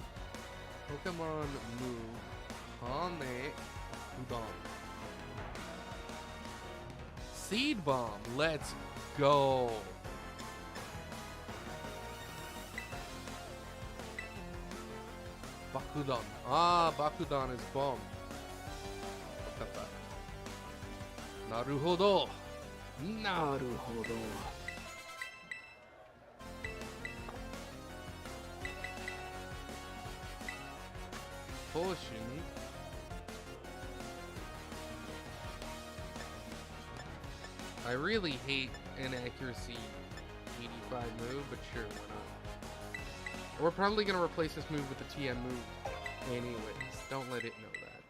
Pokemon move. Hane Bakudan. Seed Bomb. Let's go. Bakudan. Ah, Bakudan is bomb. Naruhodo. Naruhodo. Potion. I really hate an accuracy 85 move, but sure, why not? We're probably going to replace this move with the TM move anyways. Don't let it know that.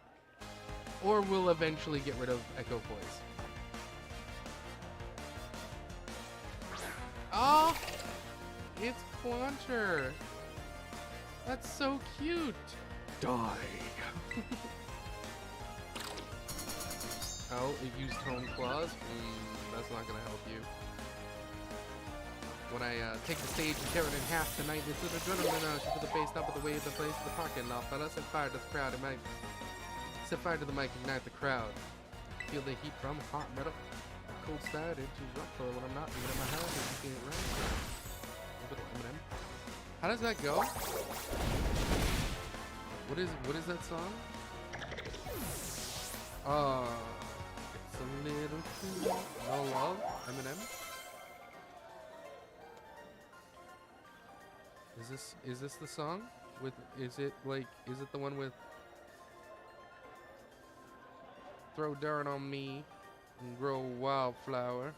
Or we'll eventually get rid of Echo Poise. Oh! It's Quancher! That's so cute! Die! Oh, it used Home Claws? That's not gonna help you. When I take the stage and tear it in half tonight, it's an adrenaline rush to the base, top of the wave, the place, the parking lot. But I set fire to the crowd, and set fire to the mic, ignite the crowd. Feel the heat from hot metal. Cold started to rock for when I'm not being in my house. You can't run. How does that go? What is that song? It's a little too no love. Eminem. Is this the song? Is it the one with throw dirt on me and grow a wildflower?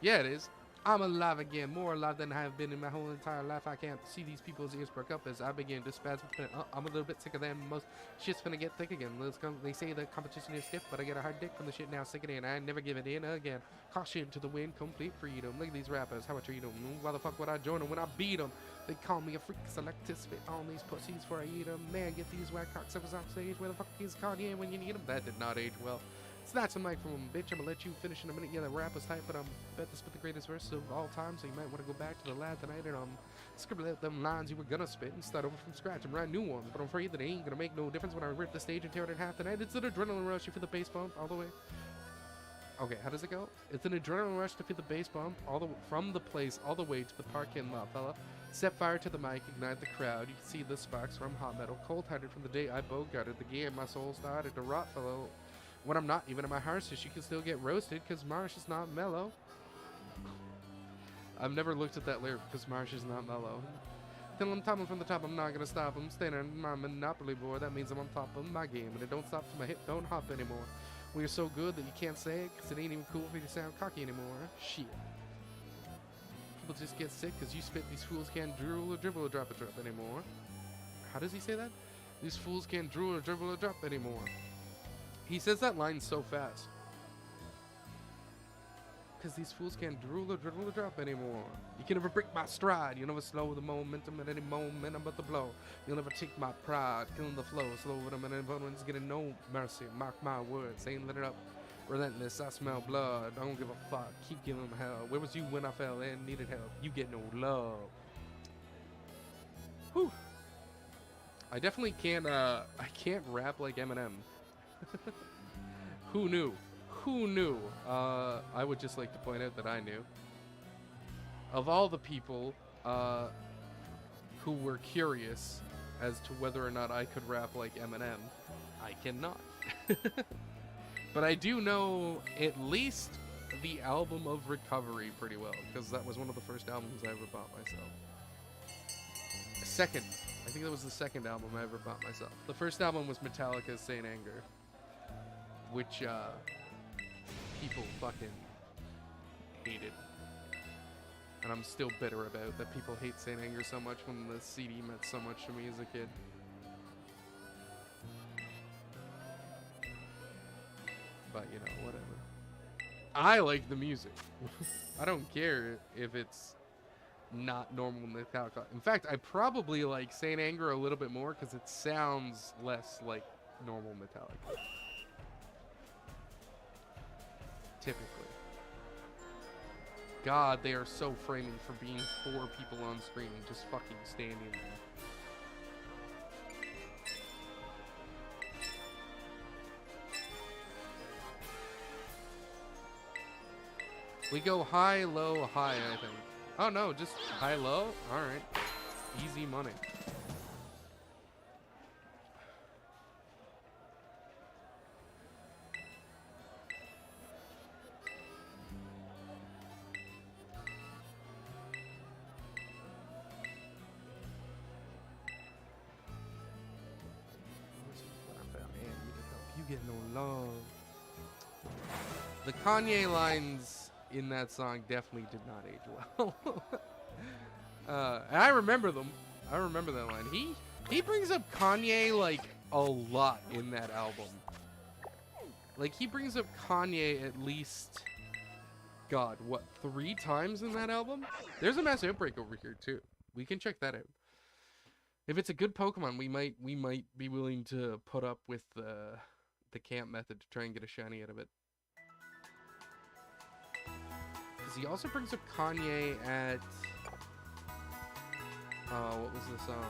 Yeah, it is. I'm alive again, more alive than I have been in my whole entire life. I can't see these people's ears perk up as I begin to spasm. I'm a little bit sicker than most. Shit's gonna get thick again. They say the competition is stiff, but I get a hard dick from the shit now. Sick it in. I ain't never give it in again. Caution to the wind, complete freedom. Look at these rappers, how I treat them. Why the fuck would I join them when I beat them? They call me a freak, so I like to spit on these pussies before I eat them. Man, get these whack cocksuckers off stage. Where the fuck is Kanye when you need him? That did not age well. Snatch the mic from him, bitch. I'm gonna let you finish in a minute. Yeah, the rap was tight, but I'm bet to spit the greatest verse of all time, so you might want to go back to the lab tonight and scribble out them lines you were gonna spit and start over from scratch and write new ones. But I'm afraid that it ain't gonna make no difference when I rip the stage and tear it in half tonight. It's an adrenaline rush. You feel the bass bump all the way. Okay, how does it go? It's an adrenaline rush to feel the bass bump from the place all the way to the parking lot, fella. Set fire to the mic, ignite the crowd. You can see the sparks from hot metal, cold-hearted from the day I bogarted the game. My soul started to rot, fellow. When I'm not even in my harshest, you can still get roasted because Marsh is not mellow. I've never looked at that lyric because Marsh is not mellow. Till I'm topping from the top, I'm not gonna stop. I'm standing on my Monopoly board. That means I'm on top of my game, and it don't stop till my hip don't hop anymore. When you're so good that you can't say it because it ain't even cool for you to sound cocky anymore. Shit. People just get sick because you spit. These fools can't drool or dribble or drop a drop anymore. How does he say that? These fools can't drool or dribble or drop anymore. He says that line so fast. Because these fools can't drool or dribble or drop anymore. You can never break my stride. You'll never slow the momentum at any moment I'm about to blow. You'll never take my pride. Killing the flow. Slow with them and opponents getting no mercy. Mark my words. Ain't let it up. Relentless. I smell blood. Don't give a fuck. Keep giving them hell. Where was you when I fell and needed help? You get no love. Whew. I definitely can't, I can't rap like Eminem. Who knew? Who knew? I would just like to point out that I knew. Of all the people who were curious as to whether or not I could rap like Eminem, I cannot. But I do know at least the album of Recovery pretty well, because that was one of the first albums I ever bought myself. Second. I think that was the second album I ever bought myself. The first album was Metallica's Saint Anger, which people fucking hated. And I'm still bitter about that people hate Saint Anger so much when the CD meant so much to me as a kid. But, you know, whatever. I like the music. I don't care if it's not normal Metallica. In fact, I probably like Saint Anger a little bit more because it sounds less like normal Metallica. Typically. God, they are so framing for being 4 people on screen and just fucking standing there. We go high, low, high, I think. Oh no, just high, low? Alright. Easy money. You get no love. The Kanye lines in that song definitely did not age well. And I remember them. I remember that line. He brings up Kanye like a lot in that album. Like he brings up Kanye at least, God, what, 3 times in that album? There's a Mass Outbreak over here too. We can check that out. If it's a good Pokemon, we might be willing to put up with the camp method to try and get a shiny out of it. Because he also brings up Kanye at what was the song?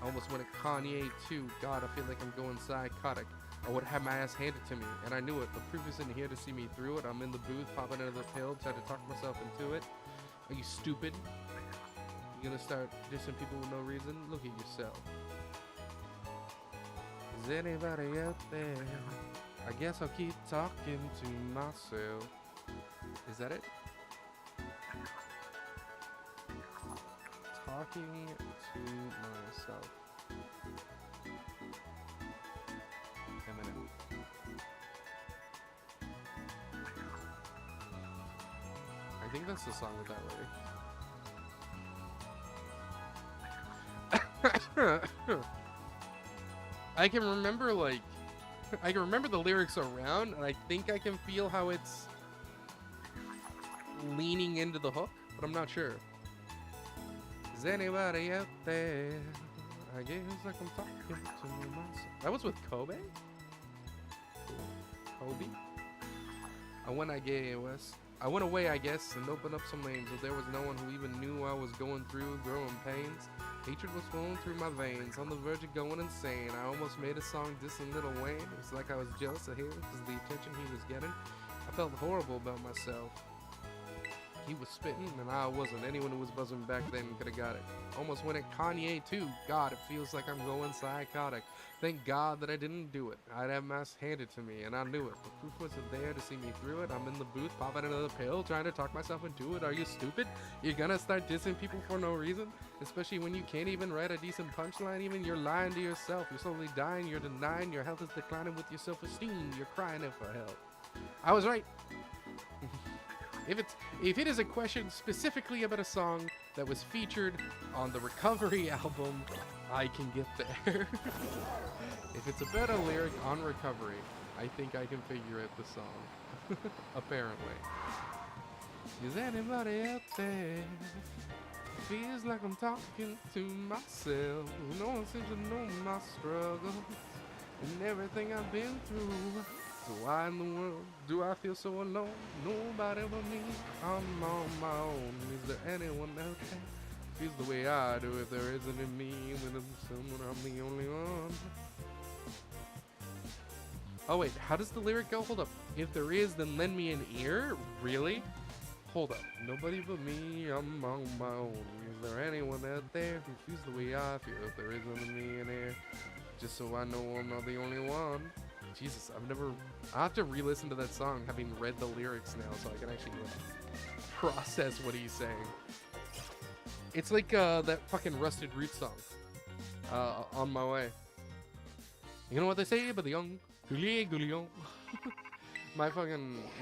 I almost went at Kanye 2. God, I feel like I'm going psychotic. I would have my ass handed to me, and I knew it. The proof isn't here to see me through it. I'm in the booth, popping another pill, trying to talk myself into it. Are you stupid? You gonna start dissing people with no reason? Look at yourself. Is anybody out there? I guess I'll keep talking to myself. Is that it? Talking to myself. Eminem. think that's the song with that lyric. I can remember, like, I can remember the lyrics around, and I think I can feel how it's leaning into the hook, but I'm not sure. Is anybody out there? I guess like I'm talking to myself. That was with Kobe? Kobe? I went away, I guess, and opened up some lanes, but there was no one who even knew I was going through growing pains. Hatred was flowing through my veins, on the verge of going insane. I almost made a song dissing Lil Wayne. It was like I was jealous of him because of the attention he was getting. I felt horrible about myself. He was spitting and I wasn't. Anyone who was buzzing back then could have got it. Almost went at Kanye too. God, it feels like I'm going psychotic. Thank God that I didn't do it. I'd have my ass handed to me and I knew it. The proof wasn't there to see me through it. I'm in the booth popping another pill trying to talk myself into it. Are you stupid? You're gonna start dissing people for no reason? Especially when you can't even write a decent punchline. Even you're lying to yourself. You're slowly dying. You're denying. Your health is declining with your self-esteem. You're crying out for help. I was right. If it is a question specifically about a song that was featured on the Recovery album, I can get there. If it's about a lyric on Recovery, I think I can figure out the song. Apparently. Is anybody out there? Feels like I'm talking to myself. No one seems to know my struggles and everything I've been through. So why in the world do I feel so alone? Nobody but me, I'm on my own. Is there anyone out there feels the way I do? If there isn't in me, then I'm the only one. Oh wait, how does the lyric go? Hold up. If there is, then lend me an ear? Really? Hold up. Nobody but me, I'm on my own. Is there anyone out there who feels the way I feel? If there isn't in me an ear, just so I know I'm not the only one. Jesus, I'll have to re-listen to that song having read the lyrics now so I can actually process what he's saying. It's like that fucking Rusted Roots song, On My Way. You know what they say about the young? My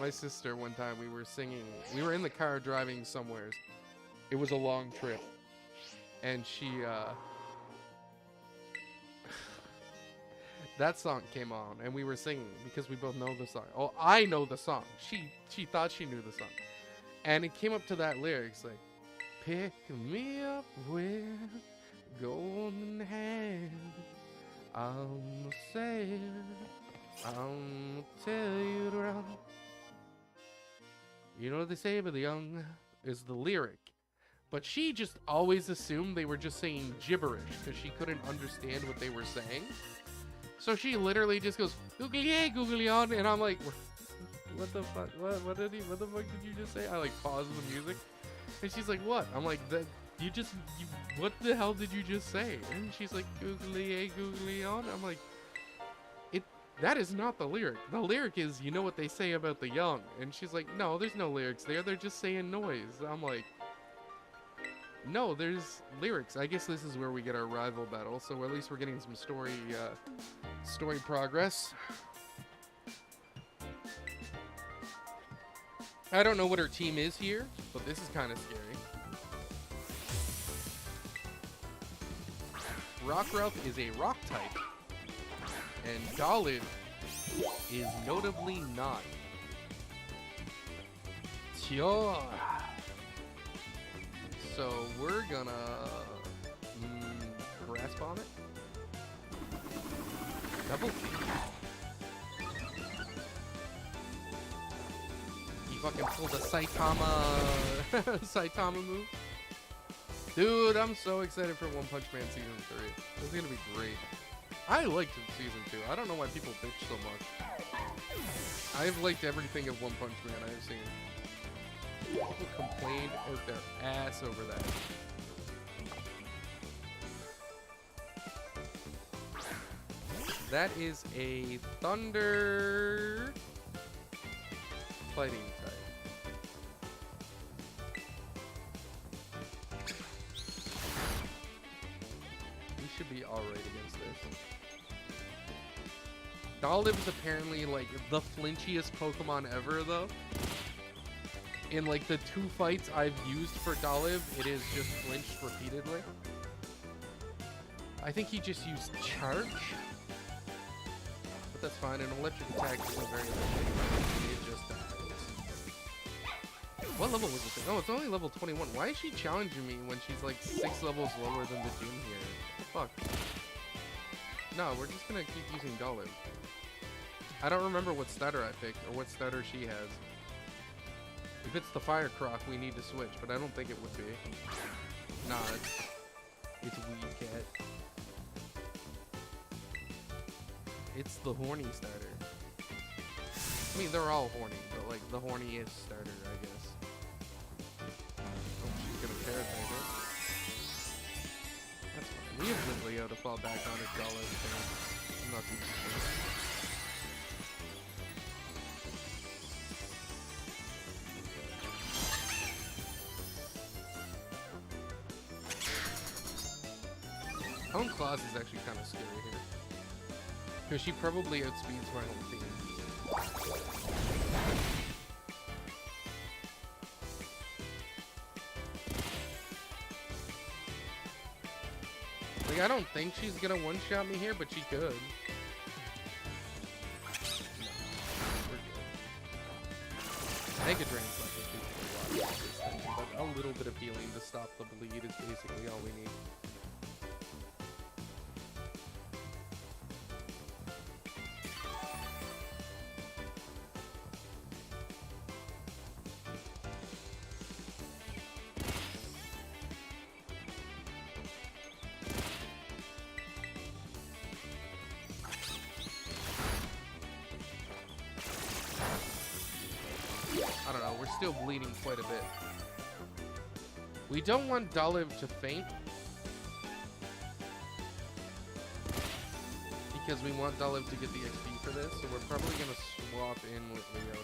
sister, one time we were singing, we were in the car driving somewhere. It was a long trip. And she, that song came on and we were singing because we both know the song. Oh, I know the song. She thought she knew the song. And it came up to that lyrics like, pick me up with golden hand. I'm a sailor. I'm tell you to run. You know what they say about the young is the lyric. But she just always assumed they were just saying gibberish because she couldn't understand what they were saying. So she literally just goes, googly on, and I'm like, what the fuck? What the fuck did you just say? I like pause the music. And she's like, what? I'm like, what the hell did you just say? And she's like, googly on. I'm like, that is not the lyric. The lyric is, you know what they say about the young. And she's like, no, there's no lyrics there. They're just saying noise. I'm like, no, there's lyrics. I guess this is where we get our rival battle. So at least we're getting some story progress. I don't know what her team is here, but this is kind of scary. Rock Ralph is a rock type. And Dolid is notably not. Sure. So we're gonna grasp on it. Double kick. He fucking pulled a Saitama move. Dude, I'm so excited for One Punch Man Season 3. This is gonna be great. I liked Season 2. I don't know why people bitch so much. I've liked everything of One Punch Man I've seen. People complained out their ass over that. That is a Thunder fighting type. We should be alright against this. Dolib is apparently like the flinchiest Pokemon ever, though. in like the 2 fights I've used for Dolive, it is just flinched repeatedly. I think he just used charge. But that's fine, an electric attack isn't very effective. It just dies. What level was this thing? Oh, it's only level 21. Why is she challenging me when she's like 6 levels lower than the gym here? What the fuck? No, we're just gonna keep using Dolive. I don't remember what stutter I picked, or what stutter she has. If it's the Fire Croc, we need to switch, but I don't think it would be. Nah, it's Weed Cat. It's the horny starter. I mean, they're all horny, but like the horniest starter, I guess. Oh, she's gonna Paratype it. That's fine. We have Leo to fall back on if Dolive thing. I'm not too sure. Home Claws is actually kind of scary here. Because she probably outspeeds my whole team. Like, I don't think she's gonna one-shot me here, but she could. No, we're good. Mega Drain's not gonna do a lot of this thing, but a little bit of healing to stop the bleed is basically all we need. I don't know, we're still bleeding quite a bit. We don't want Dolive to faint. Because we want Dolive to get the XP for this, so we're probably going to swap in with Leo now.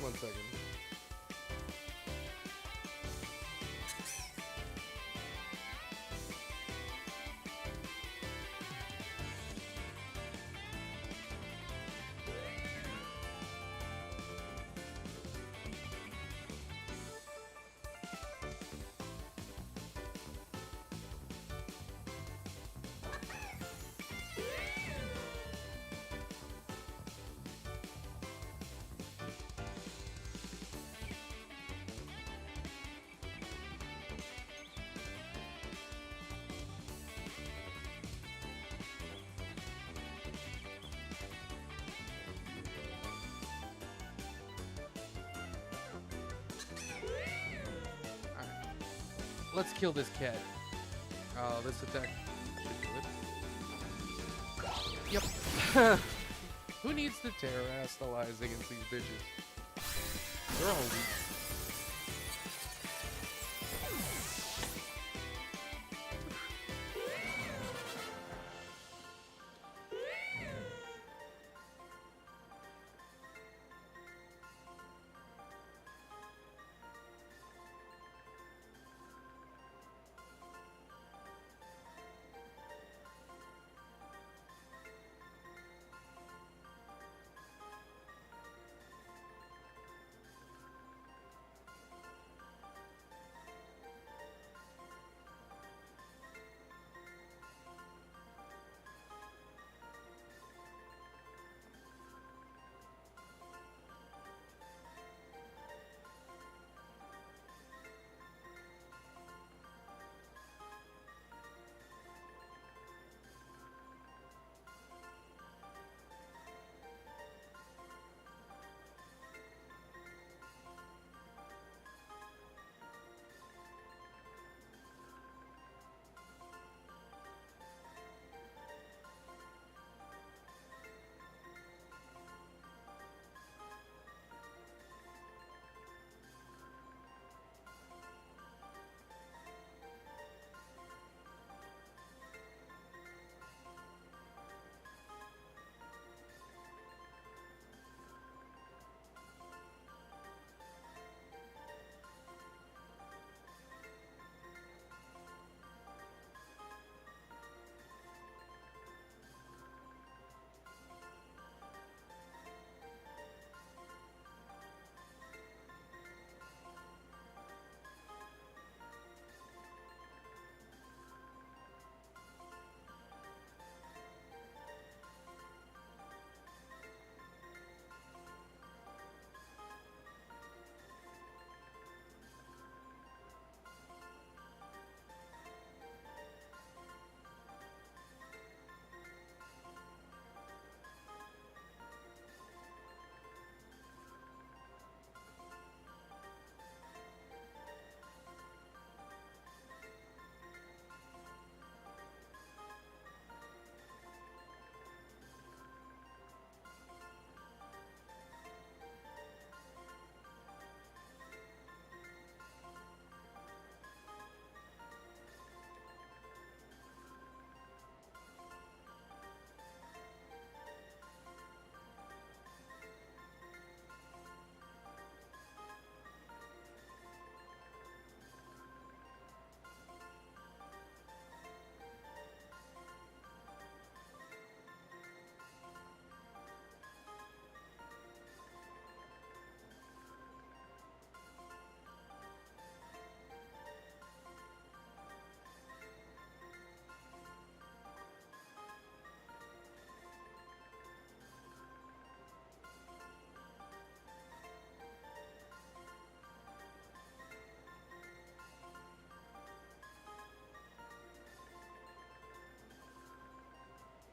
One second. Let's kill this cat. Oh, this attack should do it. Yep. Who needs the Tera Astalize against these bitches? They're all weak.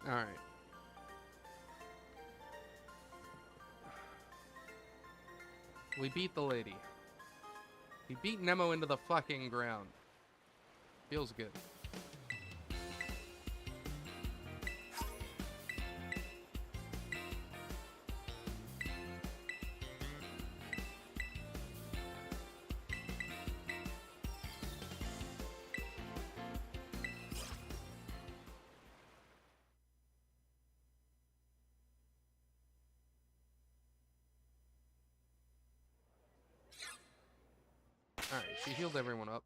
Alright. We beat the lady. We beat Nemo into the fucking ground. Feels good. Alright, she healed everyone up.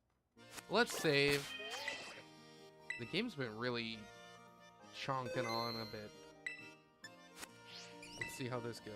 Let's save. The game's been really chonking on a bit. Let's see how this goes.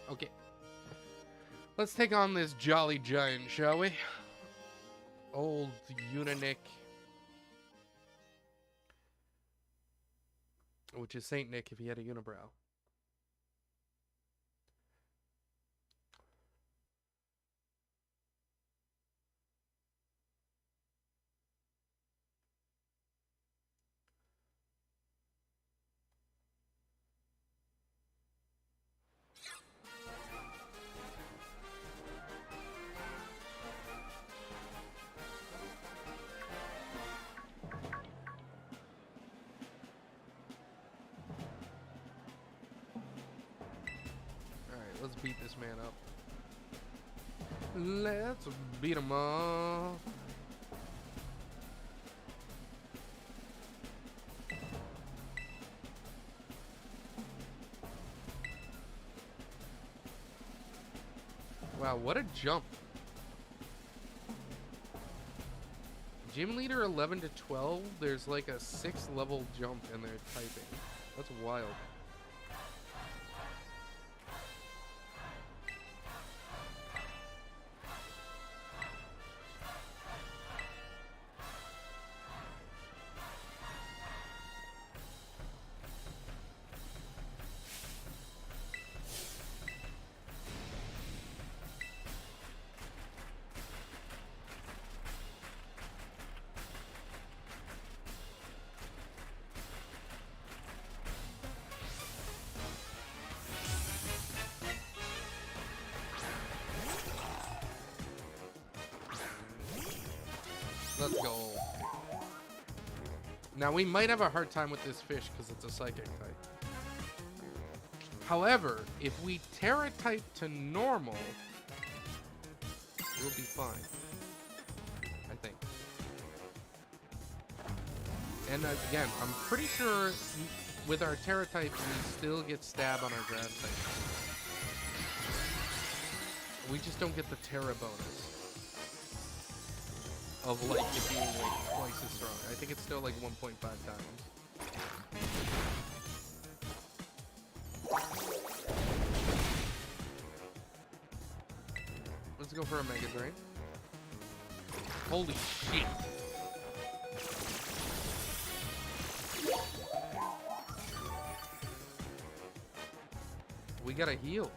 Okay. Let's take on this jolly giant, shall we? Old Uninick. Which is Saint Nick if he had a unibrow. Let's beat this man up. Let's beat him up. Wow, what a jump. Gym leader 11 to 12, there's like a 6th level jump in their typing. That's wild. Let's go. Now, we might have a hard time with this fish because it's a psychic type. However, if we tera type to normal, we'll be fine. I think. And again, I'm pretty sure with our tera type, we still get stab on our grass type. We just don't get the tera bonus of like it being like twice as strong. I think it's still like 1.5 times. Let's go for a Mega Drain. Holy shit. We gotta heal.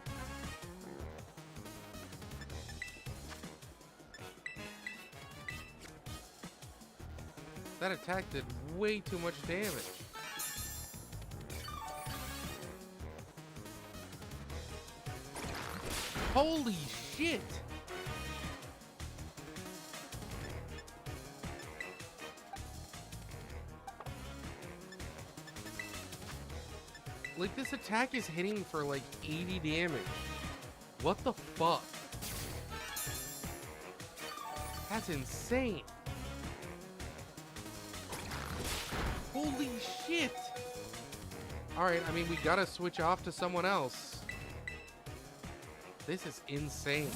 That attack did way too much damage. Holy shit! Like, this attack is hitting for like 80 damage. What the fuck? That's insane. Holy shit! Alright, I mean, we gotta switch off to someone else. This is insane.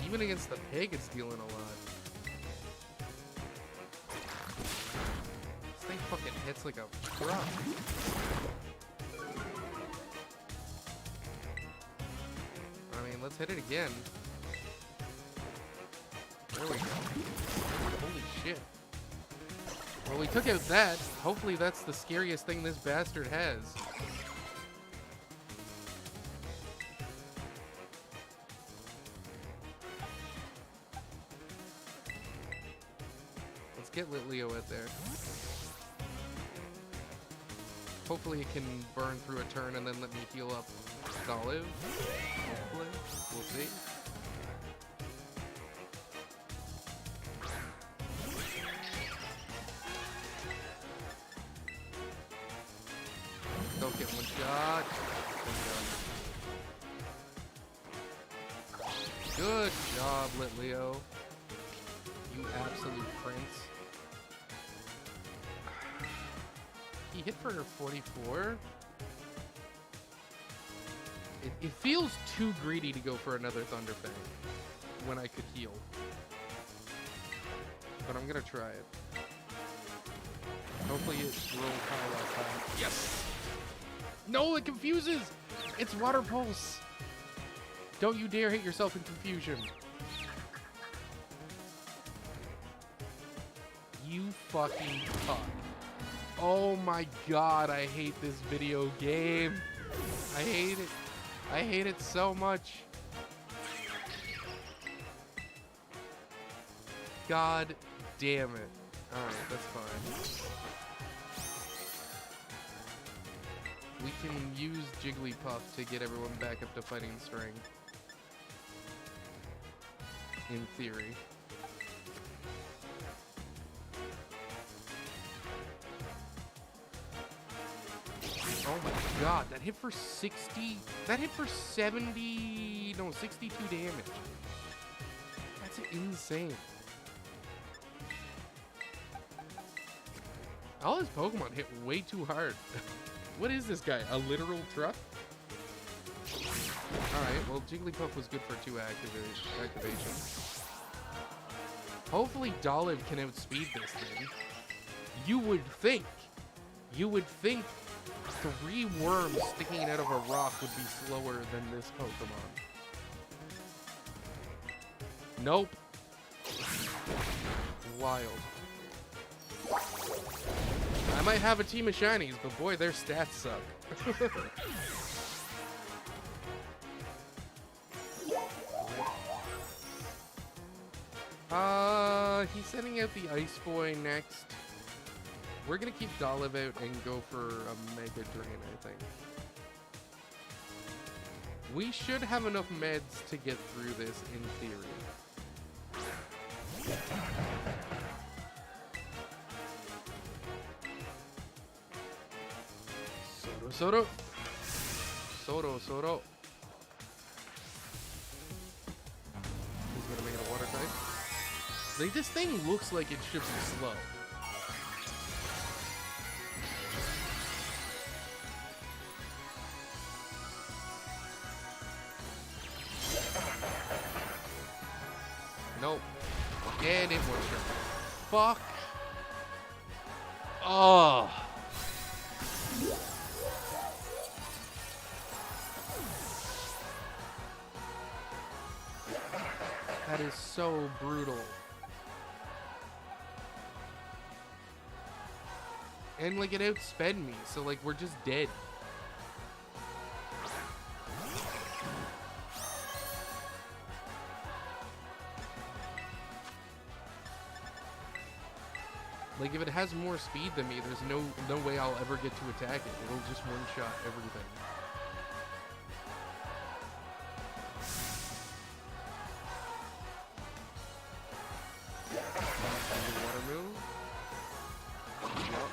Even against the pig, it's dealing a lot. This thing fucking hits like a truck. I mean, let's hit it again. There we go. Holy shit. Well, we took out that. Hopefully that's the scariest thing this bastard has. Let's get Leo out there. Hopefully it can burn through a turn and then let me heal up Olive. Hopefully. We'll see. Don't get one shot. Good job, Leo. You absolute prince. He hit for 44. It feels too greedy to go for another Thunder Fang when I could heal. But I'm gonna try it. Hopefully it rolls high last time. Yes! No, it confuses! It's Water Pulse! Don't you dare hit yourself in confusion. You fucking fuck. Oh my god, I hate this video game. I hate it. I hate it so much. God damn it. Alright, that's fine. We can use Jigglypuff to get everyone back up to fighting strength. In theory. Oh my god, that hit for 60... That hit for 70... No, 62 damage. That's insane. All his Pokemon hit way too hard. What is this guy? A literal truck? Alright, well, Jigglypuff was good for 2 activations. Hopefully Dolliv can outspeed this thing. You would think 3 worms sticking out of a rock would be slower than this Pokemon. Nope. Wild. I might have a team of shinies, but boy, their stats suck. He's sending out the Ice Boy next. We're gonna keep Dolliv out and go for a Mega Drain, I think. We should have enough meds to get through this in theory. Soto. He's gonna make it a water type. Like, this thing looks like it should be slow. Nope. Yeah. And it one shot. Fuck. Oh. That is so brutal. And like it outsped me, so like we're just dead. Like if it has more speed than me, there's no way I'll ever get to attack it. It'll just one shot everything. Water move. Yep.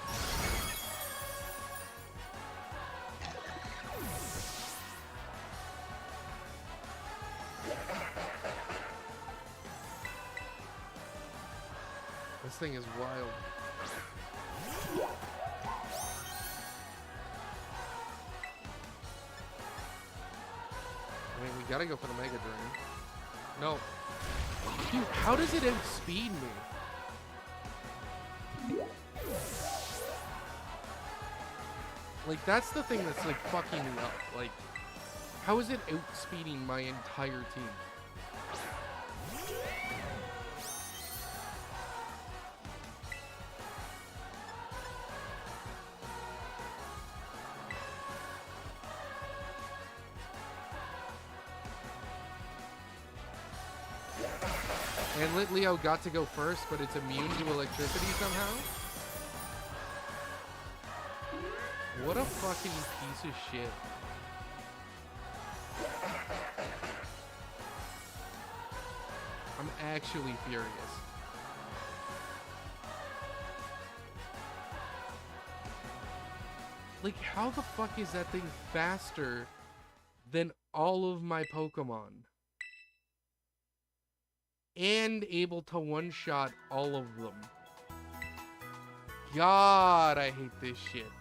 This thing is wild. I mean, we gotta go for the Mega Drain. No. Dude, how does it outspeed me? Like, that's the thing that's, like, fucking me up. Like, how is it outspeeding my entire team? And Lit Leo got to go first, but it's immune to electricity somehow? What a fucking piece of shit. I'm actually furious. Like, how the fuck is that thing faster than all of my Pokemon? And able to one-shot all of them. God, I hate this shit.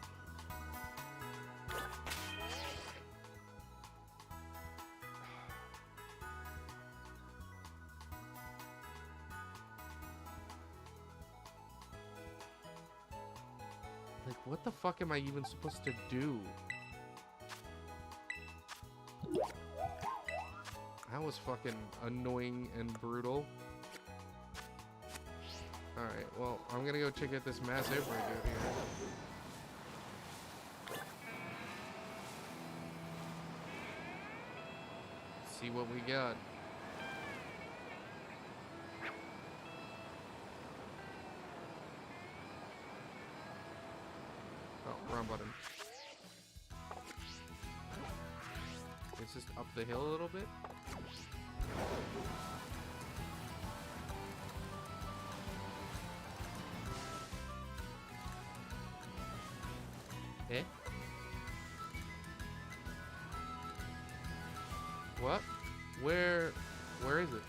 Like, what the fuck am I even supposed to do? That was fucking annoying and brutal. Alright, well, I'm gonna go check out this mass outbreak out here. See what we got. Oh, wrong button. It's just up the hill a little bit. Eh? What? Where is it?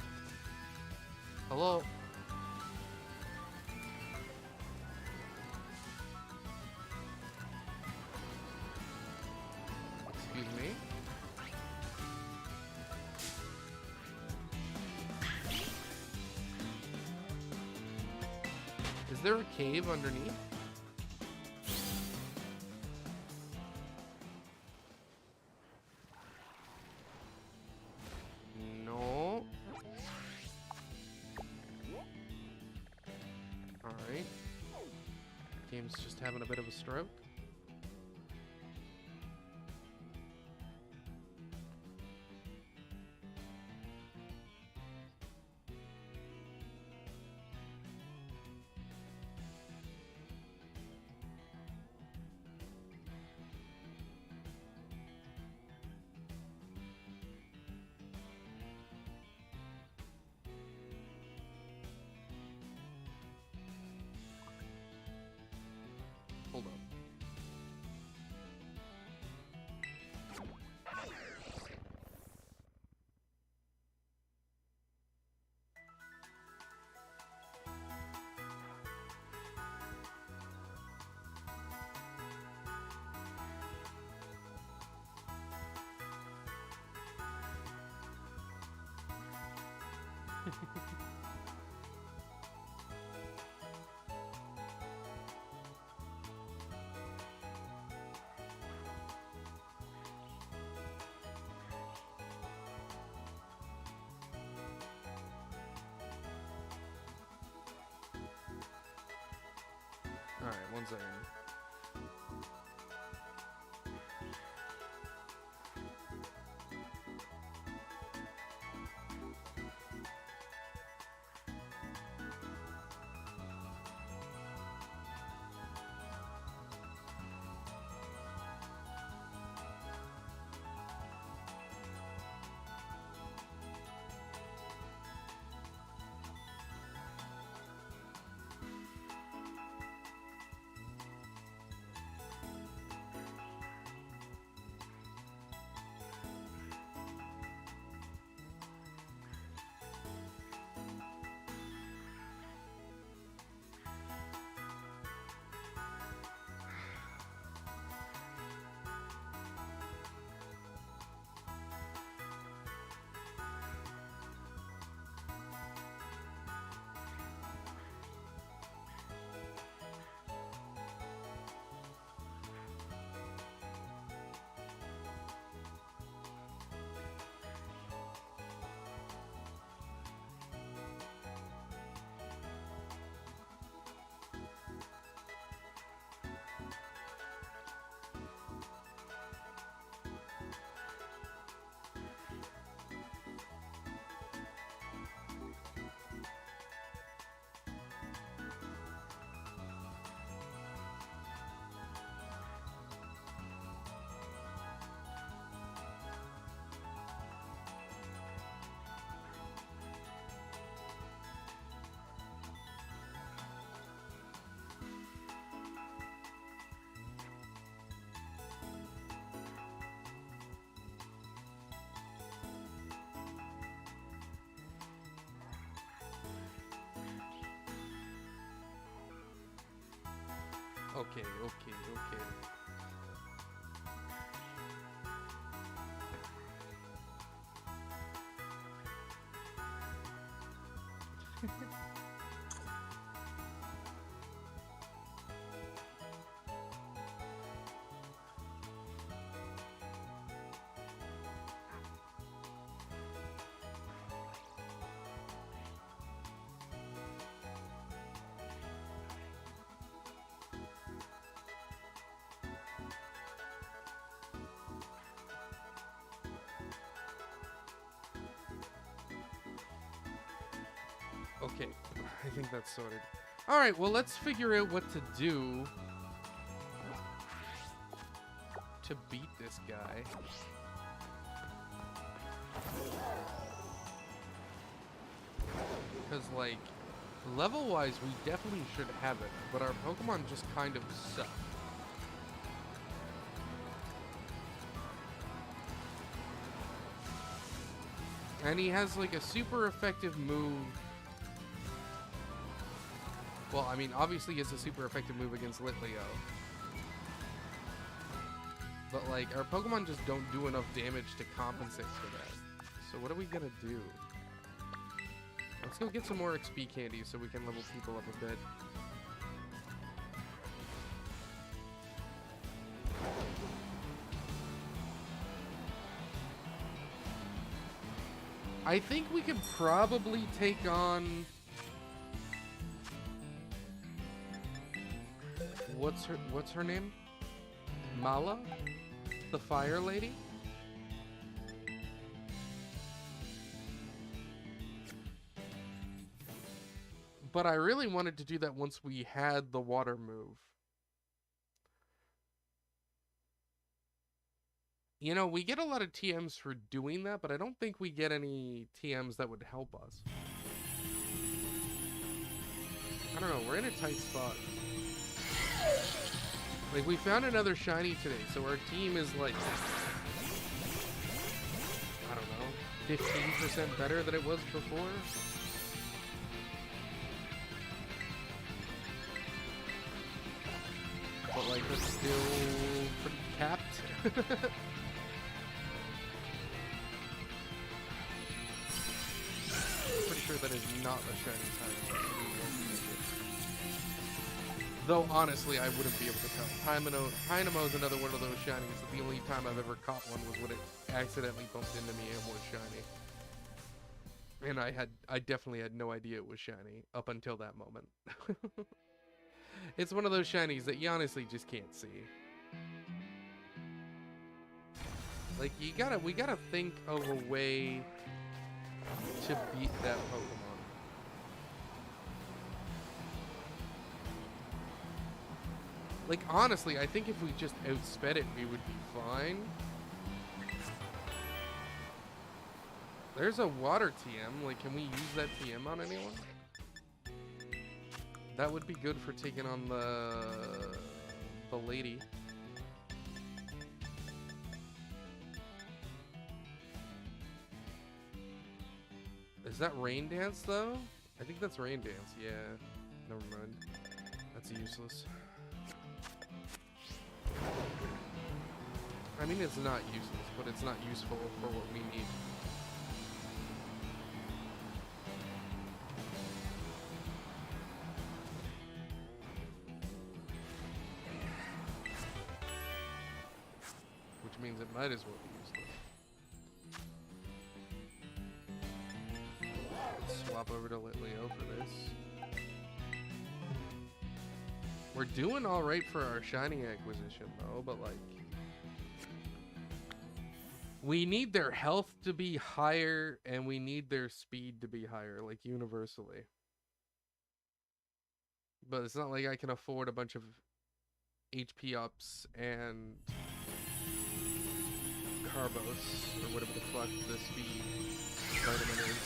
Hello? Excuse me? Is there a cave underneath? No. Alright. Game's just having a bit of a stroke. Hold on. Alright, one second. Okay, okay, okay. Okay, I think that's sorted. Alright, well, let's figure out what to do to beat this guy. Because, like, level-wise, we definitely should have it, but our Pokemon just kind of suck. And he has, like, a super effective move. Well, I mean, obviously he has a super effective move against Litleo. But, like, our Pokemon just don't do enough damage to compensate for that. So what are we gonna do? Let's go get some more XP candy so we can level people up a bit. I think we could probably take on... What's her name? Mala? The fire lady? But I really wanted to do that once we had the water move. You know, we get a lot of TMs for doing that, but I don't think we get any TMs that would help us. I don't know, we're in a tight spot. Like, we found another shiny today, so our team is like, I don't know, 15% better than it was before. But, like, that's still pretty capped. Pretty sure that is not a shiny type. Though, honestly, I wouldn't be able to tell. Dynamo is another one of those shinies. The only time I've ever caught one was when it accidentally bumped into me and was shiny. And I definitely had no idea it was shiny up until that moment. It's one of those shinies that you honestly just can't see. Like, we gotta think of a way to beat that Pokemon. Like, honestly, I think if we just outsped it, we would be fine. There's a water TM. Like, can we use that TM on anyone? That would be good for taking on the lady. Is that Rain Dance, though? I think that's Rain Dance, yeah. Never mind. That's useless. I mean, it's not useless, but it's not useful for what we need. Which means it might as well be useless. Let's swap over to Litleo for this. We're doing alright for our shiny acquisition, though, but like... we need their health to be higher, and we need their speed to be higher, like, universally. But it's not like I can afford a bunch of HP ups and Carbos, or whatever the fuck the speed vitamin is.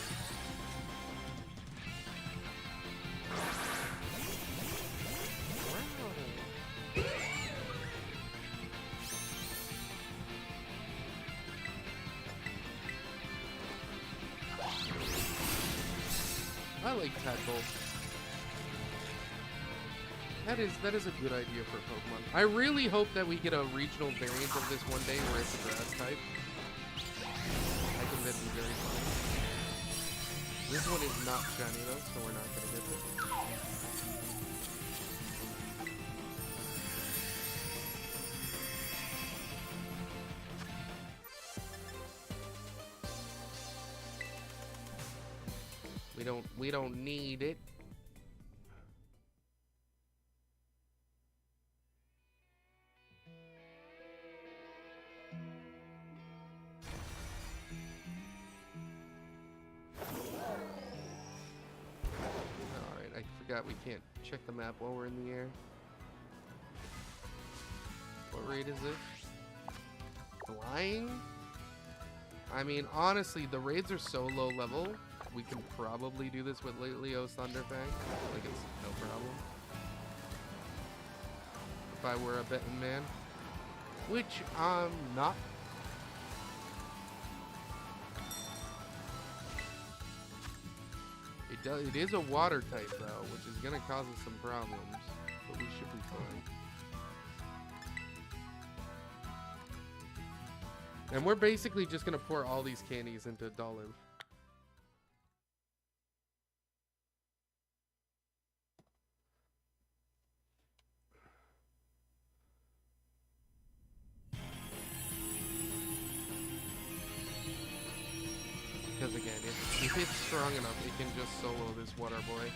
I like Tadpole. That is a good idea for Pokemon. I really hope that we get a regional variant of this one day where it's a grass type. I think that'd be very fun. This one is not shiny though, so we're not gonna get this. We don't need it. Alright, I forgot we can't check the map while we're in the air. What raid is it? Flying? I mean, honestly, the raids are so low level. We can probably do this with Leo's Thunderfang. Like, it's no problem. If I were a betting man. Which I'm not. It is a water type, though, which is going to cause us some problems. But we should be fine. And we're basically just going to pour all these candies into Dolive. Because again, if it's strong enough, it can just solo this water boy.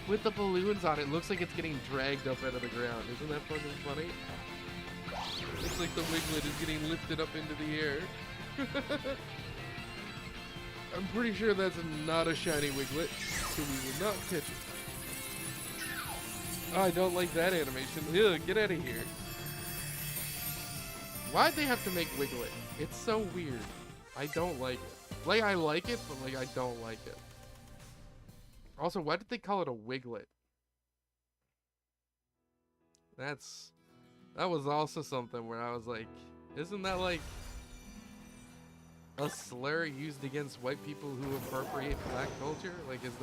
With the balloons on it, looks like it's getting dragged up out of the ground. Isn't that fucking funny? Looks like the Wiglet is getting lifted up into the air. I'm pretty sure that's not a shiny Wiglet, so we will not catch it. Oh, I don't like that animation. Ugh, get out of here. Why'd they have to make Wiglet? It's so weird. I don't like it. Like, I like it, but like, I don't like it. Also, why did they call it a Wiglet? That was also something where I was like, isn't that like a slur used against white people who appropriate black culture? Like, is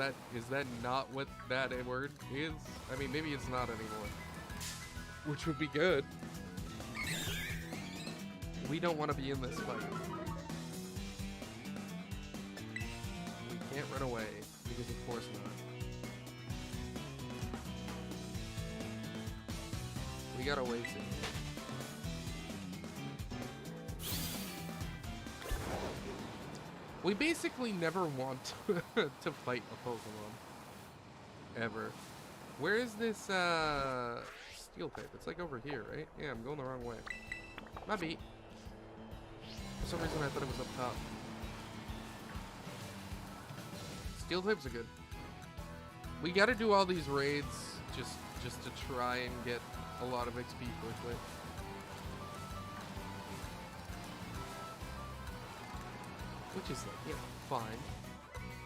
that not what that word is? I mean, maybe it's not anymore. Which would be good. We don't want to be in this fight. We can't run away, because of course not. We gotta waste it. We basically never want to fight a Pokemon. Ever. Where is this, steel type? It's like over here, right? Yeah, I'm going the wrong way. My beat. For some reason I thought it was up top. Steel types are good. We gotta do all these raids just to try and get a lot of XP quickly. Which is like, yeah, fine.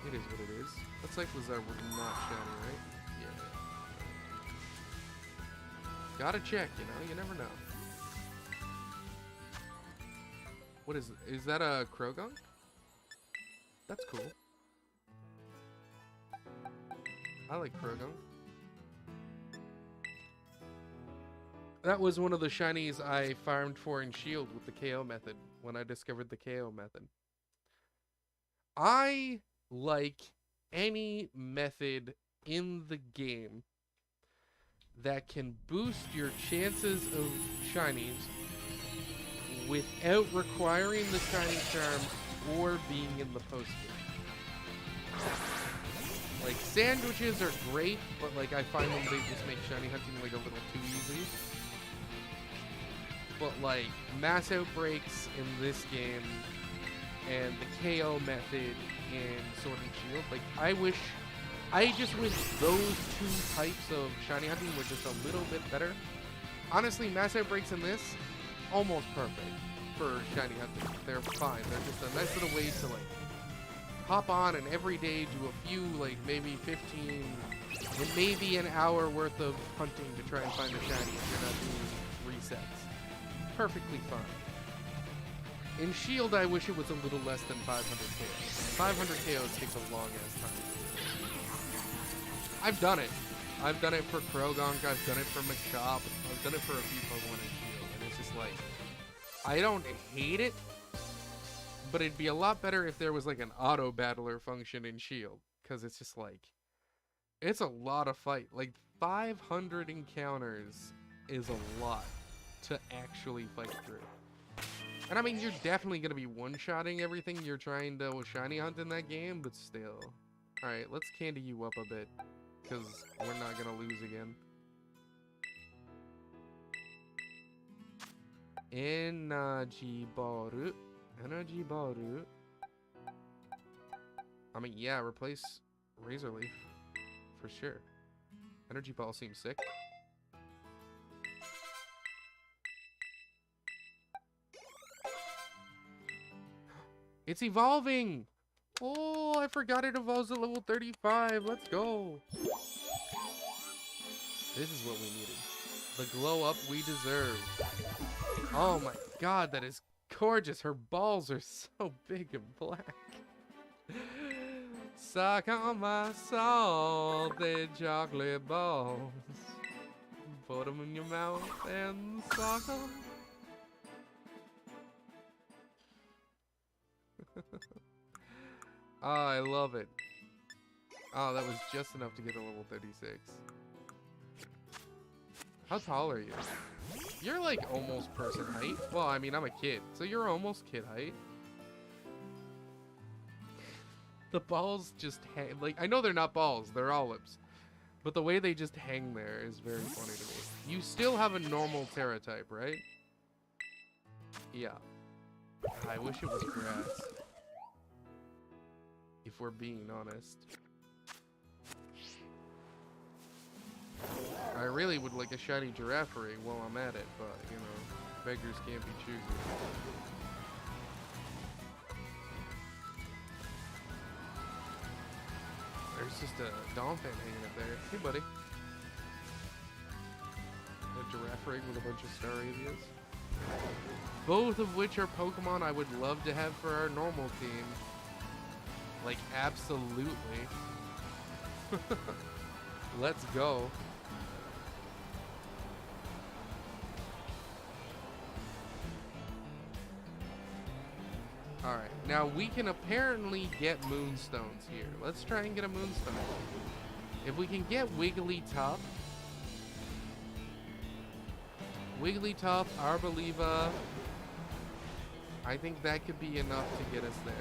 It is what it is. Looks like Lazar was not shiny, right? Yeah. Gotta check, you know? You never know. What is it? Is that a Krogunk? That's cool. I like Krogunk. That was one of the shinies I farmed for in Shield with the KO method when I discovered the KO method. I like any method in the game that can boost your chances of shinies without requiring the shiny charm or being in the post-game. Like, sandwiches are great, but like I find them, they just make shiny hunting like a little too easy. But like, mass outbreaks in this game and the KO method in Sword and Shield, like I just wish those two types of shiny hunting were just a little bit better. Honestly, mass outbreaks in this, almost perfect for shiny hunting. They're fine. They're just a nice little way to like hop on and every day do a few, like maybe 15 and maybe an hour worth of hunting to try and find a shiny if you're not doing resets. Perfectly fine. In Shield, I wish it was a little less than 500 KOs. 500 KOs takes a long ass time. I've done it. I've done it for Krogunk, I've done it for Machop, I've done it for a few Pokemon in Shield, and it's just like, I don't hate it, but it'd be a lot better if there was like an auto battler function in Shield, because it's just like, it's a lot of fight. Like 500 encounters is a lot to actually fight through. And I mean, you're definitely going to be one-shotting everything you're trying to shiny hunt in that game, but still. Alright, let's candy you up a bit, because we're not going to lose again. Energy Baru. Energy Baru. I mean, yeah, replace Razor Leaf. For sure. Energy Ball seems sick. It's evolving! Oh, I forgot it evolves at level 35. Let's go. This is what we needed. The glow up we deserve. Oh my god, that is gorgeous. Her balls are so big and black. Suck on my salted chocolate balls. Put them in your mouth and suck them. Oh, I love it. Oh, that was just enough to get to level 36. How tall are you? You're like almost person height. Well, I mean, I'm a kid, so you're almost kid height. The balls just hang, like, I know they're not balls, they're olives. But the way they just hang there is very funny to me. You still have a normal Tera type, right? Yeah. I wish it was grass. If we're being honest. I really would like a shiny giraffe ring while I'm at it, but, you know, beggars can't be choosers. There's just a Donphan hanging up there. Hey, buddy. A giraffe ring with a bunch of Staravias. Both of which are Pokemon I would love to have for our normal team. Like, absolutely. Let's go. Alright, now we can apparently get Moonstones here. Let's try and get a Moonstone. If we can get Wigglytuff, Arboliva, I think that could be enough to get us there.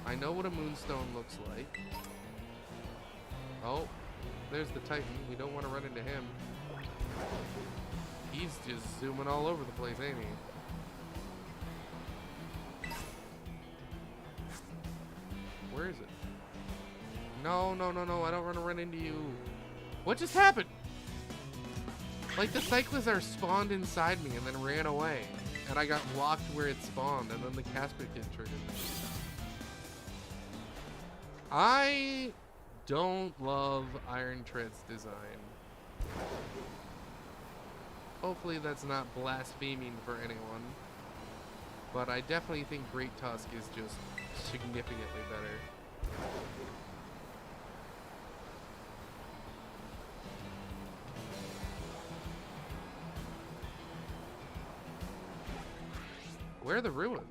I know what a moonstone looks like. Oh, there's the Titan. We don't want to run into him. He's just zooming all over the place, ain't he? Where is it? No, no, no, no. I don't want to run into you. What just happened? Like the cyclists are spawned inside me and then ran away. And I got locked where it spawned, and then the Casper kid triggered me. I don't love Iron Tread's design. Hopefully that's not blaspheming for anyone. But I definitely think Great Tusk is just significantly better. Where are the ruins?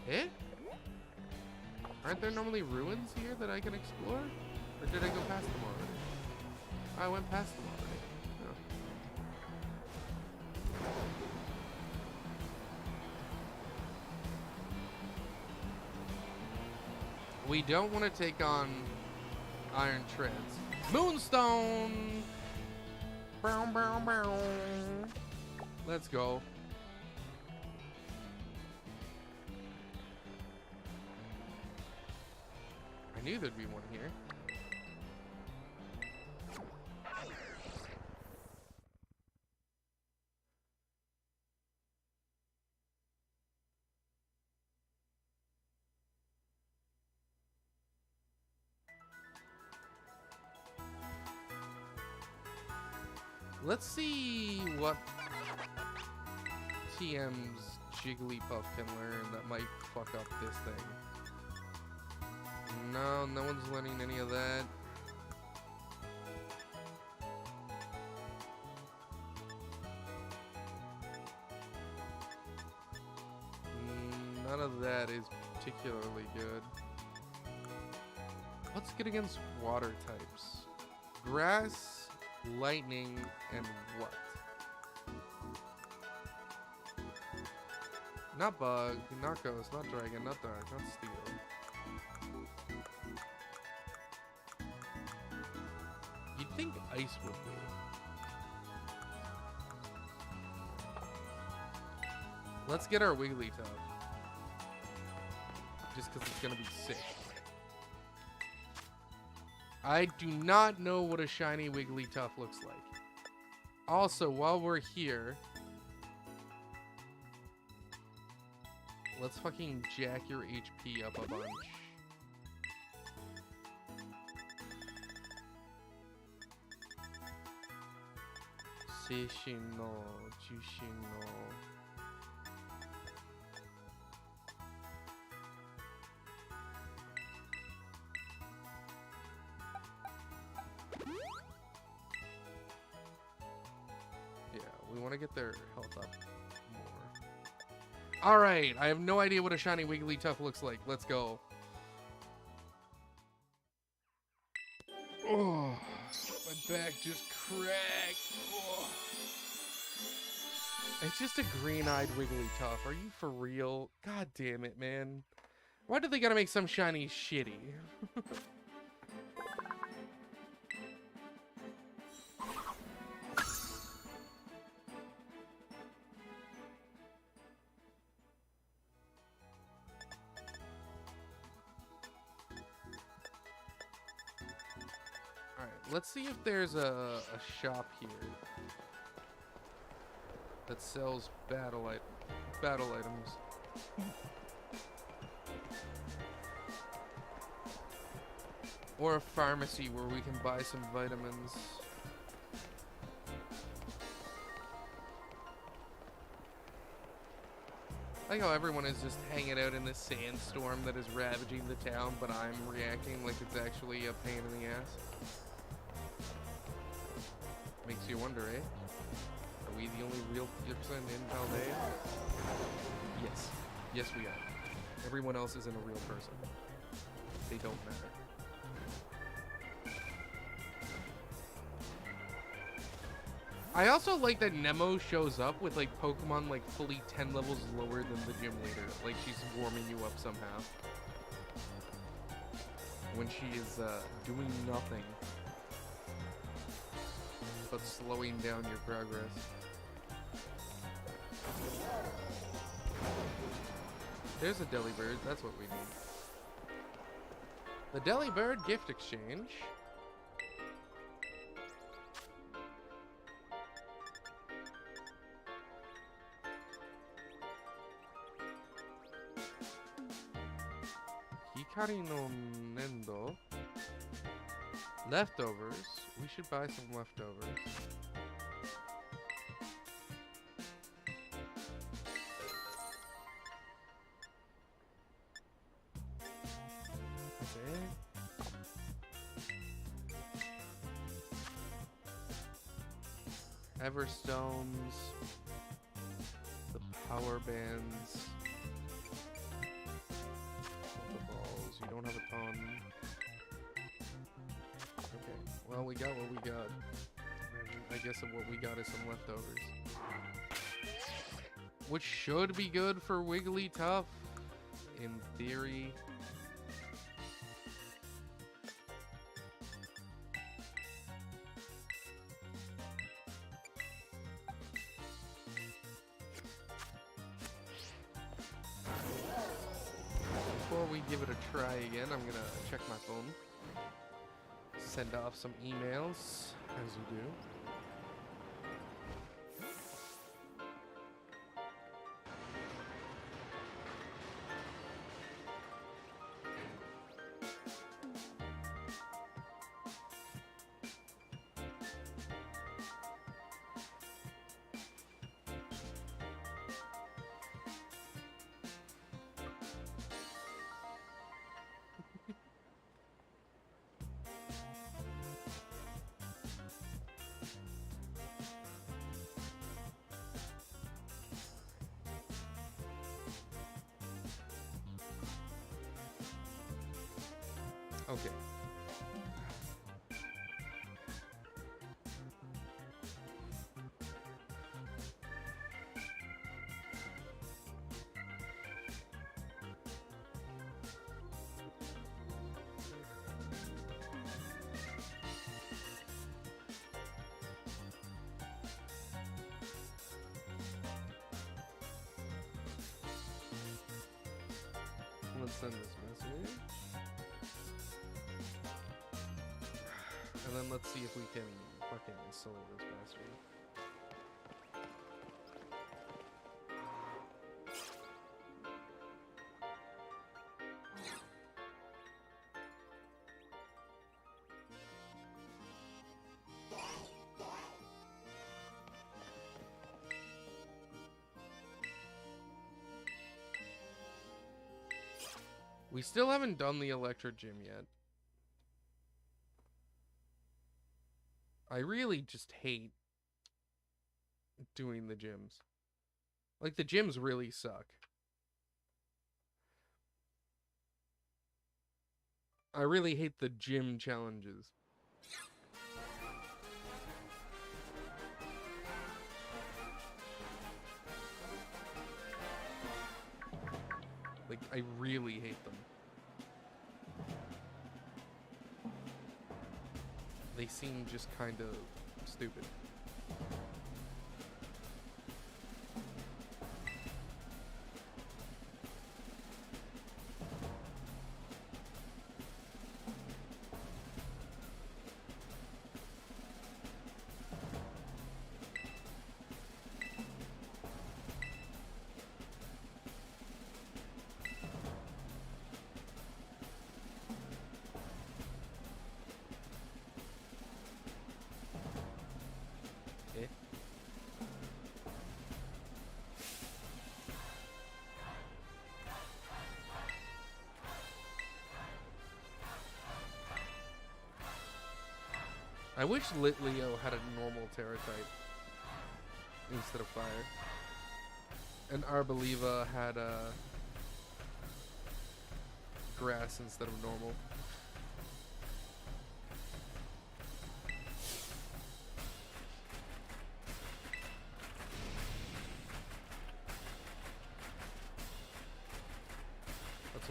Eh? Aren't there normally ruins here that I can explore? Or did I go past them already? I went past them already. Oh. We don't want to take on Iron Treads. Moonstone! Bow, bow, bow. Let's go. I knew there'd be one here. Let's see what TM's Jigglypuff can learn that might fuck up this thing. No, no one's learning any of that. None of that is particularly good. What's good against water types? Grass, lightning, and what? Not bug, not ghost, not dragon, not dark, not steel. You'd think ice would be. Let's get our Wigglytuff. Just because it's going to be sick. I do not know what a shiny Wigglytuff looks like. Also, while we're here, let's fucking jack your HP up a bunch. Seishino, Jushino. Yeah, we want to get their health up more. Alright, I have no idea what a shiny Wigglytuff looks like. Let's go. Oh, my back just cracked. Oh. It's just a green-eyed Wigglytuff. Are you for real? God damn it, man. Why do they gotta make some shiny shitty? Let's see if there's a shop here that sells battle items. Or a pharmacy where we can buy some vitamins. I like how everyone is just hanging out in this sandstorm that is ravaging the town, but I'm reacting like it's actually a pain in the ass. Makes you wonder, eh? Are we the only real person in Paldea? Yes. Yes, we are. Everyone else isn't a real person. They don't matter. I also like that Nemo shows up with like Pokemon like fully 10 levels lower than the gym leader. Like she's warming you up somehow. When she is doing nothing but slowing down your progress. There's a Delibird, that's what we need. The Delibird gift exchange. Hikari no Nendo. Leftovers. We should buy some leftovers. Okay. Everstones. The power bands. Balls. You don't have a ton. Okay. Well, we got what we got. And I guess what we got is some leftovers. Which should be good for Wigglytuff. In theory. Before we give it a try again, I'm gonna check my phone. Send off some emails, as you do. Okay. Let's send this message. And then let's see if we can fucking solo this bastard. We still haven't done the Electro Gym yet. I really just hate doing the gyms. Like, the gyms really suck. I really hate the gym challenges. Like, I really hate them. They seem just kind of stupid. I wish Litleo had a normal Tera type instead of fire. And Arboliva had grass instead of normal.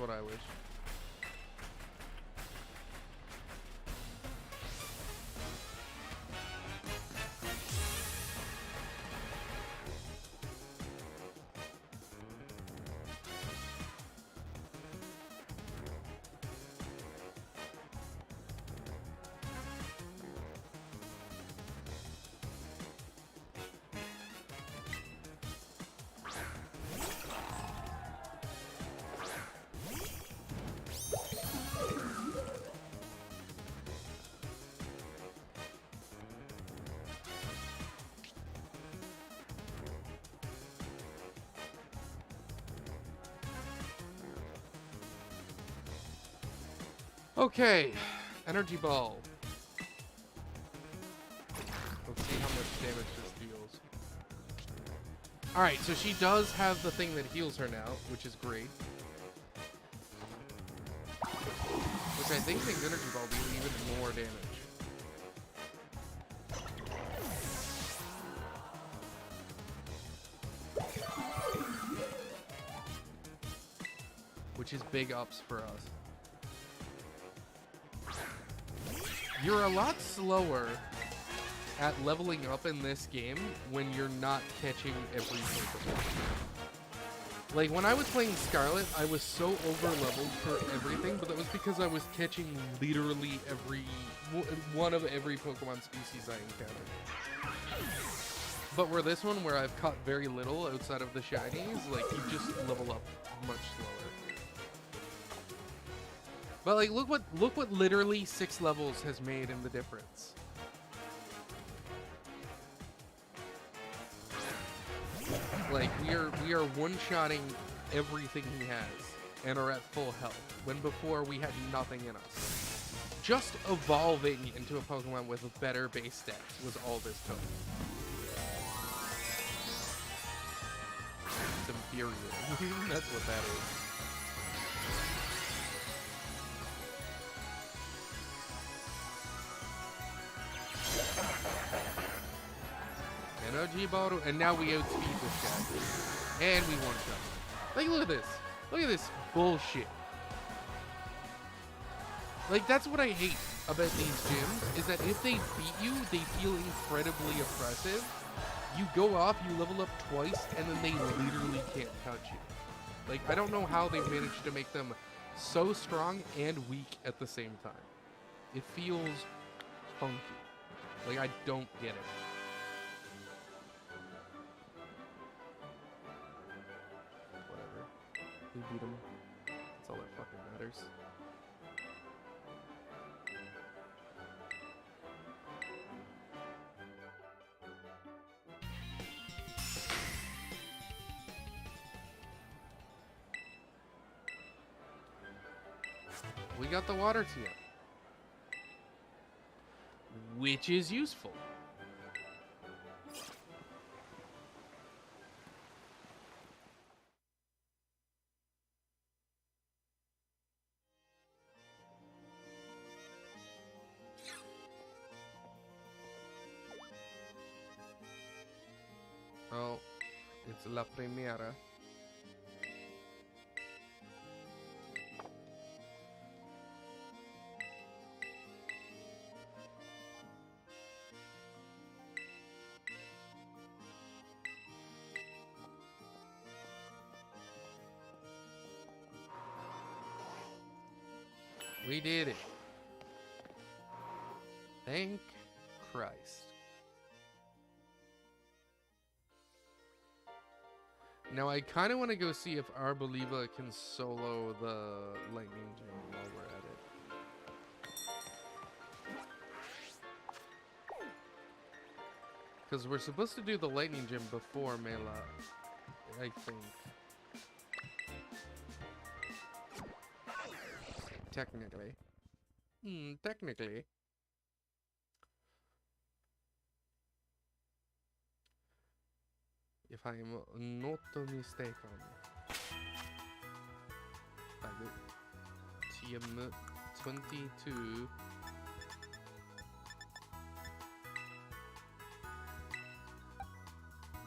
what I wish. Okay, energy ball. Let's see how much damage this deals. Alright, so she does have the thing that heals her now, which is great. Which I think makes energy ball do even more damage. Which is big ups for us. You're a lot slower at leveling up in this game when you're not catching every Pokemon. Like, when I was playing Scarlet, I was so over-leveled for everything, but that was because I was catching literally one of every Pokemon species I encountered. But where this one, where I've caught very little outside of the shinies, like, you just level up much slower. But like, look what literally 6 levels has made in the difference. Like, we are one-shotting everything he has and are at full health, when before we had nothing in us. Just evolving into a Pokemon with better base stats was all this took. It's infuriating. That's what that is. Energy bottle, and now we outspeed this guy. And we one-shot. Like, look at this. Look at this bullshit. Like, that's what I hate about these gyms, is that if they beat you, they feel incredibly oppressive. You go off, you level up twice, and then they literally can't touch you. Like, I don't know how they've managed to make them so strong and weak at the same time. It feels funky. Like, I don't get it. We beat him. That's all that fucking matters. We got the water tear, which is useful. Oh, it's la primera. We did it. Thank Christ. Now I kind of want to go see if Arboliva can solo the lightning gem while we're at it. Because we're supposed to do the lightning gem before Mela, I think. Technically. Technically. If I am not mistaken. TM 22.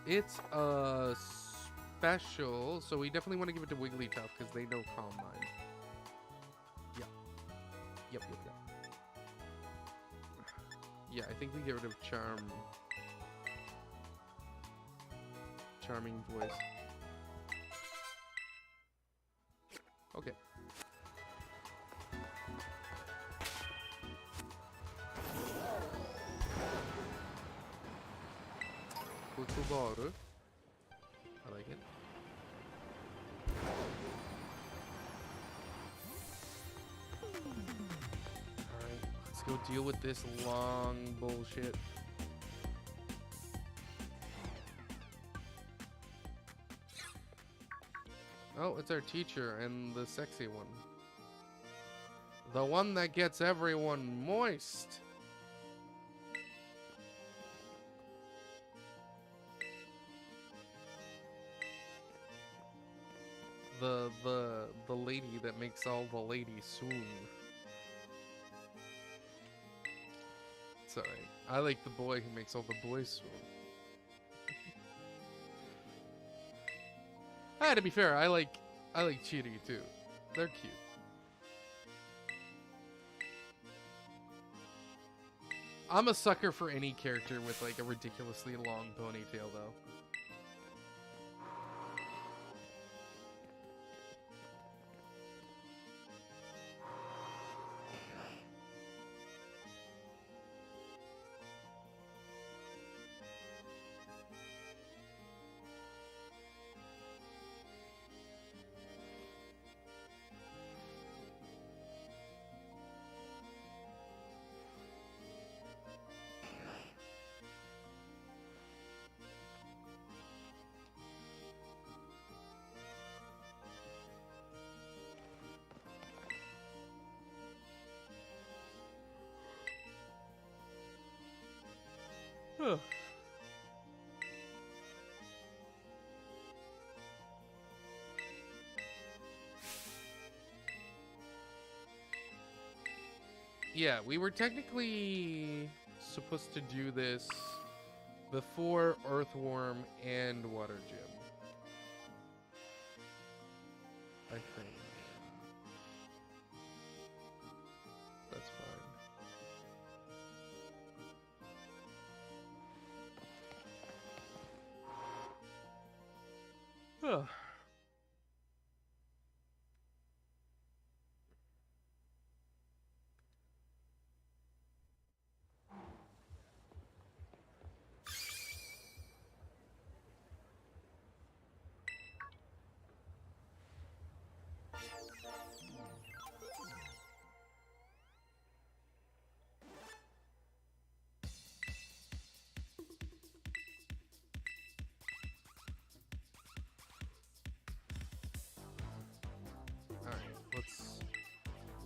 It's a special, so we definitely want to give it to Wigglytuff because they know Calm Mind. Yep. Yeah, I think we get rid of charming voice. Okay. Kutubaru. I like it. Alright, let's go deal with this long bullshit. Oh, it's our teacher and the sexy one. The one that gets everyone moist. The lady that makes all the ladies swoon. Sorry. I like the boy who makes all the boys swoon. To be fair, I like Chiri too. They're cute. I'm a sucker for any character with like a ridiculously long ponytail though. Huh. Yeah, we were technically supposed to do this before Earthworm and Water Gym. I think. That's fine. Huh.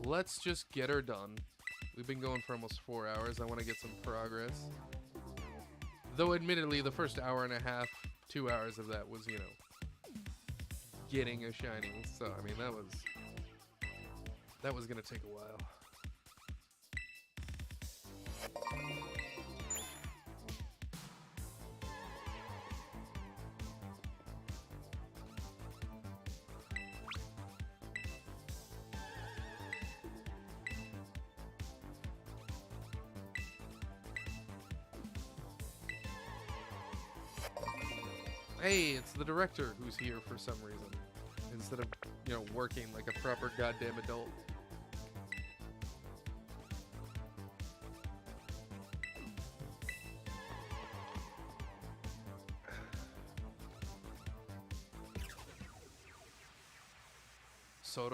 Let's just get her done. We've been going for almost 4 hours. I want to get some progress. Though admittedly, the first hour and a half, 2 hours of that was, you know, getting a shiny. So, I mean, that was going to take a while. Hey, it's the director who's here for some reason. Instead of, you know, working like a proper goddamn adult.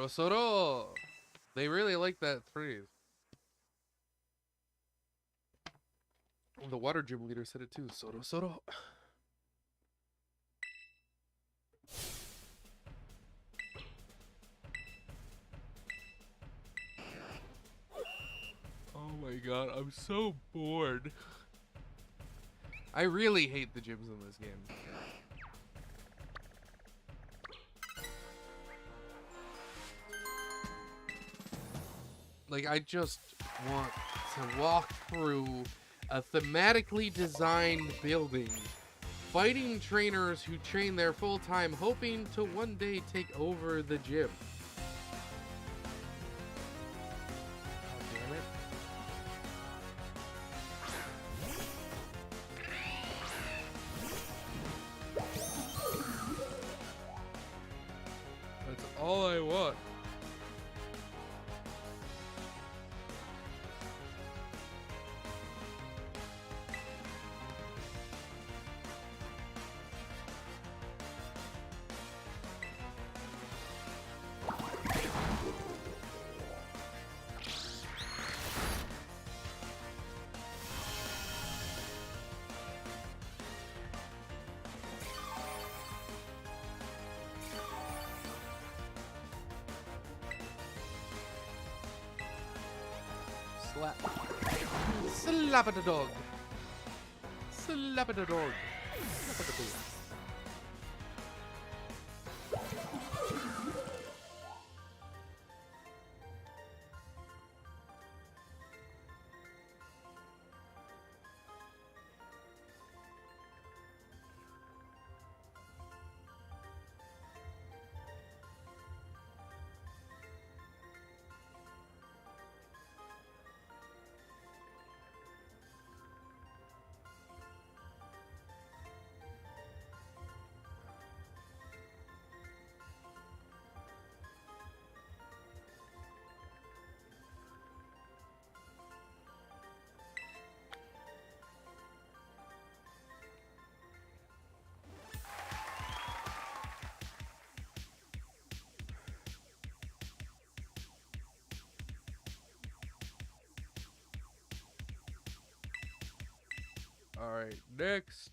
Soro. They really like that phrase. The water gym leader said it too. Soro. Oh my god, I'm so bored. I really hate the gyms in this game. Like, I just want to walk through a thematically designed building, fighting trainers who train there full-time, hoping to one day take over the gym. all I want. Slap. Slap at the dog. Slap at the dog. Slap at the dog. Alright, next.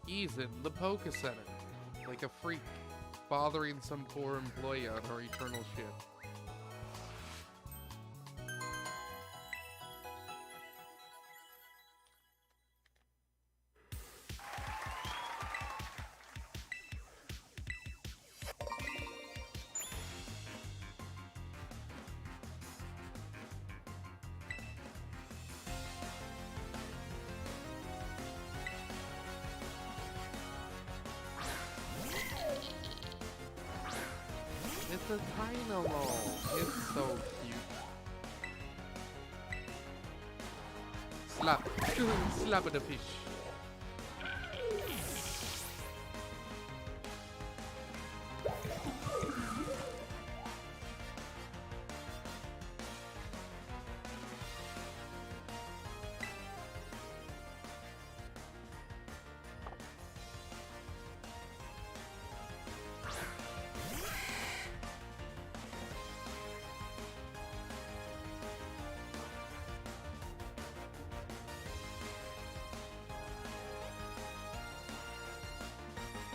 He's in the Poke Center, like a freak, bothering some poor employee on her eternal shift. It's a Dynamo. It's so cute. Slap. Slap at the fish.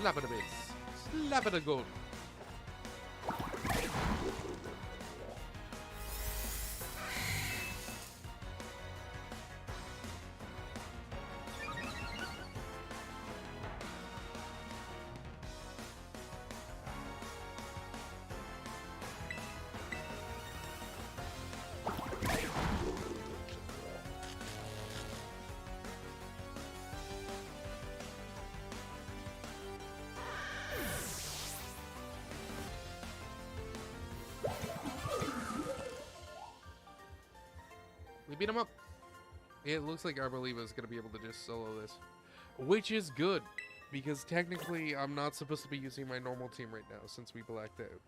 Slap at the base. Slap at the goal. We beat him up. It looks like Arboliva is going to be able to just solo this, which is good, because technically I'm not supposed to be using my normal team right now since we blacked out.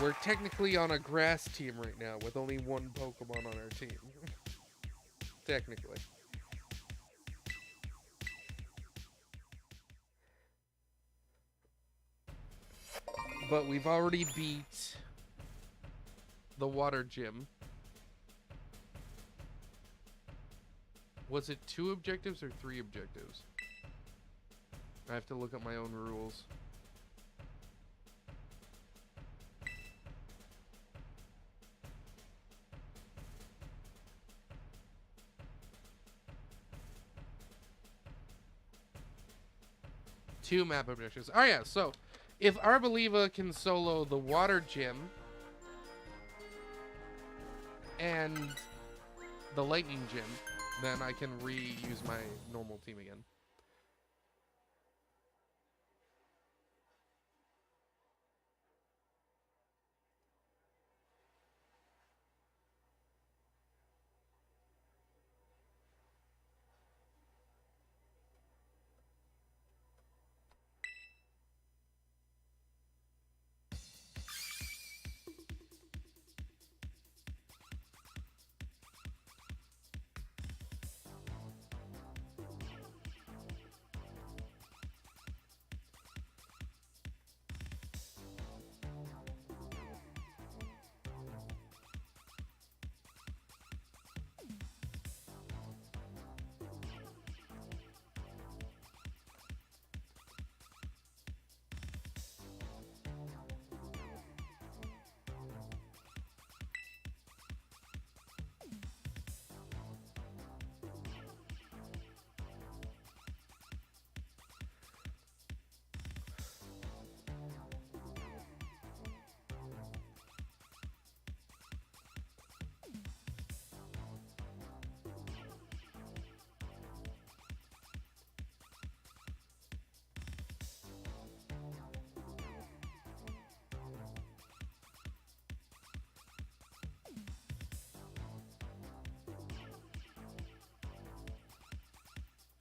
We're technically on a grass team right now with only one Pokemon on our team. Technically. But we've already beat the water gym. Was it 2 objectives or 3 objectives? I have to look at my own rules. Two map objectives. Oh yeah, so if Arboliva can solo the water gym and the lightning gym, then I can reuse my normal team again.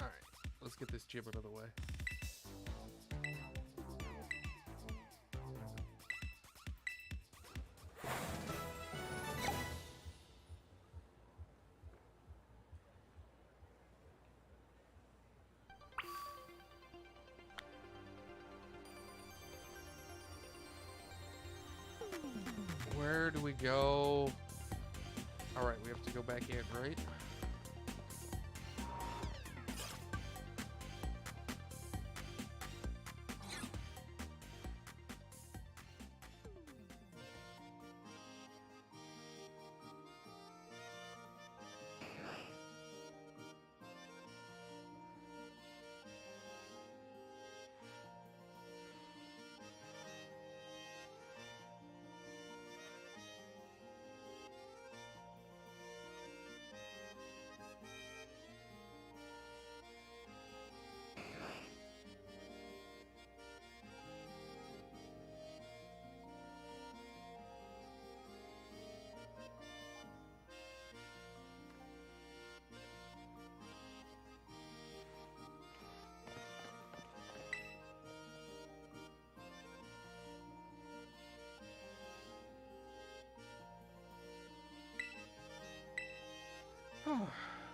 Alright, let's get this gym out of the way. Where do we go? Alright, we have to go back in, right?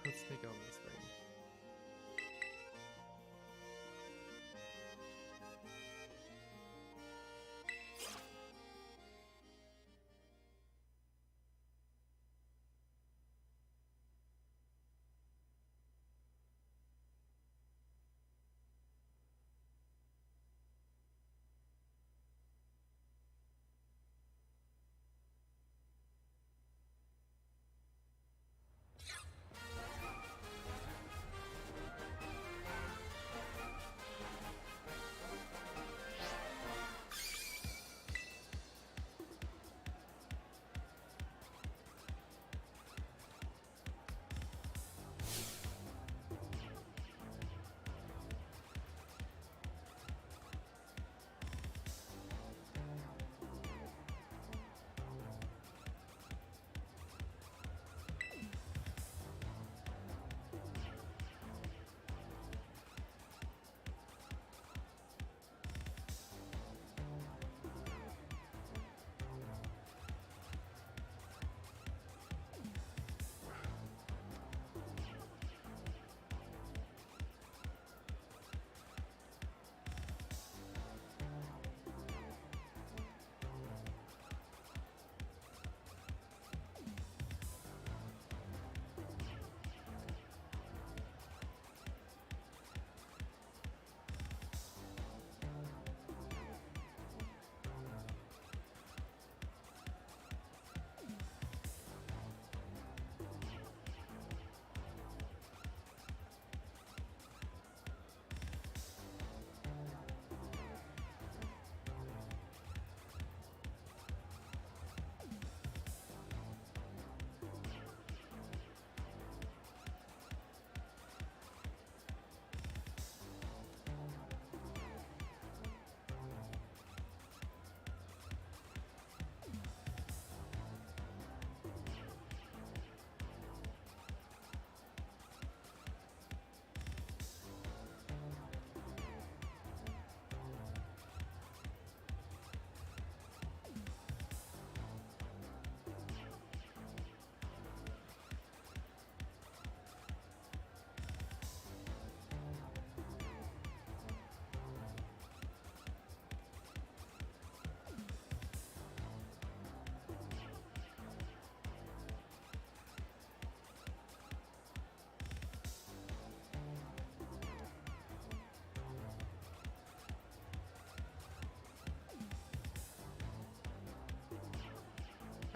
Let's take on this thing.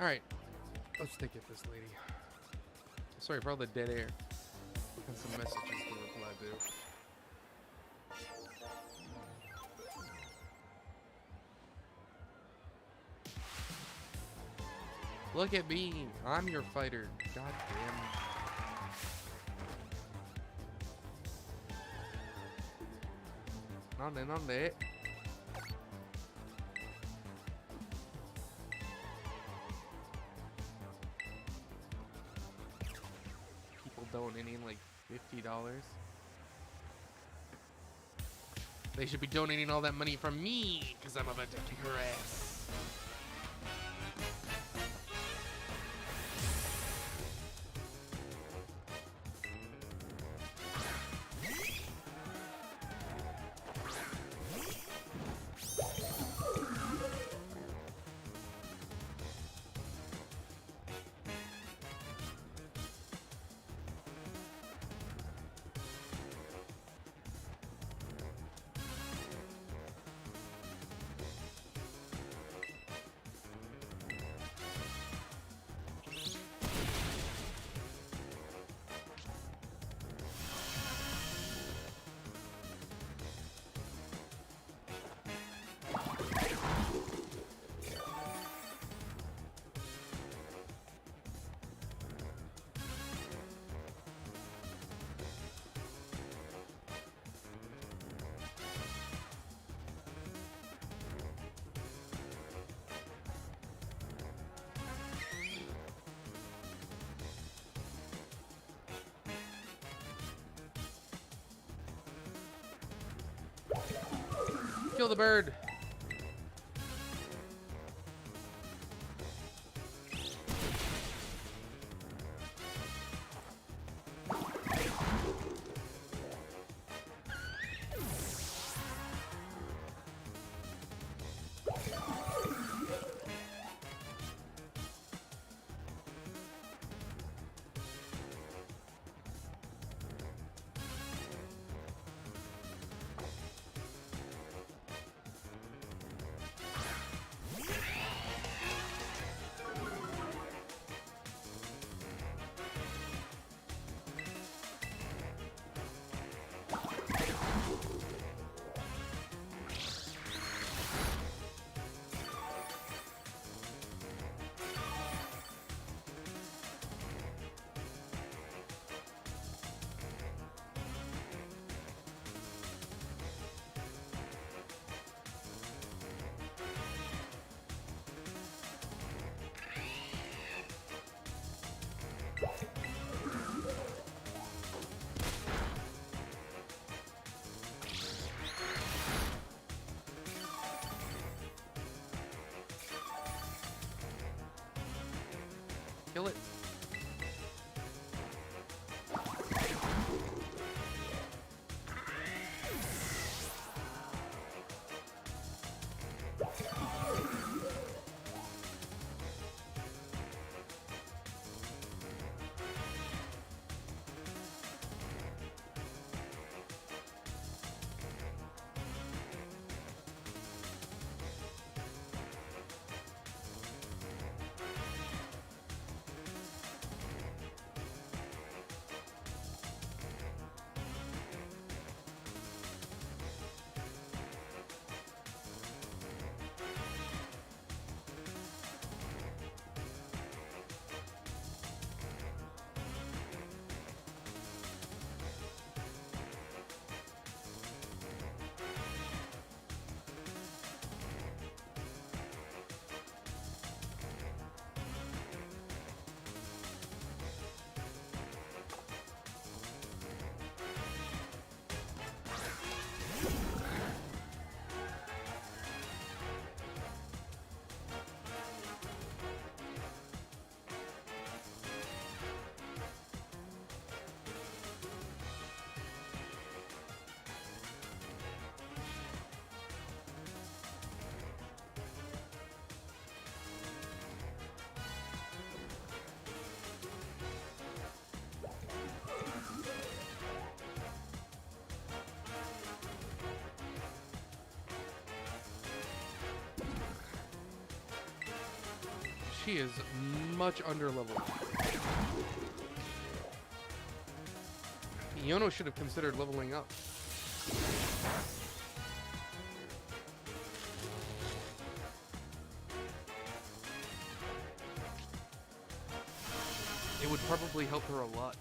Alright, let's take it this lady. Sorry for all the dead air. And some messages to reply to. Look at me. I'm your fighter. God damn. On it. People donating like $50. They should be donating all that money from me, because I'm about to kick her ass. Kill the bird. Kill it. She is much under leveled. Yono should have considered leveling up. It would probably help her a lot.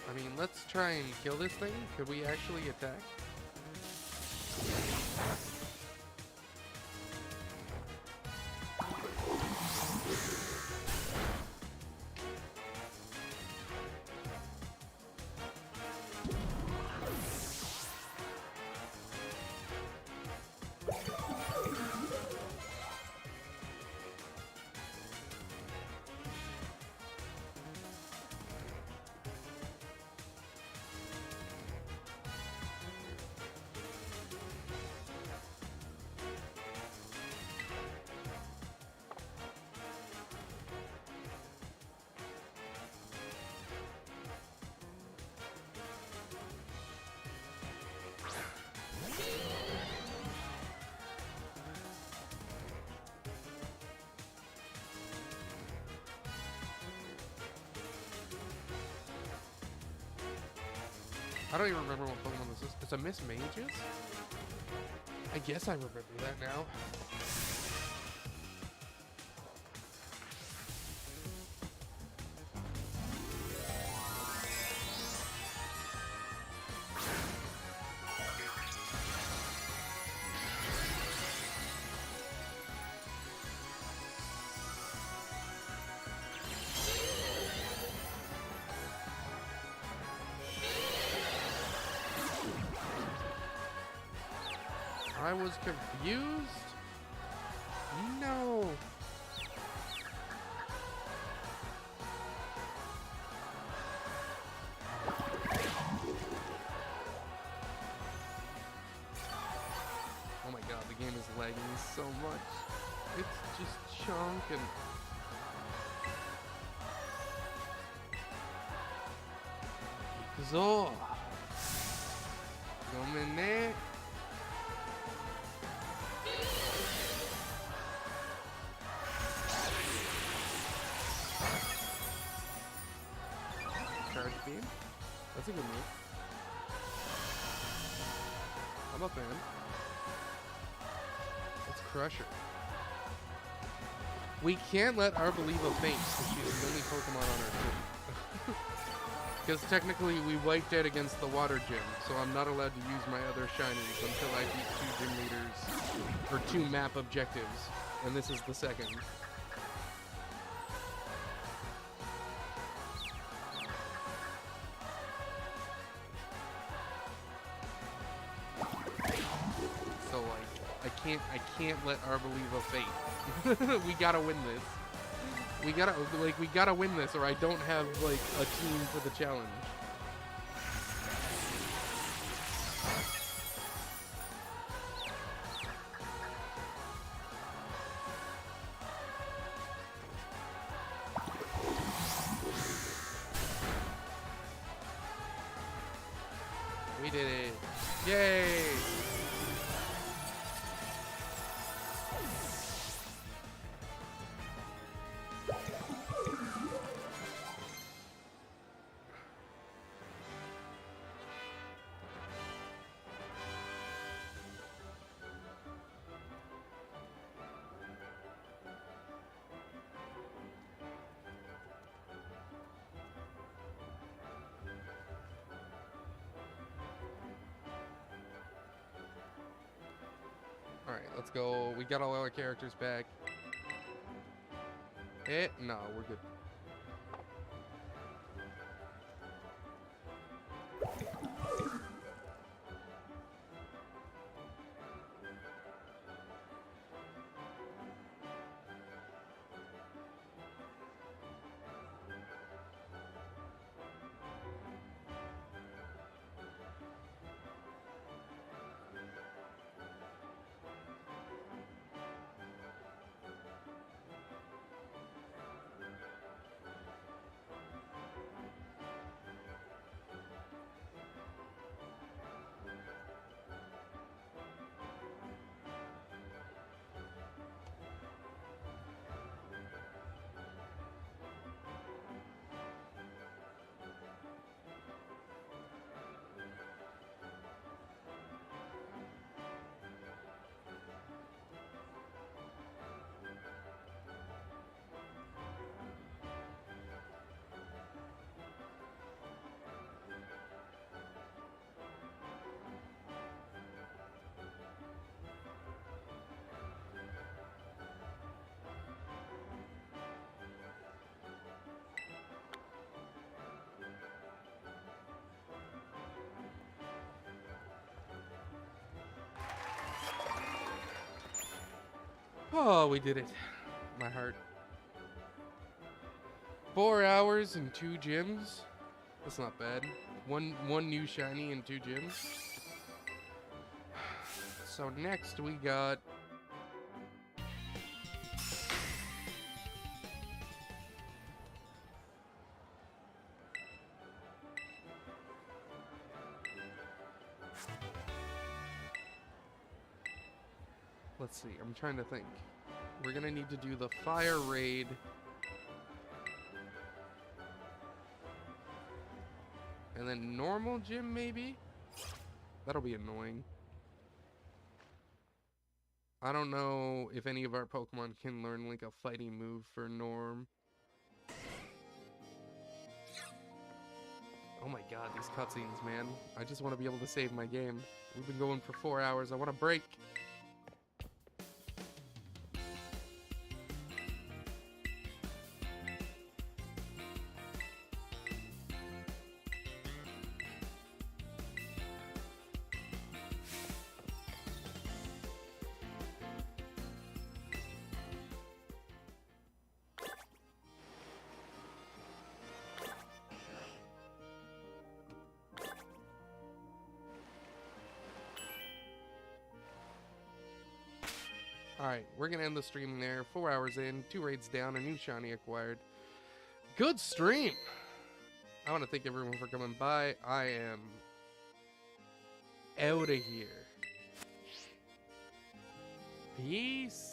I mean, let's try and kill this thing. Could we actually attack? I don't even remember what Pokemon this is. It's a Miss Mages? I guess I remember that now. I was confused? No. Oh my god, the game is lagging so much. It's just chunking. So. Dominic. Charge beam. That's a good move. I'm a fan. Let's crush her. We can't let Arboliva faint because she's the only Pokemon on our team. Because technically we wiped out against the water gym, so I'm not allowed to use my other shinies until I beat 2 gym leaders, or 2 map objectives, and this is the second. So like, I can't let Arboliva faint. We gotta win this. We gotta win this, or I don't have like a team for the challenge. We did it! Yay! Let's go. We got all our characters back. No, we're good. Oh, we did it. My heart. 4 hours and 2 gyms. That's not bad. One new shiny and 2 gyms. So next we got let's see, I'm trying to think. We're gonna need to do the fire raid. And then normal gym, maybe? That'll be annoying. I don't know if any of our Pokemon can learn, like, a fighting move for Norm. Oh my god, these cutscenes, man. I just want to be able to save my game. We've been going for 4 hours. I want a break. Alright, we're gonna end the stream there. 4 hours in, 2 raids down, a new shiny acquired. Good stream! I want to thank everyone for coming by. I am out of here. Peace.